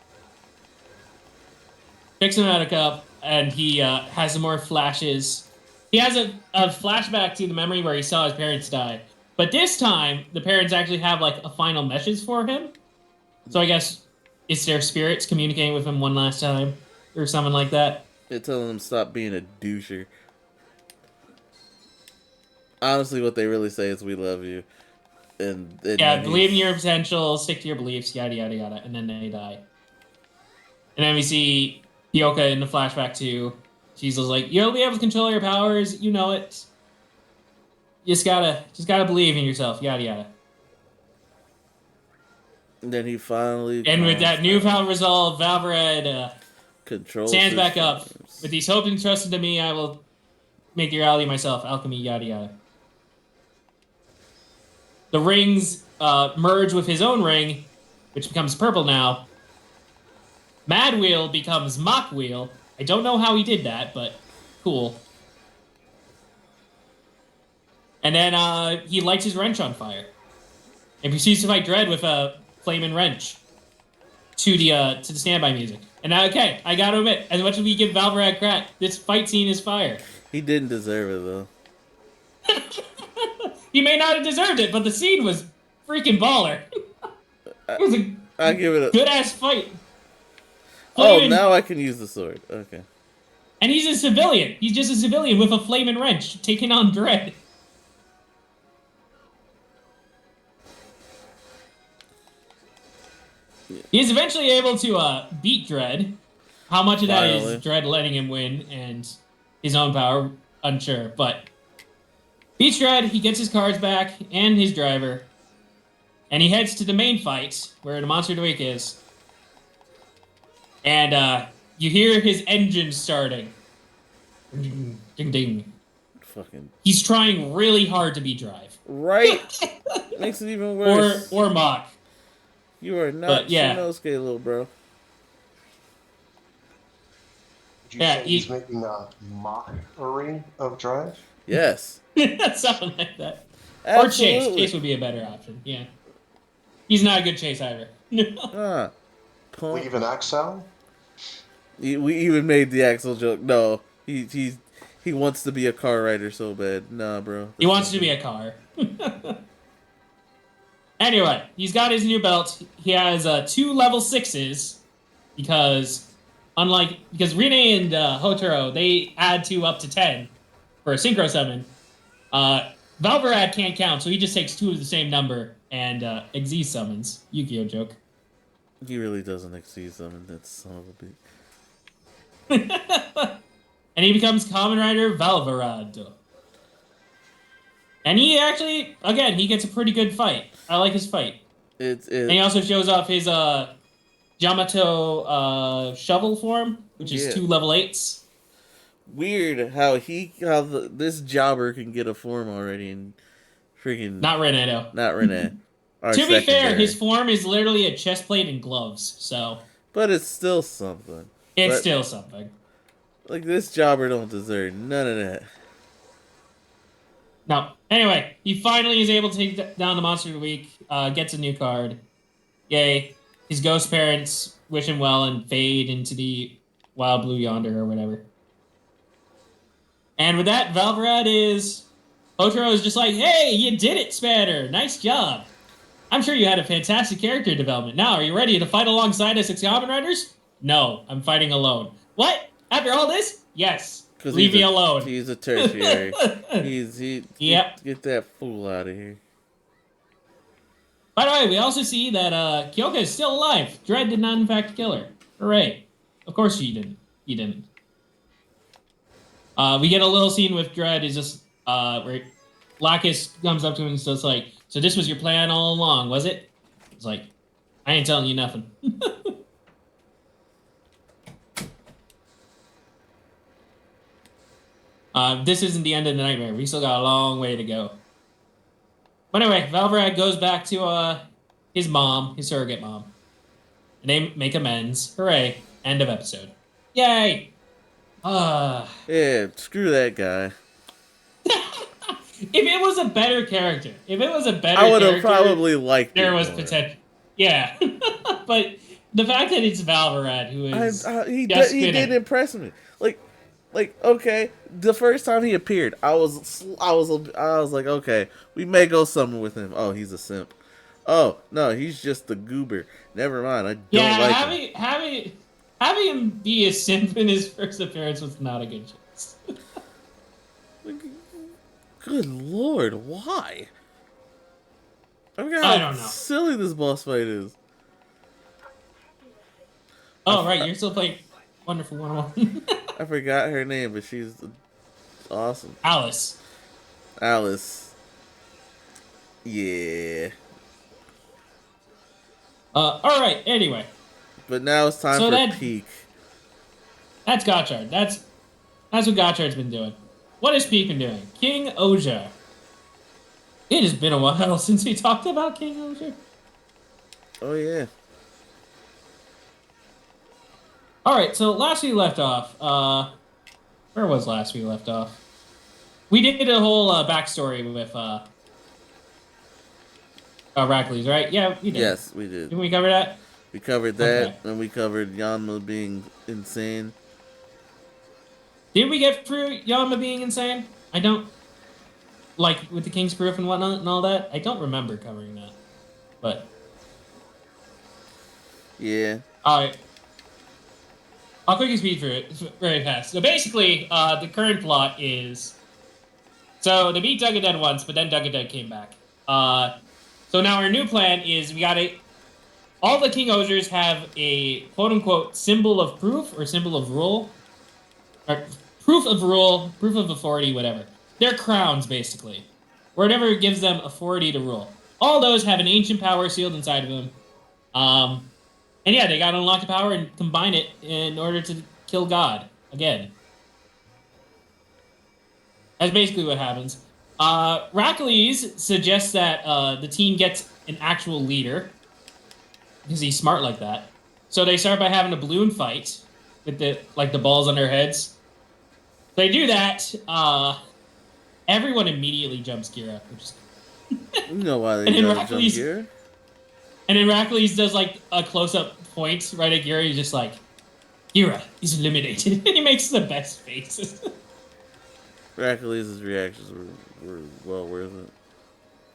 B: Picks him out of cup. And he has some more flashes. He has a flashback to the memory where he saw his parents die. But this time, the parents actually have like a final message for him. So I guess it's their spirits communicating with him one last time. Or something like that.
A: They're telling him stop being a doucher. Honestly, what they really say is we love you. And
B: believe in your potential, stick to your beliefs, yada, yada, yada. And then they die. And then we see Kyoka in the flashback too. She's like, you'll be able to control your powers, you know it. You just gotta believe in yourself, yada yada.
A: And then he finally...
B: And with that newfound resolve, Valvrad stands back up. With these hopes entrusted to me, I will make the reality myself, alchemy, yada yada. The rings merge with his own ring, which becomes purple now. Mad Wheel becomes Mock Wheel. I don't know how he did that, but cool. And then he lights his wrench on fire. And proceeds to fight Dread with a flaming wrench to the standby music. And now, okay, I gotta admit, as much as we give Valvrad crap, this fight scene is fire.
A: He didn't deserve it, though.
B: He may not have deserved it, but the scene was freaking baller. It was
A: I give it a
B: good-ass fight.
A: Oh, now I can use the sword. Okay.
B: And he's a civilian. He's just a civilian with a flaming wrench taking on Dread. Yeah. He's eventually able to beat Dread. How much of that is Dread letting him win and his own power? Unsure. But beats Dread, he gets his cards back and his driver. And he heads to the main fight, where the Monster of the Week is. And you hear his engine starting. Ding, ding, ding.
A: Fucking.
B: He's trying really hard to be Drive.
A: Right? Makes it even worse.
B: Or Mock.
A: You are not Shinosuke, little bro.
D: Would you say he's making a mockery of Dread?
A: Yes.
B: Something like that.
A: Absolutely.
B: Or Chase. Chase would be a better option. Yeah. He's not a good Chase either.
D: Leave an Axel?
A: We even made the Axel joke. No, he wants to be a car rider so bad. Nah, bro.
B: He wants to be a car. Anyway, he's got his new belt. He has 2 level 6s because Rene and Hotaro, they add 2 up to 10 for a synchro summon. Valverad can't count, so he just takes 2 of the same number and Xyz summons. Yu-Gi-Oh joke.
A: He really doesn't exceed summon. That's son of a bitch.
B: And he becomes Kamen Rider Valverad. And he actually, again, he gets a pretty good fight. I like his fight. And he also shows off his Yamato shovel form, which is 2 level 8s.
A: Weird how this jobber can get a form already and freaking...
B: Not Rene, though.
A: Not Rene.
B: To be fair, his form is literally a chest plate and gloves, so...
A: But it's still something.
B: Still something.
A: Like, this jobber don't deserve none of that.
B: No. Anyway, he finally is able to take down the Monster of the Week, gets a new card. Yay. His ghost parents wish him well and fade into the wild blue yonder or whatever. And with that, Valverad is... Hotaro is just like, hey, you did it, Spanner. Nice job. I'm sure you had a fantastic character development. Now, are you ready to fight alongside us as Kamen Riders? No, I'm fighting alone. What? After all this? Yes. Leave me alone.
A: He's a tertiary.
B: Yep.
A: Get that fool out of here.
B: By the way, we also see that Kyoka is still alive. Dread did not, in fact, kill her. Hooray. Of course he didn't. He didn't. We get a little scene with Dread is just where Lacus comes up to him and says like, so this was your plan all along, was it? It's like, I ain't telling you nothing. This isn't the end of the nightmare. We still got a long way to go. But anyway, Valverad goes back to his mom, his surrogate mom. And they make amends. Hooray. End of episode. Yay!
A: Yeah, screw that guy.
B: If it was a better character,
A: I would have probably liked it.
B: There was potential. Yeah. But the fact that it's Valverad who is
A: he did impress me. Like okay, the first time he appeared, I was like, okay, we may go somewhere with him. Oh, he's a simp. Oh no, he's just a goober. Never mind, I don't like him.
B: Having him be a simp in his first appearance was not a good choice.
A: Good lord, why? I don't
B: know.
A: Silly this boss fight is.
B: Oh right, you're still playing Wonderful 101.
A: I forgot her name, but she's awesome.
B: Alice.
A: Yeah.
B: Alright, anyway.
A: But now it's time for Peak.
B: That's Gotchard. That's what Gotchard's been doing. What has Peak been doing? King Oja. It has been a while since we talked about King Oja.
A: Oh, yeah.
B: Alright, so last we left off, where was last we left off? We did a whole backstory with Heracles, right? Yeah, we did.
A: Yes, we did.
B: Didn't we cover that?
A: We covered that, and we covered Yanma being insane.
B: Did we get through Yanma being insane? I don't... Like, with the King's Proof and whatnot and all that? I don't remember covering that. But...
A: Yeah.
B: Alright. I'll quickly speed through it very fast. So basically, the current plot is... So, they beat Dugaded once, but then Dugaded came back. So now our new plan is we gotta... All the King Ozers have a quote-unquote symbol of proof or symbol of rule. Or proof of rule, proof of authority, whatever. They're crowns, basically. Whatever gives them authority to rule. All those have an ancient power sealed inside of them. And yeah, they gotta unlock the power and combine it in order to kill God. Again. That's basically what happens. Heracles suggests that the team gets an actual leader. Because he's smart like that. So they start by having a balloon fight with the balls on their heads. They do that. Everyone immediately jumps Gira, which is
A: You know why they gotta jump Gira?
B: And then Heracles does like a close-up point right at Gira. He's just like, Gira is eliminated. And he makes the best faces.
A: Heracles' reactions were well worth it.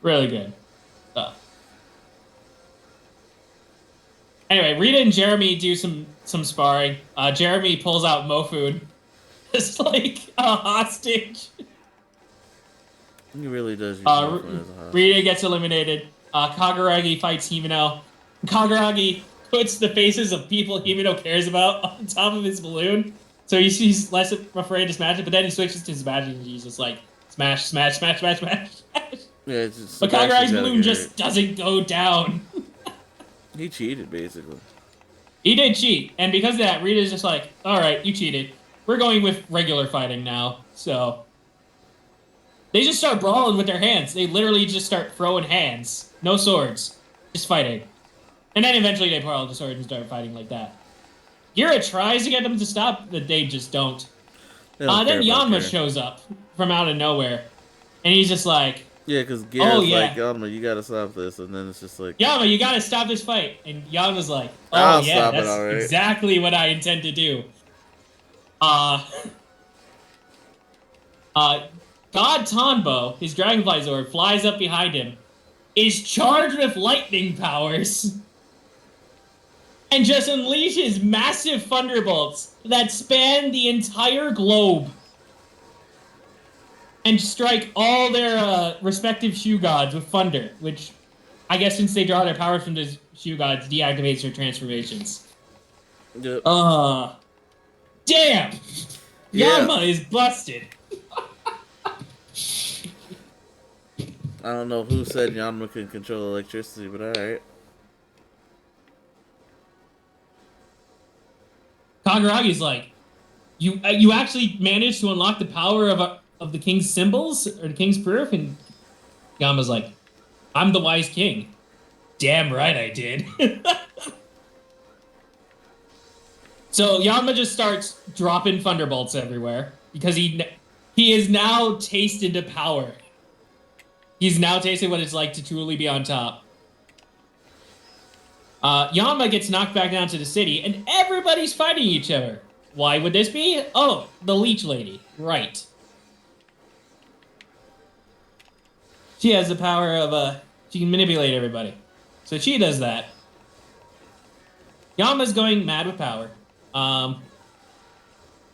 B: Really good. Anyway, Rita and Jeremy do some sparring. Jeremy pulls out Mofun just like a hostage.
A: He really does use Mofun as a hostage.
B: Rita gets eliminated. Kaguragi fights Himeno. Kaguragi puts the faces of people Himeno cares about on top of his balloon. So he's less afraid to smash it, but then he switches to his magic and he's just like, smash, smash, smash, smash, smash, smash.
A: Yeah, it's just,
B: but Kaguragi's balloon just doesn't go down.
A: He cheated, basically.
B: He did cheat, and because of that, Rita's just like, alright, you cheated. We're going with regular fighting now, so... They just start brawling with their hands. They literally just start throwing hands. No swords. Just fighting. And then eventually they pull out the sword and start fighting like that. Gira tries to get them to stop, but they just don't. Then Yanma shows up from out of nowhere. And he's just like...
A: Yeah, because Gira's like, Yanma, you gotta stop this. And then it's just like...
B: Yanma, you gotta stop this fight. And Yanma's like, oh yeah, that's exactly what I intend to do. God Tonbo, his Dragonfly Zord, flies up behind him, is charged with lightning powers, and just unleashes massive thunderbolts that span the entire globe and strike all their respective shoe gods with thunder, which, I guess since they draw their power from the shoe gods, deactivates their transformations.
A: Yep.
B: Damn! Yeah. Yanma is busted.
A: I don't know who said Yanma can control electricity, but alright.
B: Kaguragi's like, you actually managed to unlock the power of the king's symbols or the king's proof, and Yanma's like, I'm the wise king. Damn right I did. So Yanma just starts dropping thunderbolts everywhere because he is now tasted the power. He's now tasted what it's like to truly be on top. Yanma gets knocked back down to the city, and everybody's fighting each other. Why would this be? Oh, the leech lady. Right. She has the power of, she can manipulate everybody. So she does that. Yanma's going mad with power.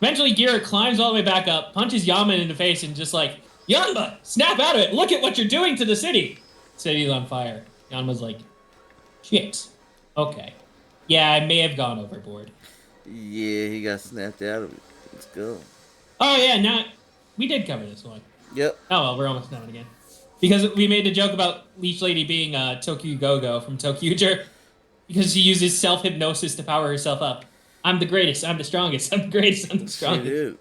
B: Eventually, Gira climbs all the way back up, punches Yanma in the face, and just like, Yanma, snap out of it! Look at what you're doing to the city! City's on fire. Yanma's like, shit. Okay. Yeah, I may have gone overboard.
A: Yeah, he got snapped out of it. Let's go.
B: Oh yeah, now we did cover this one.
A: Yep.
B: Oh well, we're almost done again. Because we made the joke about Leech Lady being Tokyo Go-Go from Tokyo, because she uses self-hypnosis to power herself up. I'm the greatest, I'm the strongest, I'm the greatest, I'm the strongest.
A: She did.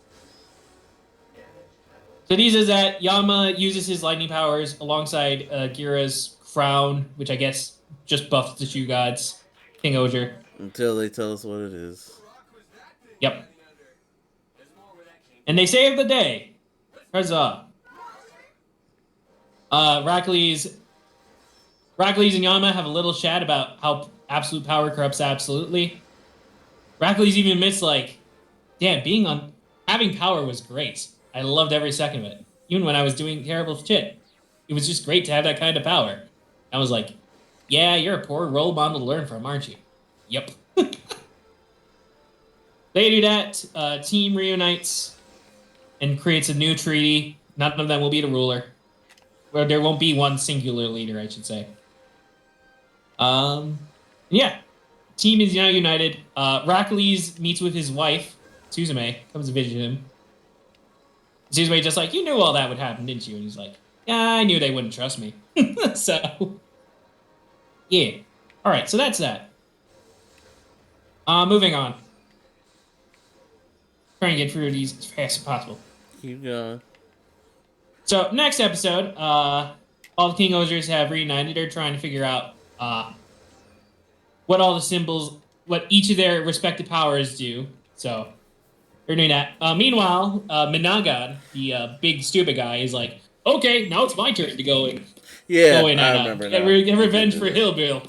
B: So these is that Yanma uses his lightning powers alongside Gira's Frown, which I guess just buffs the shoe gods. King Oger.
A: Until they tell us what it is.
B: Yep. And they save the day. Huzzah. Heracles and Yanma have a little chat about how absolute power corrupts absolutely. Heracles even admits, like, damn, having power was great. I loved every second of it. Even when I was doing terrible shit. It was just great to have that kind of power. I was like, yeah, you're a poor role model to learn from, aren't you? Yep. They do that. Team reunites and creates a new treaty. None of them will be the ruler. Well, there won't be one singular leader, I should say. Yeah. Team is now united. Heracles meets with his wife, Suzume, comes to visit him. Suzume just like, you knew all that would happen, didn't you? And he's like, yeah, I knew they wouldn't trust me. So, yeah. Alright, so that's that. Moving on. Try and get through these as fast as possible.
A: Keep going.
B: So, next episode, all the King Ogers have reunited. They're trying to figure out what all the symbols, what each of their respective powers do. So, They're doing that. Meanwhile, Minaga, the big stupid guy, is like, okay, now it's my turn to go in.
A: Yeah,
B: Go in
A: I
B: and
A: remember
B: get,
A: now.
B: get revenge for Hillbill.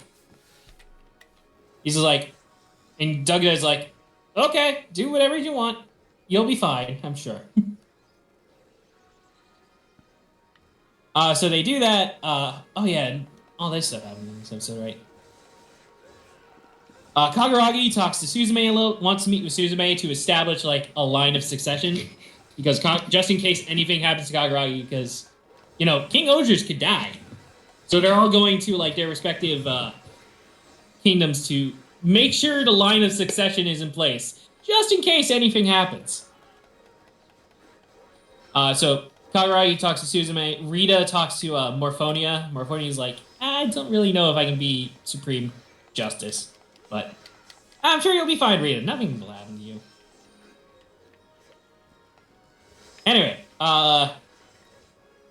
B: He's just like, and Doug is like, okay, do whatever you want. You'll be fine, I'm sure. So they do that. Oh yeah, and all this stuff happened in this episode, right? Kagaragi talks to Suzume a little, wants to meet with Suzume to establish like a line of succession, because just in case anything happens to Kagaragi, because King Ogers could die, so they're all going to like their respective kingdoms to make sure the line of succession is in place, just in case anything happens. So Kagaragi talks to Suzume. Rita talks to Morphonia. Morphonia's like, I don't really know if I can be Supreme Justice, but I'm sure you'll be fine, Rita. Nothing will happen to you. Anyway,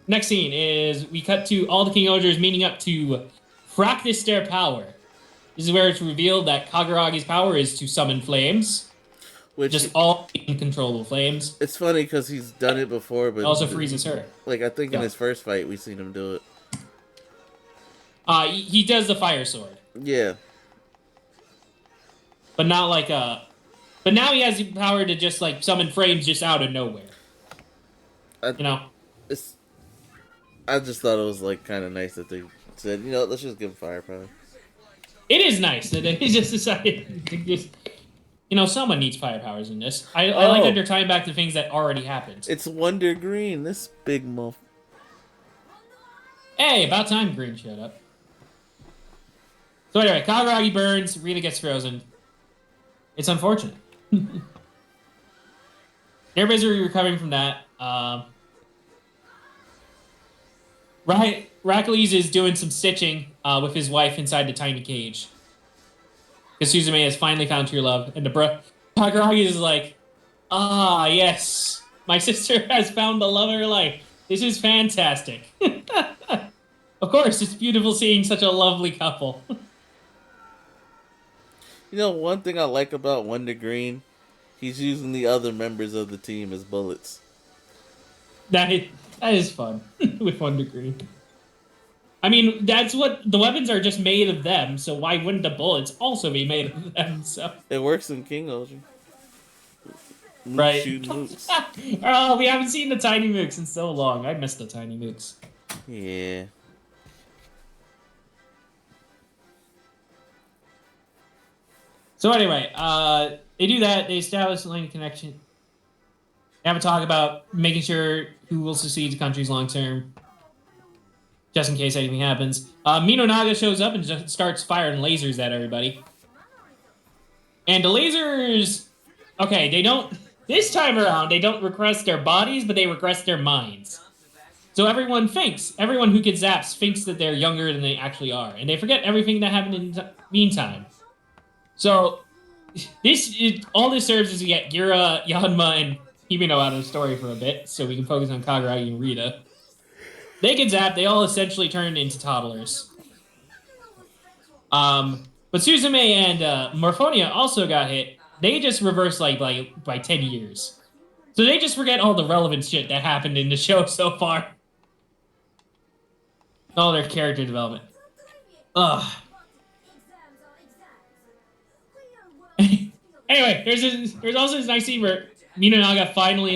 B: next scene is we cut to all the King Ogers meeting up to practice their power. This is where it's revealed that Kaguragi's power is to summon flames. Just all uncontrollable flames.
A: It's funny because he's done it before, but...
B: It also freezes her.
A: Like, I think in his first fight, we seen him do it.
B: He does the fire sword.
A: Yeah.
B: But not like But now he has the power to just, like, summon flames just out of nowhere.
A: I just thought it was, like, kind of nice that they said, let's just give him firepower.
B: It is nice that they just decided to just... someone needs fire powers in this. I like that they're tying back to things that already happened.
A: It's Wonder Green, this big muff.
B: Hey, about time Green showed up. So anyway, Kagaragi burns, Rita gets frozen. It's unfortunate. They're busy recovering from that. Heracles is doing some stitching with his wife inside the tiny cage. Because Suzume has finally found true love, and Kagaragi is like, yes, my sister has found the love of her life. This is fantastic. Of course, it's beautiful seeing such a lovely couple.
A: One thing I like about Wonder Green, he's using the other members of the team as bullets.
B: That is fun with Wonder Green. I mean, that's what the weapons are, just made of them. So why wouldn't the bullets also be made of them? So
A: it works in King Ogre.
B: Right.
A: Shooting mooks.
B: Oh, we haven't seen the tiny mooks in so long. I miss the tiny mooks.
A: Yeah.
B: So anyway, they do that. They establish a line of connection. They have a talk about making sure who will succeed the countries long term, just in case anything happens. Minonaga shows up and just starts firing lasers at everybody. And the lasers, okay, they don't. This time around, they don't regress their bodies, but they regress their minds. So everyone who gets zapped thinks that they're younger than they actually are, and they forget everything that happened in the meantime. So all this serves is to get Gira, Yanma, and Himino out of the story for a bit, so we can focus on Kagaragi and Rita. They get zapped. They all essentially turn into toddlers. But Suzume and Morphonia also got hit. They just reversed like by 10 years. So they just forget all the relevant shit that happened in the show so far. All their character development. Ugh. Anyway, there's also this nice scene where Minonaga finally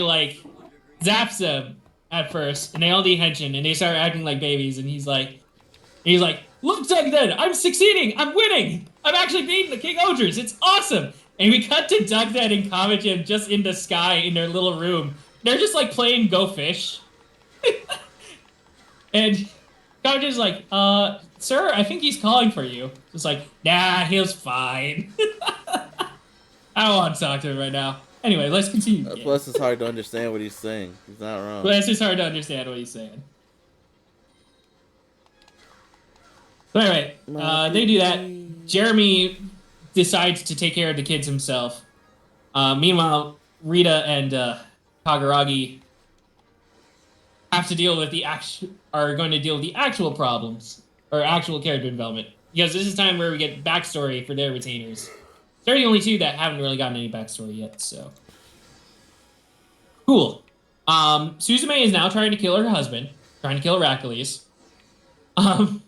B: zaps them at first, and they all need Henshin, and they start acting like babies, and he's like, look, Dugden, I'm succeeding, I'm winning, I'm actually beating the King Ogers, it's awesome. And we cut to Dugden and Kamajin just in the sky in their little room. They're just playing Go Fish. And Kamajin's like, sir, I think he's calling for you. Just like, nah, he was fine. I don't want to talk to him right now. Anyway, let's continue.
A: Plus, it's hard to understand what he's saying. He's not wrong.
B: Plus, it's hard to understand what he's saying. So anyway, they do that. Jeremy decides to take care of the kids himself. Meanwhile, Rita and Kagaragi have to deal with are going to deal with the actual problems, or actual character development. Because this is time where we get backstory for their retainers. They're the only two that haven't really gotten any backstory yet, so. Cool. Suzume is now trying to kill her husband, trying to kill Heracles. And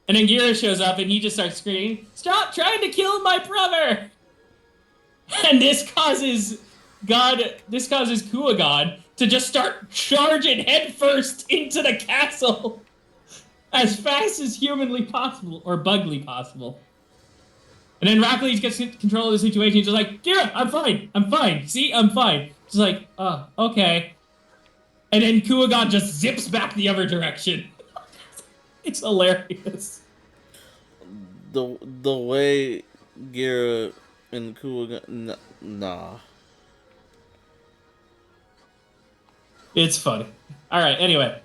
B: then Gira shows up and he just starts screaming, "Stop trying to kill my brother!" And this causes Kuagon to just start charging headfirst into the castle as fast as humanly possible, or bugly possible. And then Heracles gets control of the situation. He's just like, "Gira, I'm fine. See, I'm fine." Just like, "Oh, okay." And then Kuagon just zips back the other direction. It's hilarious.
A: The way Gira and Kuagon, nah.
B: It's funny. All right. Anyway,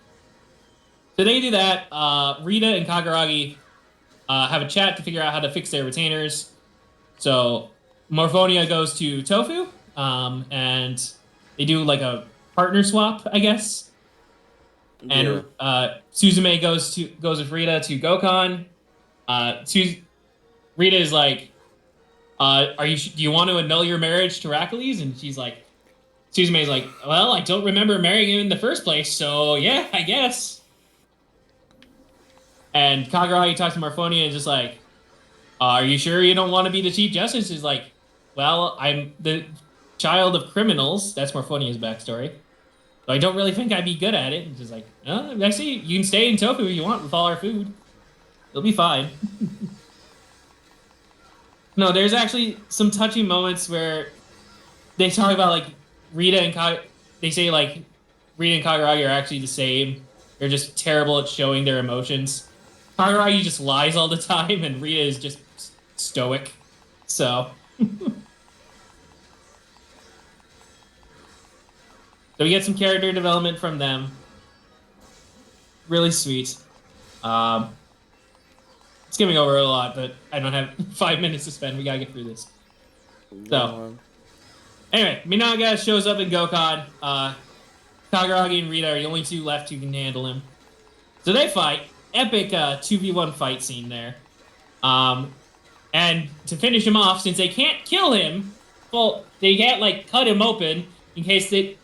B: so they do that. Rita and Kaguragi have a chat to figure out how to fix their retainers. So Morphonia goes to Tofu, and they do like a partner swap, I guess. And Suzume goes with Rita to Gokon. Rita is like, do you want to annul your marriage to Heracles? And she's like, Suzume's like, well, I don't remember marrying him in the first place, so yeah, I guess. And Kaguragi talks to Morphonia and just like, are you sure you don't want to be the Chief Justice? She's like, well, I'm the child of criminals. That's Morphonia's backstory. So I don't really think I'd be good at it. And she's like, oh, I see. You can stay in Tofu if you want with all our food. It'll be fine. No, there's actually some touching moments where they talk about like Rita and they say like Rita and Kaguragi are actually the same. They're just terrible at showing their emotions. Kaguragi just lies all the time, and Rita is just stoic. So, so we get some character development from them. Really sweet. Skimming over a lot, but I don't have 5 minutes to spend. We gotta get through this. So, anyway, Minaga shows up in Gokon. Kaguragi and Rita are the only two left who can handle him. So they fight. Epic 2v1 fight scene there. And to finish him off, since they can't kill him, well, they can't like cut him open in case they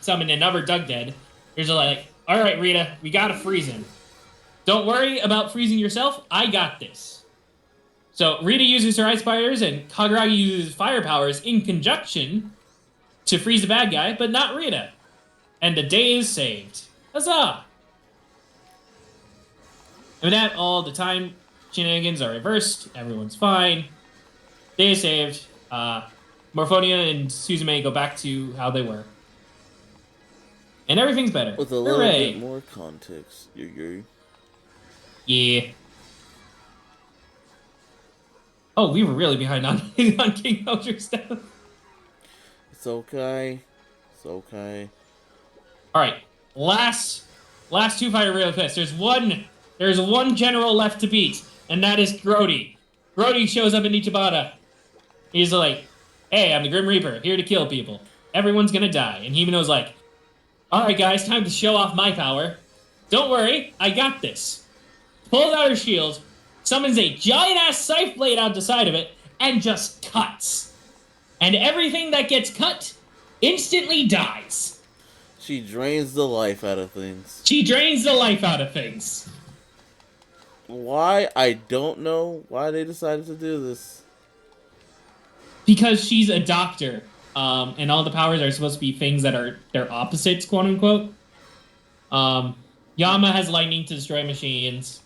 B: summon another Doug Dead. They're just like, all right, Rita, we gotta freeze him. Don't worry about freezing yourself. I got this. So Rita uses her ice powers and Kaguragi uses fire powers in conjunction to freeze the bad guy, but not Rita. And the day is saved. Huzzah! And with that, all the time shenanigans are reversed. Everyone's fine. Day is saved. Morphonia and Suzume go back to how they were. And everything's better.
A: With a little bit more context.
B: Yeah. Oh, we were really behind on King Poacher stuff.
A: It's okay. It's okay.
B: Alright. Last two fighter real fast. There's one general left to beat, and that is Grody. Grody shows up in Ichibata. He's like, hey, I'm the Grim Reaper, here to kill people. Everyone's gonna die. And Himeno's like, alright guys, time to show off my power. Don't worry, I got this. Pulls out her shield, summons a giant-ass scythe blade out the side of it, and just cuts. And everything that gets cut instantly dies.
A: She drains the life out of things.
B: She drains the life out of things.
A: Why? I don't know why they decided to do this.
B: Because she's a doctor, and all the powers are supposed to be things that are their opposites, quote-unquote. Yama has lightning to destroy machines.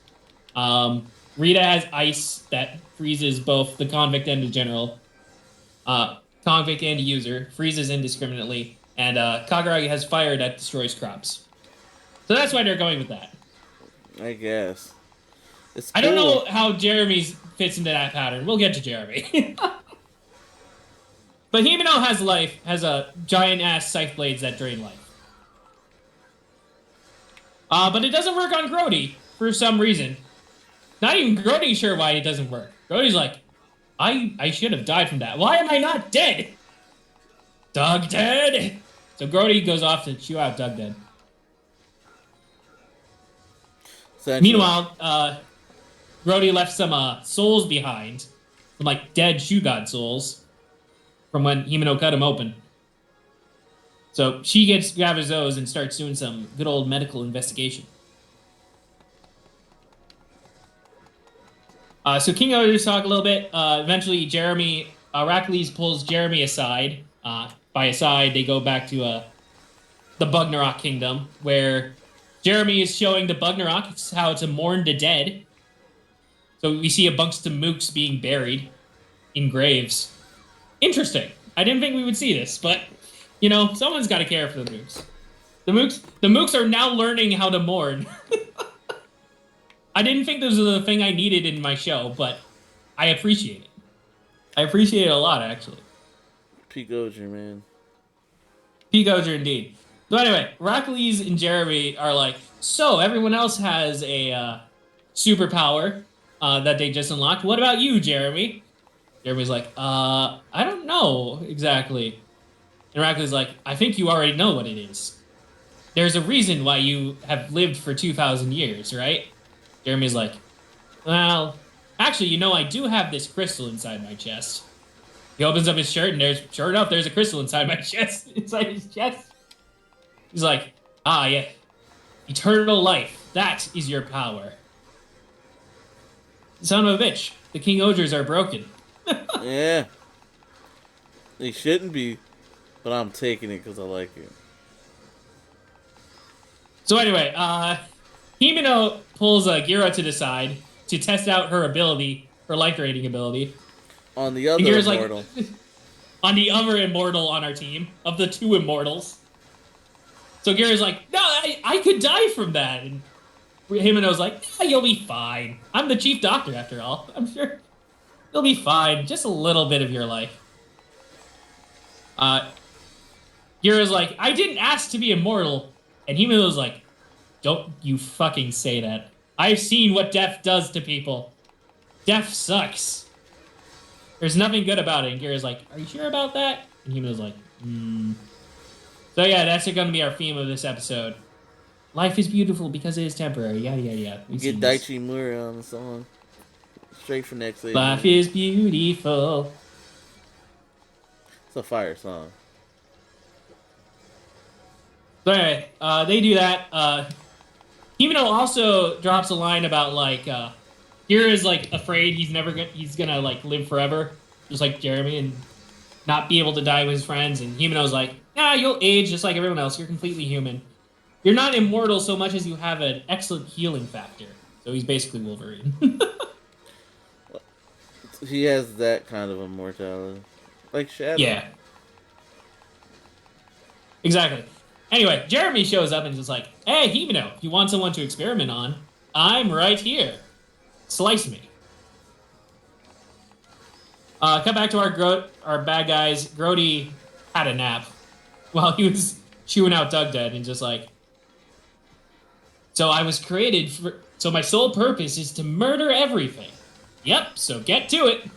B: Rita has ice that freezes both the convict and the general. Convict and the user. Freezes indiscriminately. And Kaguragi has fire that destroys crops. So that's why they're going with that.
A: I guess. It's cool.
B: I don't know how Jeremy's fits into that pattern. We'll get to Jeremy. But Himeno has a giant-ass scythe blades that drain life. But it doesn't work on Grody for some reason. Not even Grody's sure why it doesn't work. Grody's like, I should have died from that. Why am I not dead? Doug Dead! So Grody goes off to chew out Doug Dead. Meanwhile, Grody left some souls behind. Some like dead Shoe God souls. From when Himeno cut him open. So she gathers those and starts doing some good old medical investigation. So King Odors talk a little bit. Eventually, Heracles pulls Jeremy aside. By aside, they go back to the Bugnarok Kingdom, where Jeremy is showing the Bugnarok how to mourn the dead. So we see a bunch of mooks being buried in graves. Interesting. I didn't think we would see this, but someone's got to care for the mooks. The mooks are now learning how to mourn. I didn't think this was the thing I needed in my show, but I appreciate it. I appreciate it a lot, actually.
A: P. Gozer, man.
B: P. Gozer, indeed. So anyway, Heracles and Jeremy are like, so everyone else has a superpower that they just unlocked. What about you, Jeremy? Jeremy's like, I don't know exactly. And Heracles is like, I think you already know what it is. There's a reason why you have lived for 2,000 years, right? Jeremy's like, well, actually, I do have this crystal inside my chest. He opens up his shirt, and sure enough, there's a crystal inside my chest. Inside his chest. He's like, yeah. Eternal life. That is your power. Son of a bitch. The King Ogres are broken.
A: Yeah. They shouldn't be, but I'm taking it because I like it.
B: So anyway, Himeno pulls Gira to the side to test out her ability, her life rating ability.
A: On the other immortal.
B: Like, on the other immortal on our team, of the two immortals. So Gira's like, no, I could die from that. And Himeno's like, you'll be fine. I'm the chief doctor, after all. I'm sure you'll be fine. Just a little bit of your life. Gira's like, I didn't ask to be immortal. And Himeno's like, don't you fucking say that. I've seen what death does to people. Death sucks. There's nothing good about it. And Gira's like, are you sure about that? And Himeno's like, So yeah, that's going to be our theme of this episode. Life is beautiful because it is temporary. Yada, yada, yada.
A: We get Daichi Mura on the song. Straight from next week.
B: Life is beautiful.
A: It's a fire song.
B: So anyway, they do that. Himeno also drops a line about like Gira is like afraid he's gonna like live forever, just like Jeremy, and not be able to die with his friends. And Himeno's like, nah, you'll age just like everyone else. You're completely human. You're not immortal so much as you have an excellent healing factor. So he's basically Wolverine.
A: He has that kind of immortality, like Shadow.
B: Yeah. Exactly. Anyway, Jeremy shows up and is just like, hey, Himeno, if you want someone to experiment on, I'm right here. Slice me. Cut back to our bad guys. Grody had a nap while he was chewing out Doug Dead and just like, so I was created so my sole purpose is to murder everything. Yep, so get to it.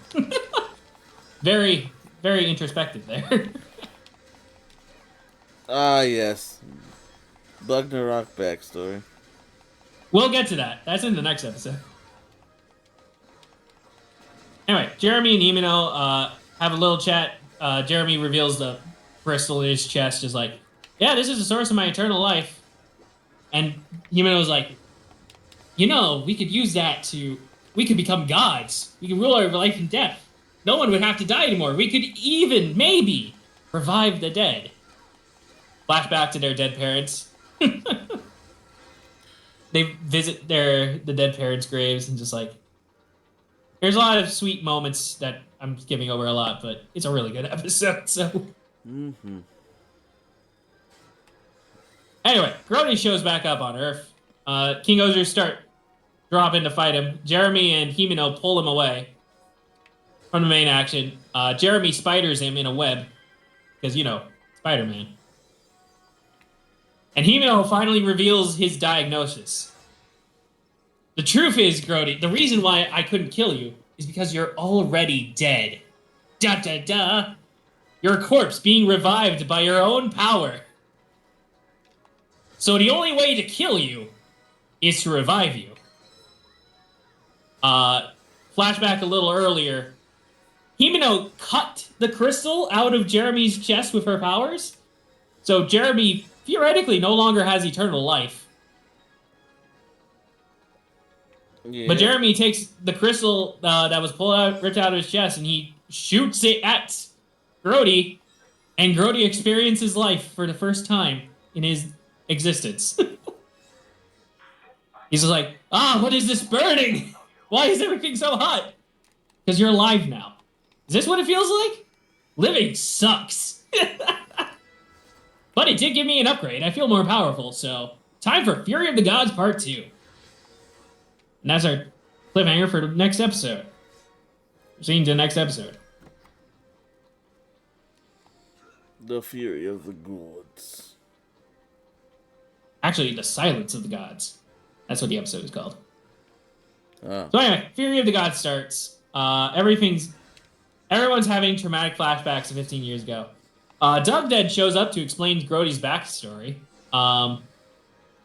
B: Very, very introspective there.
A: Yes. Bugnarok backstory.
B: We'll get to that. That's in the next episode. Anyway, Jeremy and Himeno have a little chat. Jeremy reveals the crystal in his chest, is like, yeah, this is the source of my eternal life. And Himeno's like, we could use that we could become gods. We could rule over life and death. No one would have to die anymore. We could even, maybe, revive the dead. Flashback to their dead parents. They visit the dead parents' graves and just like, there's a lot of sweet moments that I'm skipping over a lot, but it's a really good episode, so.
A: Mm-hmm.
B: Anyway, Grody shows back up on Earth. King Ogers start dropping to fight him. Jeremy and Himeno pull him away from the main action. Jeremy spiders him in a web, because, Spider-Man. And Himeno finally reveals his diagnosis. The truth is, Grody, the reason why I couldn't kill you is because you're already dead. Da-da-da. You're a corpse being revived by your own power. So the only way to kill you is to revive you. Flashback a little earlier. Himeno cut the crystal out of Jeremy's chest with her powers. So Jeremy theoretically no longer has eternal life.
A: Yeah.
B: But Jeremy takes the crystal that was ripped out of his chest, and he shoots it at Grody, and Grody experiences life for the first time in his existence. He's just like, what is this burning? Why is everything so hot? Because you're alive now. Is this what it feels like? Living sucks. But it did give me an upgrade. I feel more powerful, so time for Fury of the Gods Part 2. And that's our cliffhanger for the next episode. Seeing the next episode.
A: The Fury of the Gods.
B: Actually, the Silence of the Gods. That's what the episode is called.
A: Oh.
B: So anyway, Fury of the Gods starts. Everyone's having traumatic flashbacks of 15 years ago. Doug then shows up to explain Grody's backstory.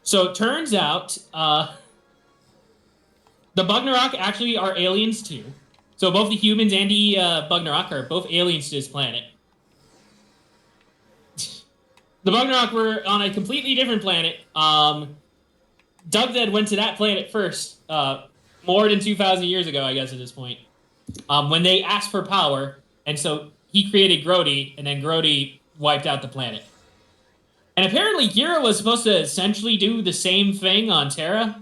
B: So it turns out the Bugnarok actually are aliens too. So both the humans and the Bugnarok are both aliens to this planet. The Bugnarok were on a completely different planet. Doug then went to that planet first, more than 2,000 years ago, I guess, at this point. When they asked for power, and so he created Grody, and then Grody wiped out the planet. And apparently Gira was supposed to essentially do the same thing on Terra,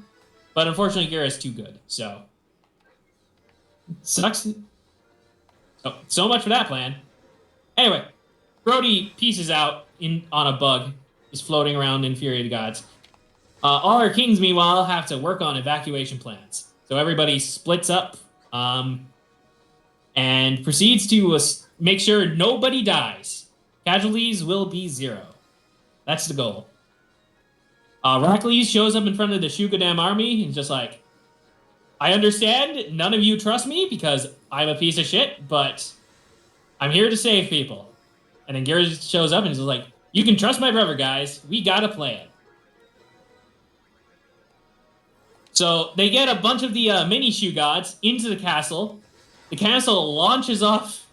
B: but unfortunately Gira is too good, so... Sucks. So much for that plan. Anyway, Grody pieces out on a bug, is floating around in Fury of the Gods. All our kings, meanwhile, have to work on evacuation plans. So everybody splits up, and proceeds to make sure nobody dies. Casualties will be 0. That's the goal. Heracles shows up in front of the Shugadam army and just like, I understand none of you trust me because I'm a piece of shit, but I'm here to save people. And then Gira shows up and is like, you can trust my brother, guys. We got a plan. So they get a bunch of the mini Shu gods into the castle. The castle launches off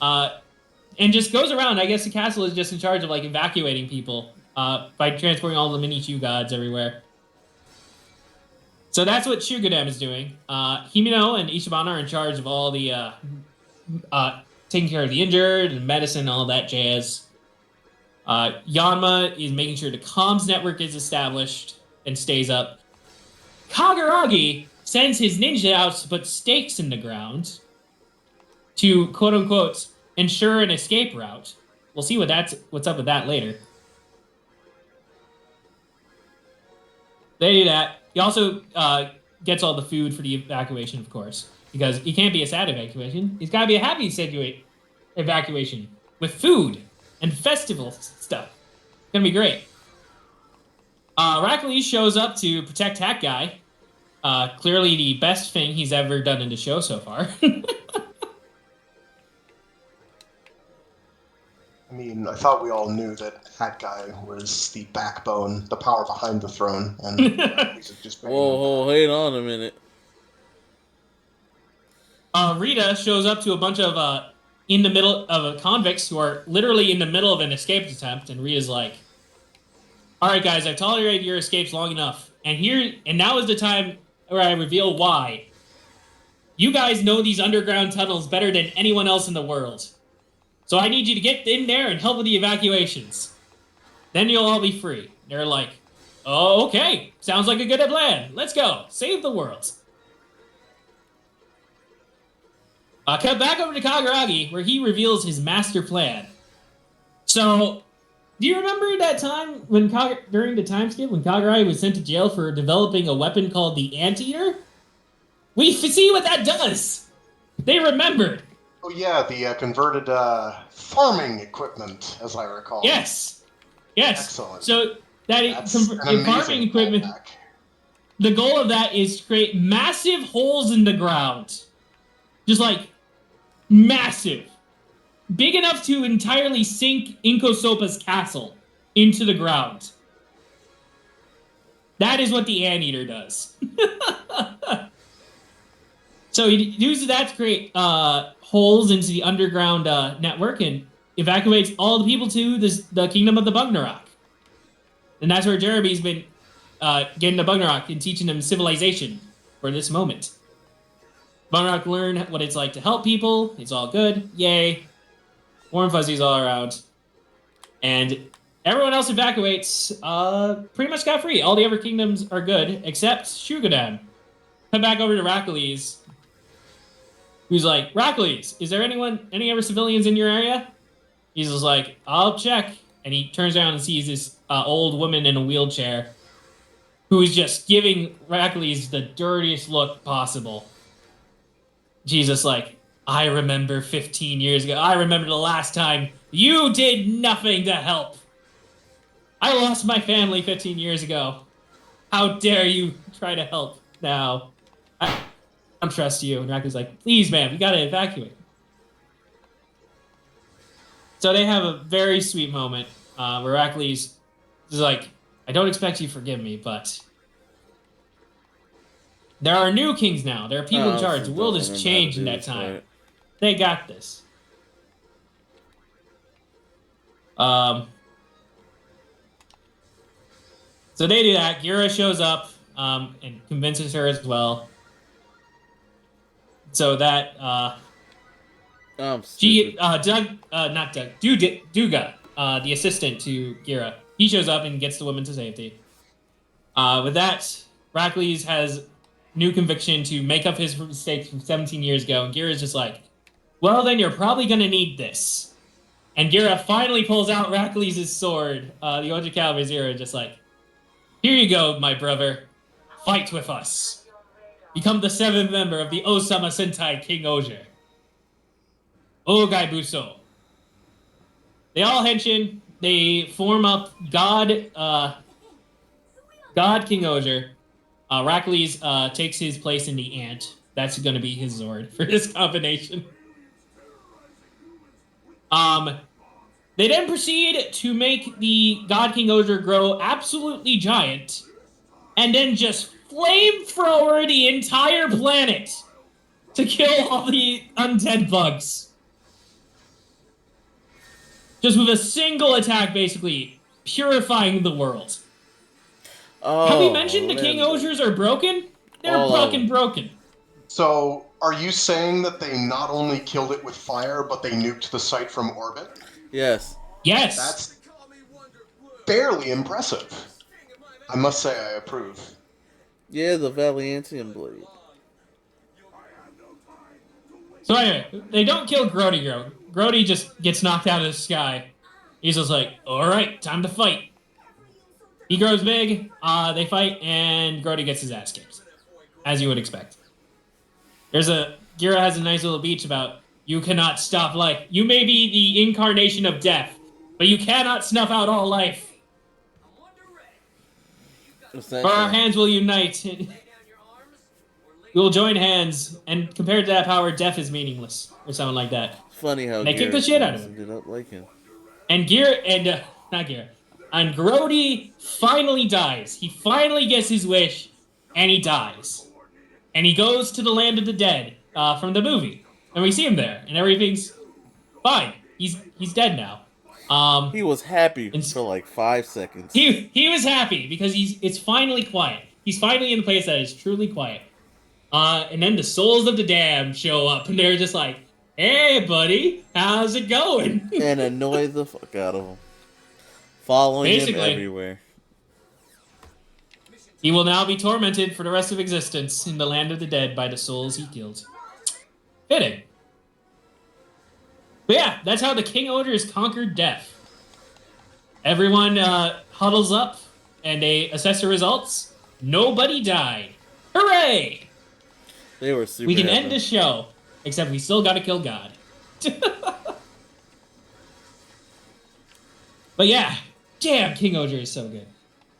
B: and just goes around. I guess the castle is just in charge of like evacuating people by transporting all the mini Shu gods everywhere. So that's what Shugadam is doing. Himeno and Ichiban are in charge of all the taking care of the injured and medicine, all that jazz. Yanma is making sure the comms network is established and stays up. Kagaragi sends his ninja out to put stakes in the ground to, quote-unquote, ensure an escape route. We'll see what's up with that later. They do that. He also gets all the food for the evacuation, of course, because it can't be a sad evacuation. It's got to be a happy evacuation with food and festival stuff. It's going to be great. Heracles shows up to protect Hat Guy. Clearly the best thing he's ever done in the show so far.
C: I mean, I thought we all knew that Hat Guy was the backbone, the power behind the throne, and just
A: whoa, wait on a minute.
B: Rita shows up to a bunch of in the middle of convicts who are literally in the middle of an escape attempt, and Rita's like, all right, guys, I've tolerated your escapes long enough, and now is the time where I reveal why. You guys know these underground tunnels better than anyone else in the world. So I need you to get in there and help with the evacuations. Then you'll all be free. They're like, oh, okay. Sounds like a good plan. Let's go. Save the world. Cut back over to Kagaragi, where he reveals his master plan. So, do you remember that time when during the time skip when Kagaragi was sent to jail for developing a weapon called the Anteater? We see what that does. They remembered.
C: Oh yeah, the converted farming equipment, as I recall.
B: Yes.
C: Excellent.
B: So
C: That's an
B: farming equipment.
C: Callback.
B: The goal of that is to create massive holes in the ground, just like massive, big enough to entirely sink Inkosopa's castle into the ground. That is what the Anteater does. So he uses that to create holes into the underground network, and evacuates all the people to the kingdom of the Bugnarok. And that's where Jeremy's been getting to Bugnarok and teaching them civilization for this moment. Bugnarok learn what it's like to help people. It's all good. Yay. Warm fuzzies all around. And everyone else evacuates pretty much scot-free. All the other kingdoms are good, except Shugodan. Come back over to Rakles, who's like, Rakles, is there any other civilians in your area? He's just like, I'll check. And he turns around and sees this old woman in a wheelchair who is just giving Rakles the dirtiest look possible. Jesus, like, I remember 15 years ago. I remember the last time you did nothing to help. I lost my family 15 years ago. How dare you try to help now? I don't trust you. And Rakles like, please, man, we gotta evacuate. So they have a very sweet moment where Rakles is like, I don't expect you to forgive me, but there are new kings now. There are people in charge. The world has changed in that time. Right. They got this. So they do that. Gira shows up and convinces her as well. So that Duga, the assistant to Gira, he shows up and gets the woman to safety. With that, Rakles has new conviction to make up his mistakes from 17 years ago, and Gira's just like, well, then you're probably gonna need this. And Gira finally pulls out Rakles' sword, the Ojikawa Zero, just like, here you go, my brother. Fight with us. Become the 7th member of the Osama Sentai King Oger. Ogai Buso. They all henshin. They form up God King Oger. Rakles takes his place in the Ant. That's going to be his Zord for this combination. They then proceed to make the God King Oger grow absolutely giant, and then just flamethrower the entire planet to kill all the undead bugs. Just with a single attack, basically, purifying the world. Have we mentioned the King Ogers are broken? They're fucking broken.
C: So, are you saying that they not only killed it with fire, but they nuked the site from orbit?
A: Yes.
B: Yes.
C: That's fairly impressive. I must say I approve.
A: Yeah, the Valiantium blade.
B: So anyway, they don't kill Grody. Grody just gets knocked out of the sky. He's just like, alright, time to fight. He grows big, they fight, and Grody gets his ass kicked. As you would expect. Gira has a nice little speech about, you cannot stop life. You may be the incarnation of death, but you cannot snuff out all life. For our hands will unite. We will join hands, and compared to that power, death is meaningless, or something like that.
A: It's funny how
B: they kick the shit out of him.
A: Did not like him.
B: And and Grody finally dies. He finally gets his wish, and he dies. And he goes to the land of the dead from the movie, and we see him there, and everything's fine. He's dead now.
A: He was happy for like 5 seconds.
B: He was happy because it's finally quiet. He's finally in a place that is truly quiet. And then the souls of the damned show up, and they're just like, hey, buddy, how's it going?
A: And annoy the fuck out of him. Following him everywhere.
B: He will now be tormented for the rest of existence in the land of the dead by the souls he killed. Fitting. But yeah, that's how the King Ogers conquered death. Everyone huddles up, and they assess the results. Nobody died. Hooray!
A: They were super
B: We can
A: happy.
B: end this show, except we still gotta kill God. But yeah, damn, King Oger is so good.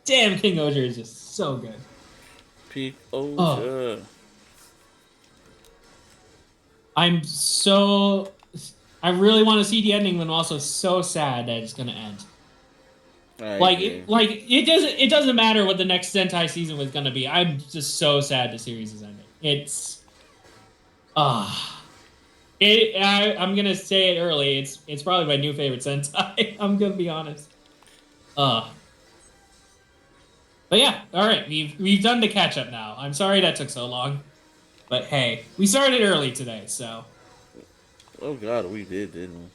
B: Damn, King Oger is just so good.
A: Peak Oger.
B: I really want to see the ending, but I'm also so sad that it's gonna end. It doesn't matter what the next Sentai season was gonna be. I'm just so sad the series is ending. It's I'm gonna say it early. It's probably my new favorite Sentai. I'm gonna be honest. Uh, but yeah, all right. We've done the catch up now. I'm sorry that took so long, but hey, we started early today, so
A: Oh God, we didn't we?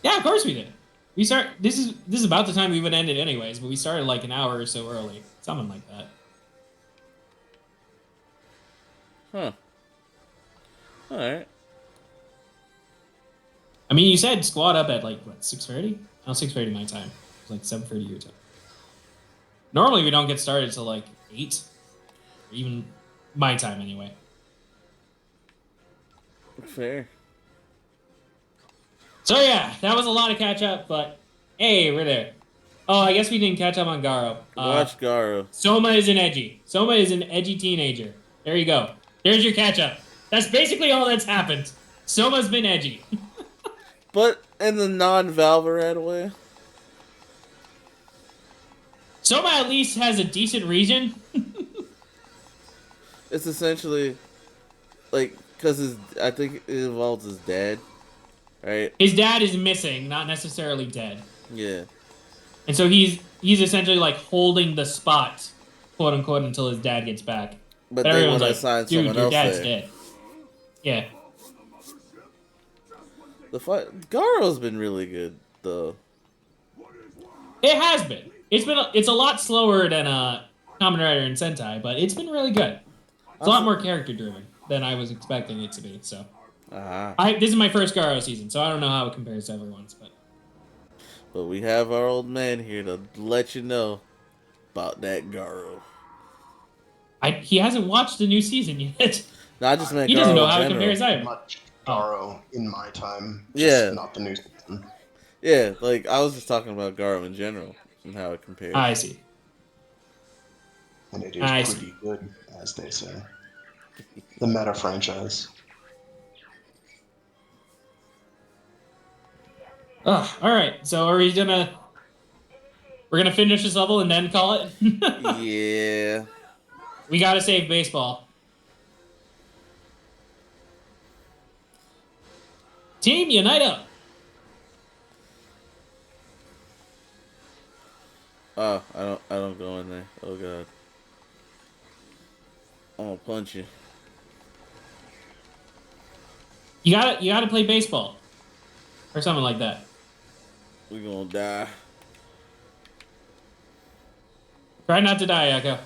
B: yeah, of course we did. We start. This is about the time we would end it anyways, but we started like an hour or so early, something like that.
A: Huh. All right.
B: I mean, you said squad up at like what 6:30? No, 6:30 my time. It's like 7:30 your time. Normally we don't get started till like 8, or even my time anyway.
A: Fair.
B: So yeah, that was a lot of catch up, but hey, we're there. Oh, I guess we didn't catch up on Garo.
A: Watch Garo.
B: Soma is an edgy. Soma is an edgy teenager. There you go. There's your catch up. That's basically all that's happened. Soma's been edgy.
A: But in the non-Valorant way.
B: Soma at least has a decent region.
A: It's essentially like because I think it involves his dad, right?
B: His dad is missing, not necessarily dead.
A: Yeah.
B: And so he's essentially like holding the spot, quote unquote, until his dad gets back.
A: But
B: But
A: they
B: everyone's
A: want to
B: like,
A: assign
B: dude,
A: someone
B: your
A: else
B: dad's
A: there.
B: dead. Yeah.
A: The fight Garo's been really good though.
B: It has been. It's a lot slower than Kamen Rider and Sentai, but it's been really good. It's a lot more character driven than I was expecting it to be. So, this is my first Garo season, so I don't know how it compares to everyone's,
A: but we have our old man here to let you know about that Garo.
B: He hasn't watched the new season yet.
A: No, I just meant
B: He doesn't
A: Garo
B: know
A: in
B: how it
A: general.
B: compares either.
C: Much Garo in my time. Just not the new season.
A: Yeah, like I was just talking about Garo in general and how it compares.
B: I see.
C: And it is pretty good, as they say. The meta franchise.
B: All right. So are we gonna? We're gonna finish this level and then call it.
A: Yeah.
B: We gotta save baseball. Team, unite up.
A: Oh, I don't go in there. Oh God. I'm gonna punch you.
B: You gotta play baseball. Or something like that.
A: We're gonna die.
B: Try not to die, Echo.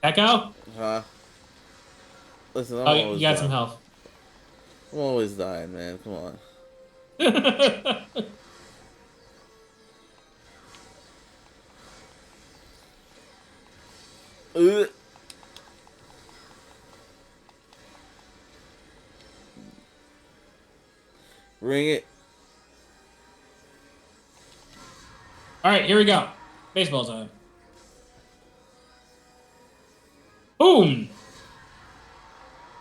B: Echo?
A: Huh? Listen, I'm
B: always you got some health.
A: I'm always dying, man. Come on. Ring it.
B: All right, here we go. Baseball time. Boom.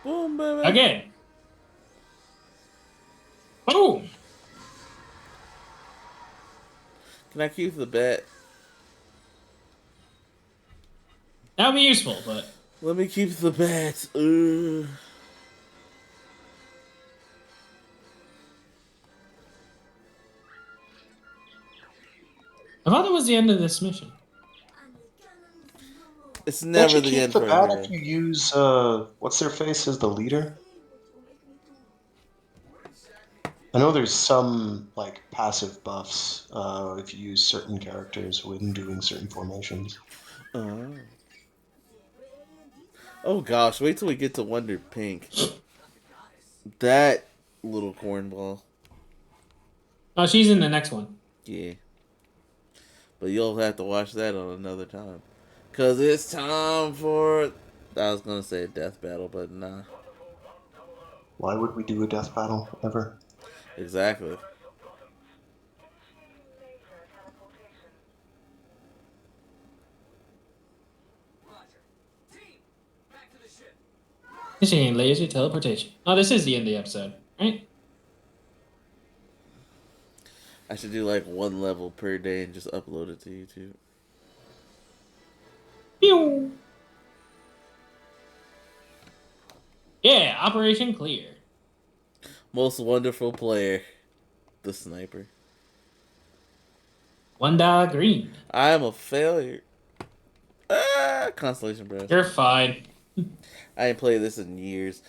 A: Boom, baby.
B: Again. Boom.
A: Can I keep the bat?
B: That would be useful, but...
A: Let me keep the bat.
B: I thought that was the end of this mission.
A: It's never the end for
C: everyone. If you use what's their face as the leader. I know there's some like passive buffs if you use certain characters when doing certain formations.
A: Oh gosh, wait till we get to Wonder Pink. That little cornball.
B: Oh, she's in the next one.
A: Yeah. But you'll have to watch that on another time. Because it's time for... I was going to say a death battle, but nah.
C: Why would we do a death battle ever?
A: Exactly.
B: Machine laser teleportation. Oh, this is the end of the episode, right?
A: I should do like one level per day and just upload it to YouTube.
B: Operation Clear.
A: Most wonderful player, the sniper.
B: Wanda Green.
A: I am a failure. Constellation, bro.
B: You're fine.
A: I ain't played this in years.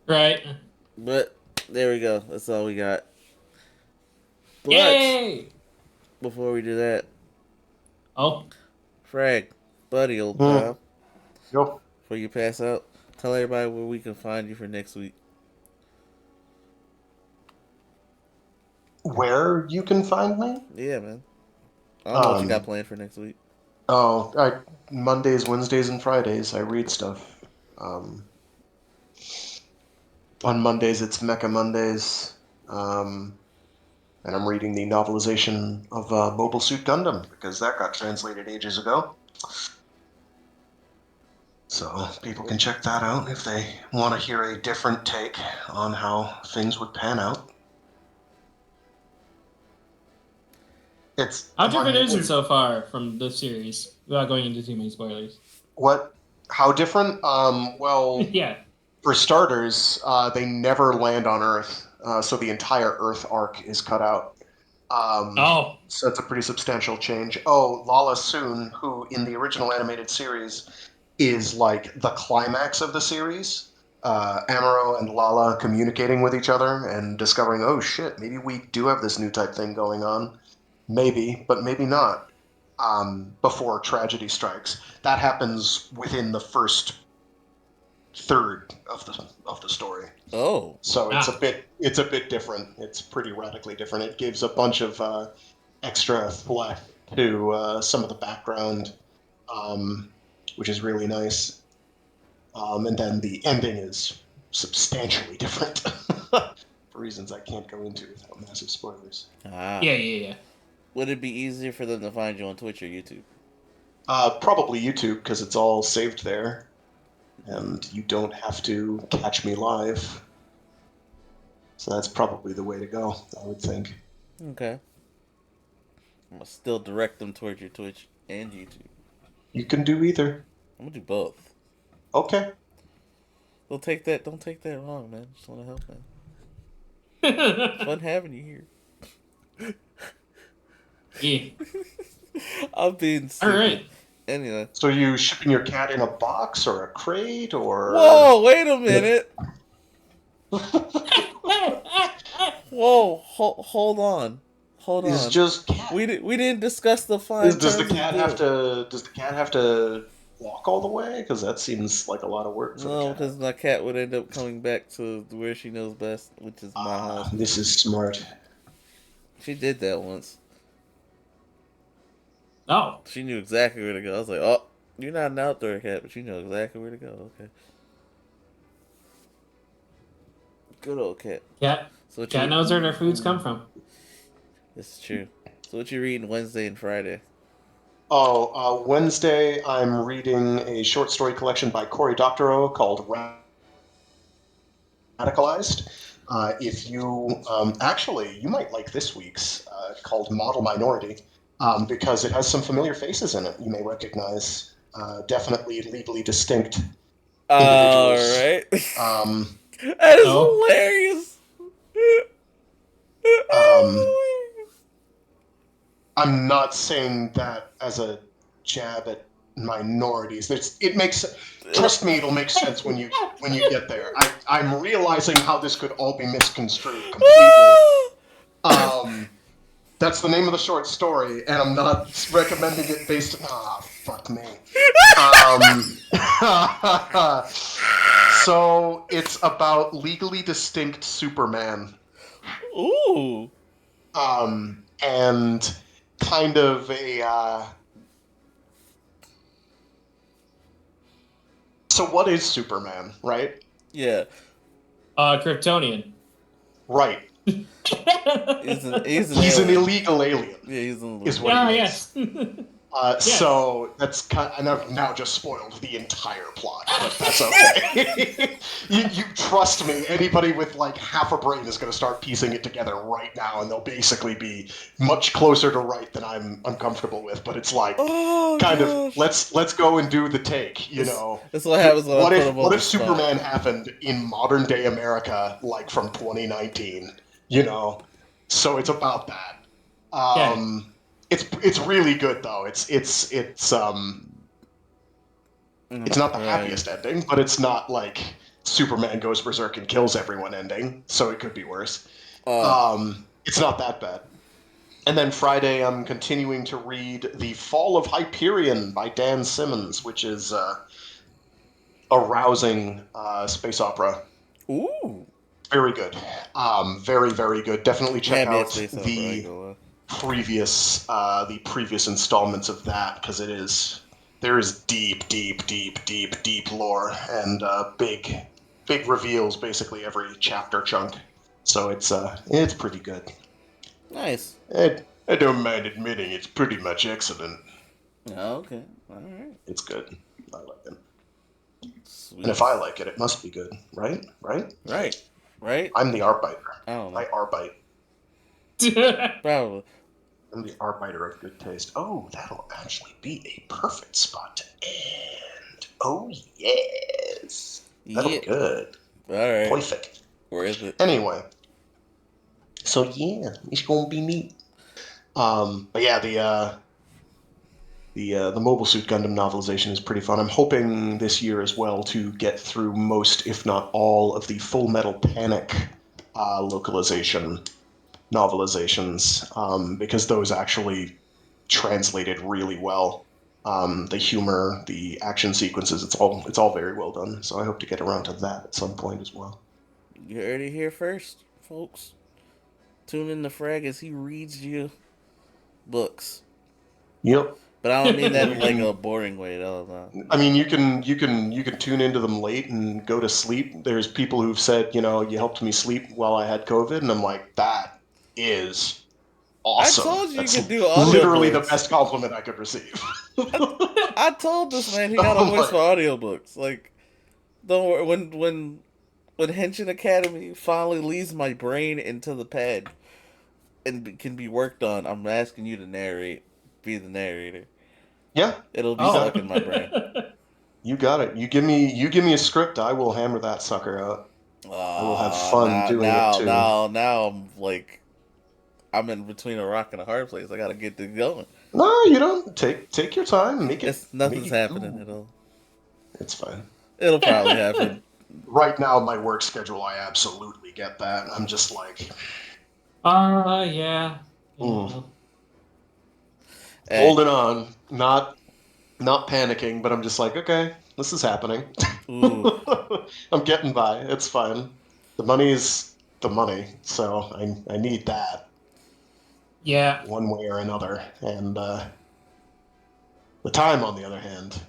B: Right.
A: But there we go. That's all we got. But
B: Yay!
A: before we do that, Frag, buddy, old pal.
C: Yo.
A: Before you pass out, tell everybody where we can find you for next week.
C: Where you can find me?
A: Yeah, man. I don't know what you got planned for next week.
C: Mondays, Wednesdays, and Fridays, I read stuff. On Mondays, it's Mecha Mondays. And I'm reading the novelization of Mobile Suit Gundam, because that got translated ages ago. So people can check that out if they want to hear a different take on how things would pan out.
B: How different is it so far from the series, without going into too many spoilers?
C: What? How different? Well,
B: yeah.
C: For starters, they never land on Earth, so the entire Earth arc is cut out. So it's a pretty substantial change. Lala Soon, who in the original animated series is like the climax of the series. Amuro and Lala communicating with each other and discovering, oh shit, maybe we do have this new type thing going on. Maybe, but maybe not. Before tragedy strikes. That happens within the first third of the story.
A: Oh.
C: So it's a bit different. It's pretty radically different. It gives a bunch of extra flesh to some of the background, which is really nice. And then the ending is substantially different for reasons I can't go into without massive spoilers.
B: Yeah.
A: Would it be easier for them to find you on Twitch or YouTube?
C: Probably YouTube, because it's all saved there. And you don't have to catch me live. So that's probably the way to go, I would think.
A: Okay. I'm going to still direct them towards your Twitch and YouTube.
C: You can do either.
A: I'm going to do both.
C: Okay.
A: Don't take that wrong, man. Just want to help, man. It's fun having you here.
B: Yeah.
A: I'm being stupid.
B: All right.
A: Anyway.
C: So you shipping your cat in a box or a crate or...
A: Whoa, wait a minute. Whoa, hold on.
C: It's just cat.
A: We didn't discuss the fine
C: Does the cat have to walk all the way? Because that seems like a lot of work for the cat.
A: No, because my cat would end up coming back to where she knows best, which is my house.
C: This is smart.
A: She did that once.
B: Oh.
A: She knew exactly where to go. I was like, oh, you're not an outdoor cat, but you know exactly where to go. Okay. Good old cat.
B: Cat. So cat knows where their foods come from.
A: This is true. So what you reading Wednesday and Friday?
C: Wednesday I'm reading a short story collection by Cory Doctorow called Radicalized. If you actually, you might like this week's called Model Minority. Because it has some familiar faces in it you may recognize. Definitely legally distinct individuals.
A: All right. That is hilarious.
C: I'm not saying that as a jab at minorities. It makes, trust me, it'll make sense when you get there. I'm realizing how this could all be misconstrued completely. That's the name of the short story, and I'm not recommending it based on... fuck me. So, it's about legally distinct Superman.
A: Ooh.
C: And kind of a... So what is Superman, right?
A: Yeah.
B: Kryptonian.
C: Right.
A: He's an
C: illegal alien.
A: Yeah, he's an illegal
C: is what he is.
B: Yes. Yes.
C: So that's kind of, and I've now just spoiled the entire plot, but that's okay. you trust me, anybody with like half a brain is going to start piecing it together right now, and they'll basically be much closer to right than I'm comfortable with. But it's like kind of let's go and do the take, you know.
A: That's what happens when I put him on
C: What
A: the
C: if
A: spot.
C: Superman happened in modern day America, like from 2019? You know, so it's about that. It's really good though. It's not the happiest ending, but it's not like Superman goes berserk and kills everyone ending, so it could be worse. It's not that bad. And then Friday, I'm continuing to read The Fall of Hyperion by Dan Simmons, which is a rousing space opera.
A: Ooh.
C: Very good. Very, very good. Definitely check out
A: the
C: previous installments of that, because there is deep lore and big reveals basically every chapter chunk. So it's pretty good.
A: Nice.
C: I don't mind admitting it's pretty much excellent.
A: Oh, okay. All right.
C: It's good. I like it.
A: Sweet.
C: And if I like it, it must be good, right?
A: Right.
C: I'm the arbiter.
A: I don't know.
C: I arbite.
A: Probably.
C: I'm the arbiter of good taste. Oh, that'll actually be a perfect spot to end. Oh, yes. That'll be good.
A: All right.
C: Perfect.
A: Worth it.
C: Anyway. So, yeah, it's going to be neat. But yeah, the Mobile Suit Gundam novelization is pretty fun. I'm hoping this year as well to get through most, if not all, of the Full Metal Panic localization novelizations, because those actually translated really well. The humor, the action sequences, it's all very well done. So I hope to get around to that at some point as well.
A: You heard it here first, folks. Tune in to Frag as he reads you books.
C: Yep.
A: But I don't mean that in like a boring way, though.
C: I mean, you can tune into them late and go to sleep. There's people who've said, you helped me sleep while I had COVID, and I'm like, that is awesome.
A: I told you
C: That's
A: you could do audiobooks.
C: Literally the best compliment I could receive.
A: I told this man he got a voice for audiobooks. Like, don't worry, when Henshin Academy finally leaves my brain into the pad and can be worked on, I'm asking you to be the narrator.
C: Yeah,
A: it'll be stuck in my brain.
C: You got it. You give me a script, I will hammer that sucker out. I will have fun doing it too.
A: Now I'm like, I'm in between a rock and a hard place. I gotta get this going.
C: No, you don't. Take your time.
A: Nothing's happening.
C: It's fine.
A: It'll probably happen.
C: Right now, my work schedule, I absolutely get that. I'm just like,
B: yeah.
C: Holding on, not panicking, but I'm just like, okay, this is happening. I'm getting by. It's fine. The money is the money, so I need that.
B: Yeah.
C: One way or another, and the time, on the other hand,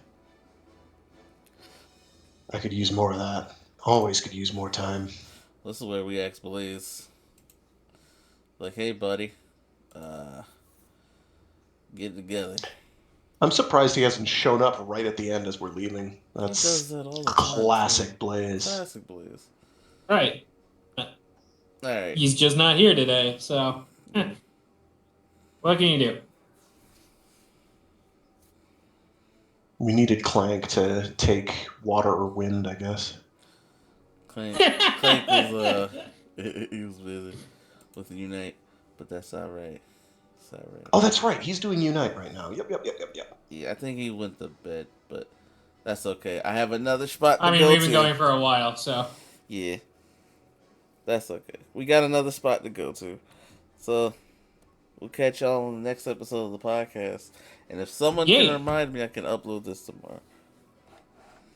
C: I could use more of that. Always could use more time.
A: This is where we ask Blaze, like, hey, buddy, get together.
C: I'm surprised he hasn't shown up right at the end as we're leaving. That's
A: he does that all the
C: classic
A: time,
C: Blaze.
A: Classic Blaze.
B: Right.
A: All right.
B: He's just not here today, so what can you do?
C: We needed Clank to take water or wind, I guess.
A: Clank was he was busy with Unite, but that's all right.
C: Oh, that's right. He's doing Unite right now. Yep.
A: Yeah, I think he went to bed, but that's okay. I have another spot to go to.
B: I mean, we've been going for a while, so.
A: Yeah. That's okay. We got another spot to go to. So, we'll catch y'all on the next episode of the podcast. And if someone can remind me, I can upload this tomorrow.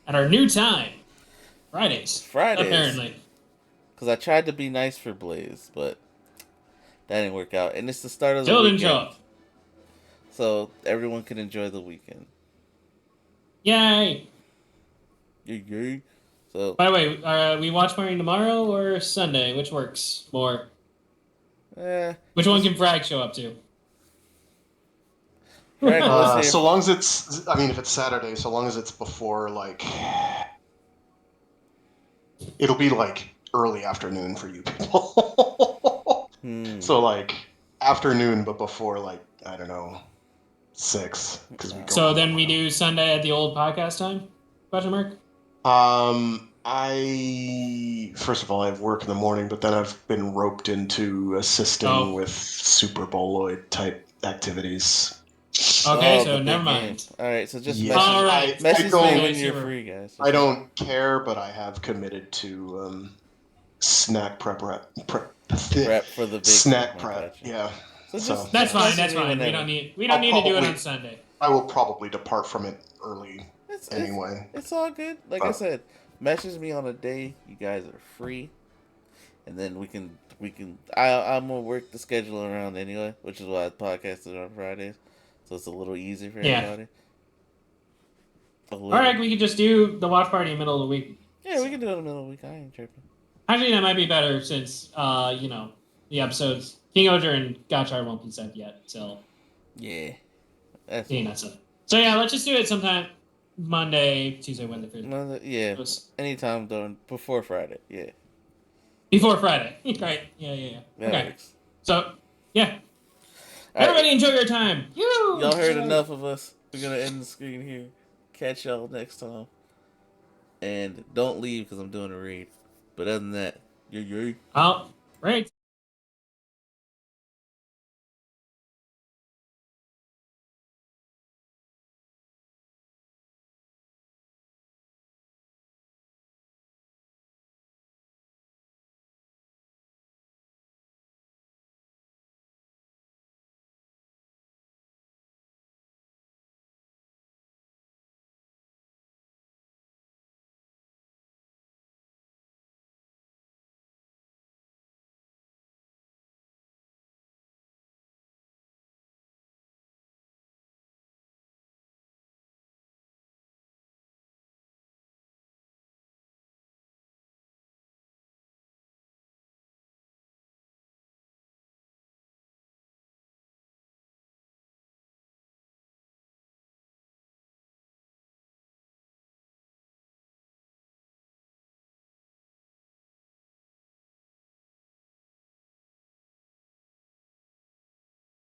B: At our new time. Fridays. Apparently.
A: Because I tried to be nice for Blaze, but that didn't work out. And it's the start of the weekend. So everyone can enjoy the weekend.
B: Yay!
A: Yay! So.
B: By the way, we watch Marine tomorrow or Sunday? Which works more?
A: Which
B: one can Frag show up to?
A: Frank, let's
C: So long as it's, I mean, if it's Saturday, so long as it's before, like, it'll be, like, early afternoon for you people. So, like, afternoon, but before, like, I don't know, 6. Because we go
B: So then we do Sunday at the old podcast time? Question mark?
C: First of all, I have work in the morning, but then I've been roped into assisting with Super Bowloid type activities.
B: Okay, so never mind.
A: All right, so just
C: message
A: me when you're free, guys.
C: I don't care, but I have committed to snack prep for the big snack prep. Yeah.
B: So that's fine. That's fine. We don't need to do it on Sunday.
C: I will probably depart from it early anyway.
A: It's all good. Like I said, message me on a day you guys are free, and then we can. I'm gonna work the schedule around anyway, which is why I podcasted on Fridays, so it's a little easier for everybody.
B: All right, we could just do the watch party in the middle of the week.
A: Yeah, we can do it in the middle of the week. I ain't tripping.
B: Actually, that might be better since the episodes King Oger and Gotchard won't be sent yet. So
A: yeah,
B: that's it. So yeah, let's just do it sometime Monday, Tuesday, Wednesday, Thursday.
A: Monday, anytime before Friday. Yeah.
B: Before Friday, right? Yeah. Okay. Works. So yeah, everybody enjoy your time.
A: Y'all heard enough of us. We're gonna end the screen here. Catch y'all next time. And don't leave because I'm doing a read. But other than that, yay.
B: All right.